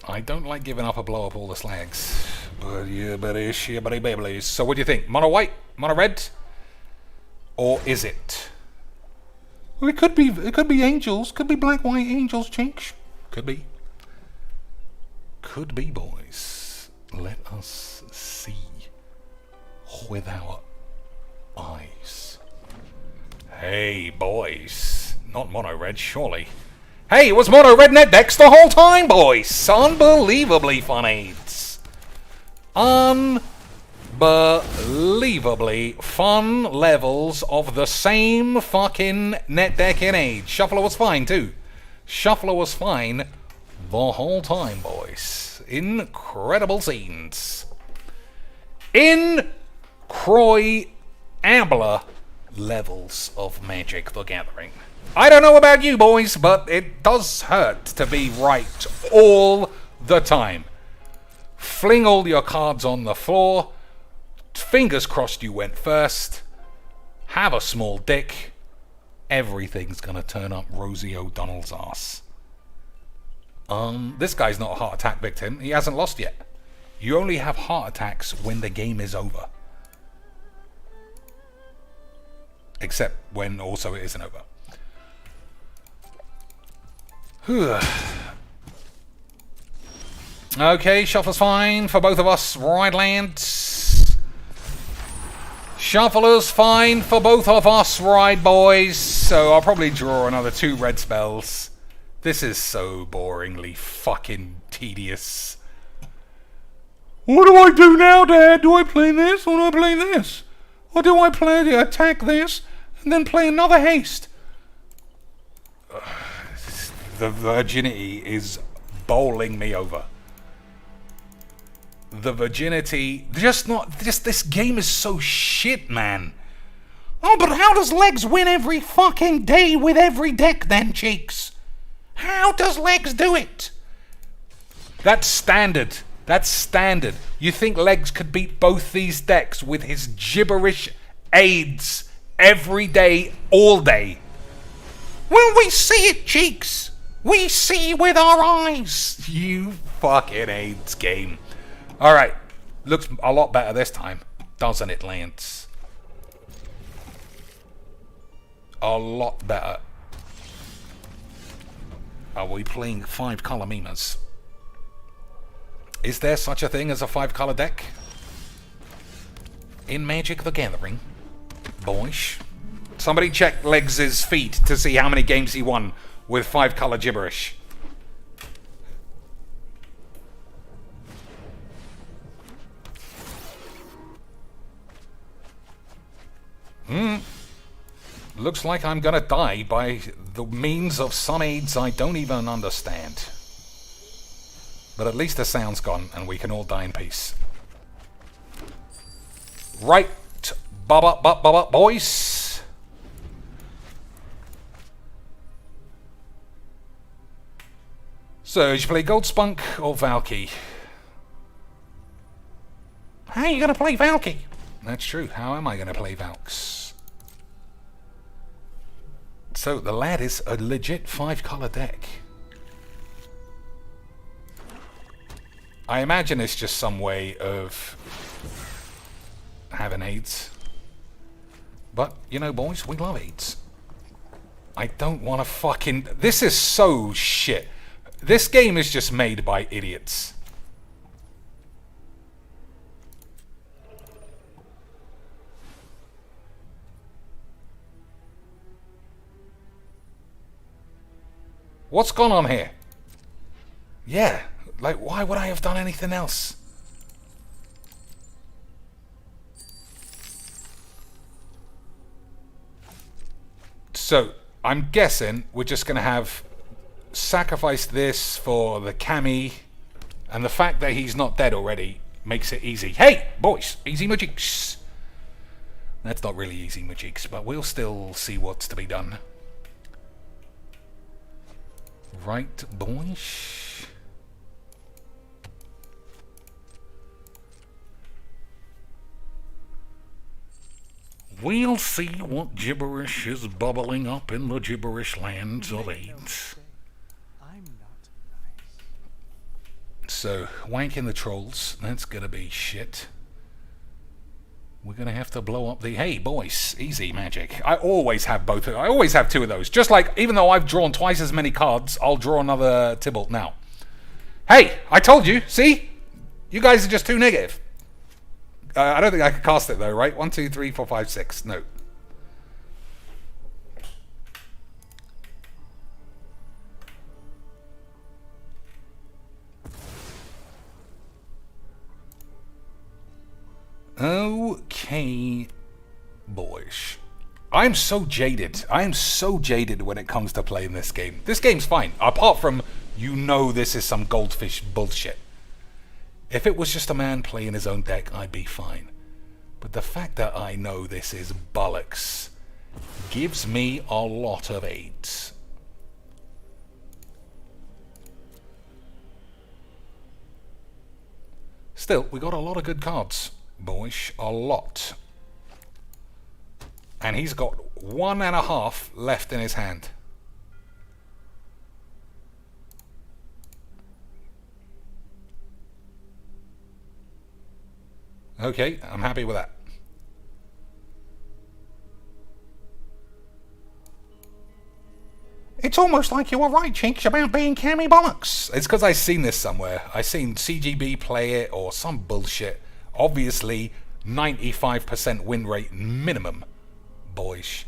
I don't like giving up a blow up all the slags. But yeah, buddy. So what do you think? Mono white? Mono red? Or is it? It could be angels. Could be black, white angels, chinks. Could be. Could be, boys. Let us see with our eyes. Hey, boys. Not mono red, surely. Hey, it was mono red net decks the whole time, boys. Unbelievably fun aids. Unbelievably fun levels of the same fucking net deck in age. Shuffler was fine too. Shuffler was fine the whole time, boys. Incredible scenes. Incroyable levels of Magic the Gathering. I don't know about you boys, but it does hurt to be right all the time. Fling all your cards on the floor. Fingers crossed you went first. Have a small dick. Everything's gonna turn up Rosie O'Donnell's ass. This guy's not a heart attack victim. He hasn't lost yet. You only have heart attacks when the game is over. Except when also it isn't over. Okay, shuffle's fine for both of us. Right, land. Shuffler's fine for both of us, right, boys? So I'll probably draw another 2 red spells. This is so boringly fucking tedious. What do I do now, Dad? Do I play this or do I play this? Or do I play the attack this and then play another haste? The virginity is bowling me over. The virginity, just this game is so shit, man. Oh, but how does Legs win every fucking day with every deck then, Cheeks? How does Legs do it? That's standard. That's standard. You think Legs could beat both these decks with his gibberish aids every day, all day? Well, we see it, Cheeks. We see with our eyes. You fucking AIDS game. Alright. Looks a lot better this time. Doesn't it, Lance? A lot better. Are we playing 5-color Mimas? Is there such a thing as a 5-color deck? In Magic the Gathering? Boys? Somebody check Legs' feet to see how many games he won with 5-color gibberish. Looks like I'm gonna die by the means of some aids I don't even understand. But at least the sound's gone and we can all die in peace. Right, boys. So, did you play Gold Spunk or Valky? How are you gonna play Valky? That's true. How am I gonna play Valks? So, the lad is a legit 5-color deck. I imagine it's just some way of having aids. But, you know, boys, we love aids. I don't want to fucking... This is so shit. This game is just made by idiots. What's gone on here? Yeah, like, why would I have done anything else? So, I'm guessing we're just going to have sacrificed this for the Cammy, and the fact that he's not dead already makes it easy. Hey, boys, easy magics. That's not really easy magics, but we'll still see what's to be done. Right, boys. We'll see what gibberish is bubbling up in the gibberish lands of AIDS. So, wanking the trolls, that's gonna be shit. We're gonna have to blow up the... Hey, boys, easy magic. I always have both. I always have 2 of those. Just like, even though I've drawn twice as many cards, I'll draw another Tybalt now. Hey, I told you. See? You guys are just too negative. I don't think I could cast it, though, right? 1, 2, 3, 4, 5, 6. No. Okay, boys. I'm so jaded. I am so jaded when it comes to playing this game. This game's fine, apart from, you know, this is some goldfish bullshit. If it was just a man playing his own deck, I'd be fine. But the fact that I know this is bollocks gives me a lot of aids. Still, we got a lot of good cards, boys. A lot. And he's got 1.5 left in his hand. Okay, I'm happy with that. It's almost like you were right, Cheeks, about being cammy bollocks. It's because I've seen this somewhere. I've seen CGB play it or some bullshit. Obviously, 95% win rate minimum, boys.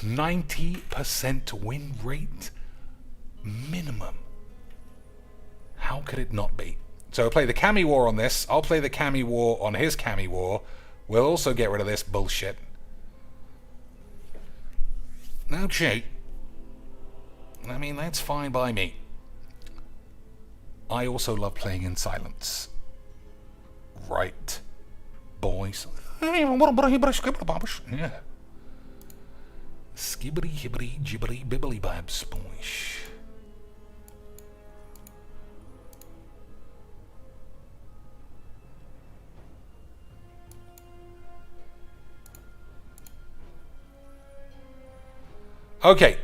90% win rate minimum. How could it not be? So play the Cammy War on this. I'll play the Cammy War on his Cammy War. We'll also get rid of this bullshit. Okay. I mean, that's fine by me. I also love playing in silence. Right, boys? Yeah. Skibbity hibbity jibbity bibbly babs, boys. Okay,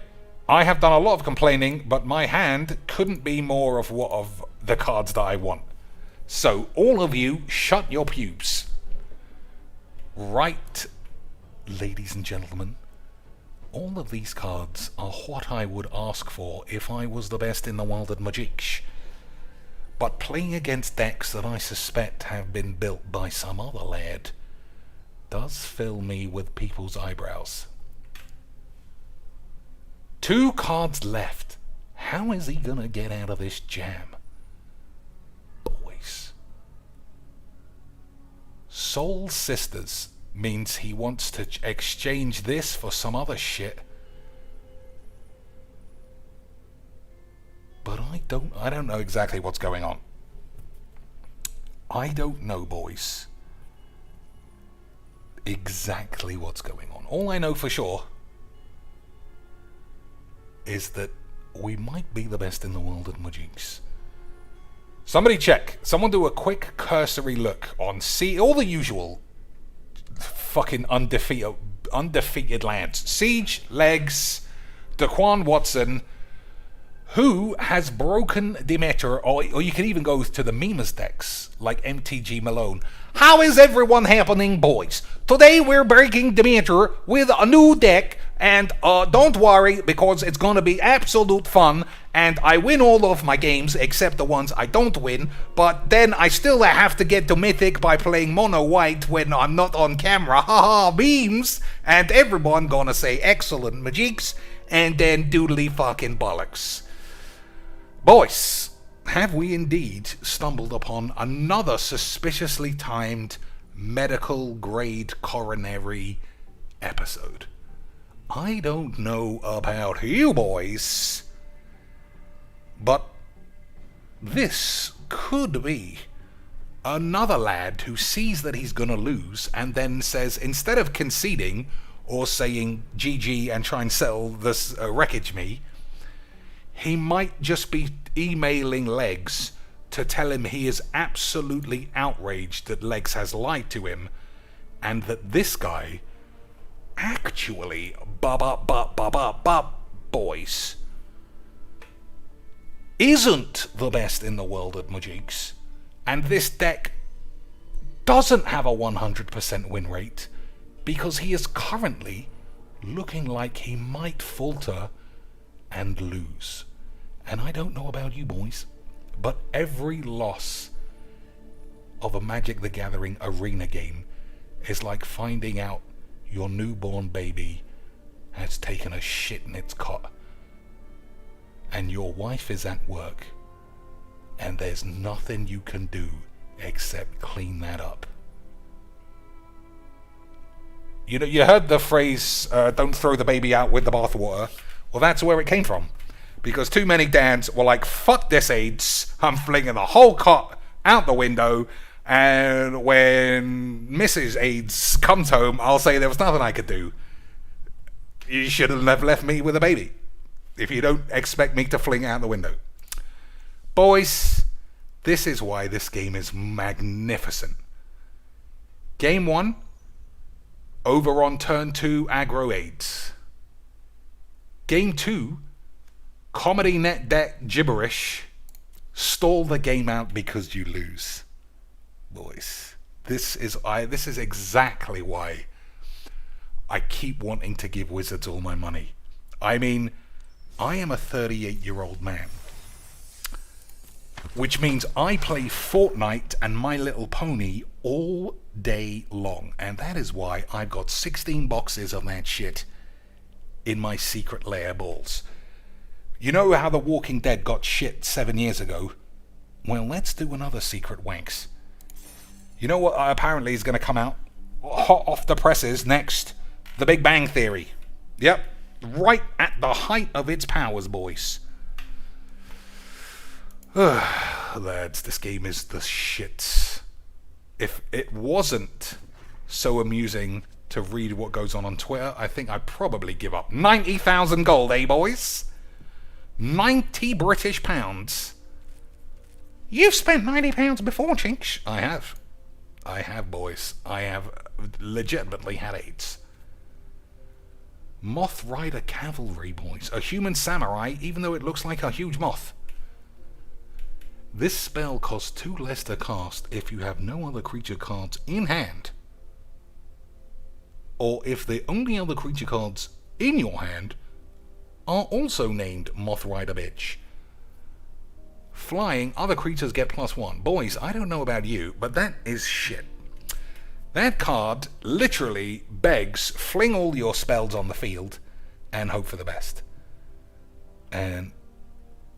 I have done a lot of complaining, but my hand couldn't be more of what of the cards that I want. So, all of you, shut your pubes. Right, ladies and gentlemen, all of these cards are what I would ask for if I was the best in the world at Magic. But playing against decks that I suspect have been built by some other lad does fill me with people's eyebrows. 2 cards left. How is he gonna get out of this jam? Boys. Soul Sisters means he wants to exchange this for some other shit. But I don't know exactly what's going on. I don't know, boys, exactly what's going on. All I know for sure is that we might be the best in the world at Magics. Somebody check. Someone do a quick cursory look on all the usual fucking undefeated lands. Siege, Legs, Daquan Watson. Who has broken Demeter, or you can even go to the Mimas decks, like MTG Malone. How is everyone happening, boys? Today we're breaking Demeter with a new deck, and don't worry, because it's gonna be absolute fun, and I win all of my games, except the ones I don't win, but then I still have to get to Mythic by playing Mono White when I'm not on camera, haha, beams, and everyone gonna say excellent Magics, and then doodly fucking bollocks. Boys, have we indeed stumbled upon another suspiciously timed medical grade coronary episode? I don't know about you boys, but this could be another lad who sees that he's gonna lose and then says, instead of conceding or saying GG and try and sell this wreckage me, he might just be emailing Legs to tell him he is absolutely outraged that Legs has lied to him and that this guy actually, boys, isn't the best in the world at Magics, and this deck doesn't have a 100% win rate because he is currently looking like he might falter and lose. And I don't know about you boys, but every loss of a Magic the Gathering arena game is like finding out your newborn baby has taken a shit in its cot and your wife is at work and there's nothing you can do except clean that up. You know, you heard the phrase, don't throw the baby out with the bathwater. Well, that's where it came from. Because too many dads were like, fuck this AIDS, I'm flinging the whole cot out the window, and when Mrs. AIDS comes home, I'll say there was nothing I could do. You shouldn't have left me with a baby, if you don't expect me to fling out the window. Boys, this is why this game is magnificent. Game 1, over on turn 2, aggro AIDS. Game 2, comedy net deck gibberish, stall the game out because you lose. Boys, this is exactly why I keep wanting to give Wizards all my money. I mean, I am a 38-year-old man. Which means I play Fortnite and My Little Pony all day long. And that is why I've got 16 boxes of that shit in my secret lair balls. You know how The Walking Dead got shit 7 years ago? Well, let's do another secret wanks. You know what apparently is going to come out hot off the presses next? The Big Bang Theory. Yep, right at the height of its powers, boys. Lads, this game is the shit. If it wasn't so amusing to read what goes on Twitter, I think I'd probably give up. 90,000 gold, eh, boys? 90 British pounds. You've spent £90 before, Chinks. I have. I have, boys. I have legitimately had AIDS. Moth Rider Cavalry, boys. A human samurai, even though it looks like a huge moth. This spell costs 2 less to cast if you have no other creature cards in hand, or if the only other creature cards in your hand are also named Moth Rider Bitch. Flying, other creatures get +1. Boys, I don't know about you, but that is shit. That card literally begs fling all your spells on the field and hope for the best. And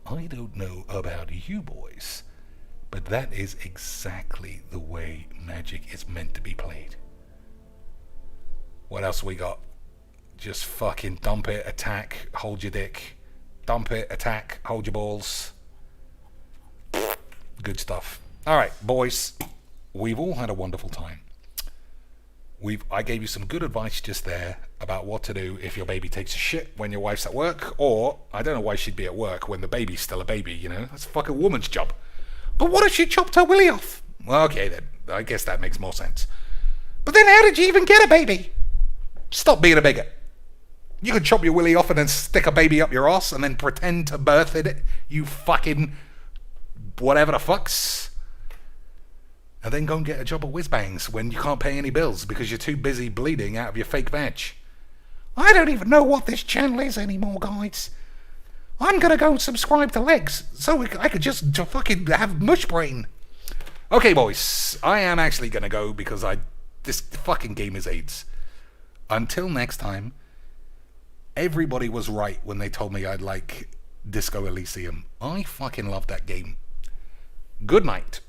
I don't know about you boys, but that is exactly the way Magic is meant to be played. What else we got? Just fucking dump it, attack, hold your dick. Dump it, attack, hold your balls. Good stuff. Alright, boys. We've all had a wonderful time. I gave you some good advice just there about what to do if your baby takes a shit when your wife's at work, or I don't know why she'd be at work when the baby's still a baby, you know? That's a fucking woman's job. But what if she chopped her willy off? Well, okay then. I guess that makes more sense. But then how did you even get a baby? Stop being a bigot. You can chop your willy off and then stick a baby up your ass and then pretend to birth it, you fucking whatever the fucks. And then go and get a job at Whizbangs when you can't pay any bills because you're too busy bleeding out of your fake veg. I don't even know what this channel is anymore, guys. I'm gonna go subscribe to Legs so I could just fucking have mush brain. Okay, boys, I am actually gonna go because this fucking game is AIDS. Until next time, everybody was right when they told me I'd like Disco Elysium. I fucking love that game. Good night.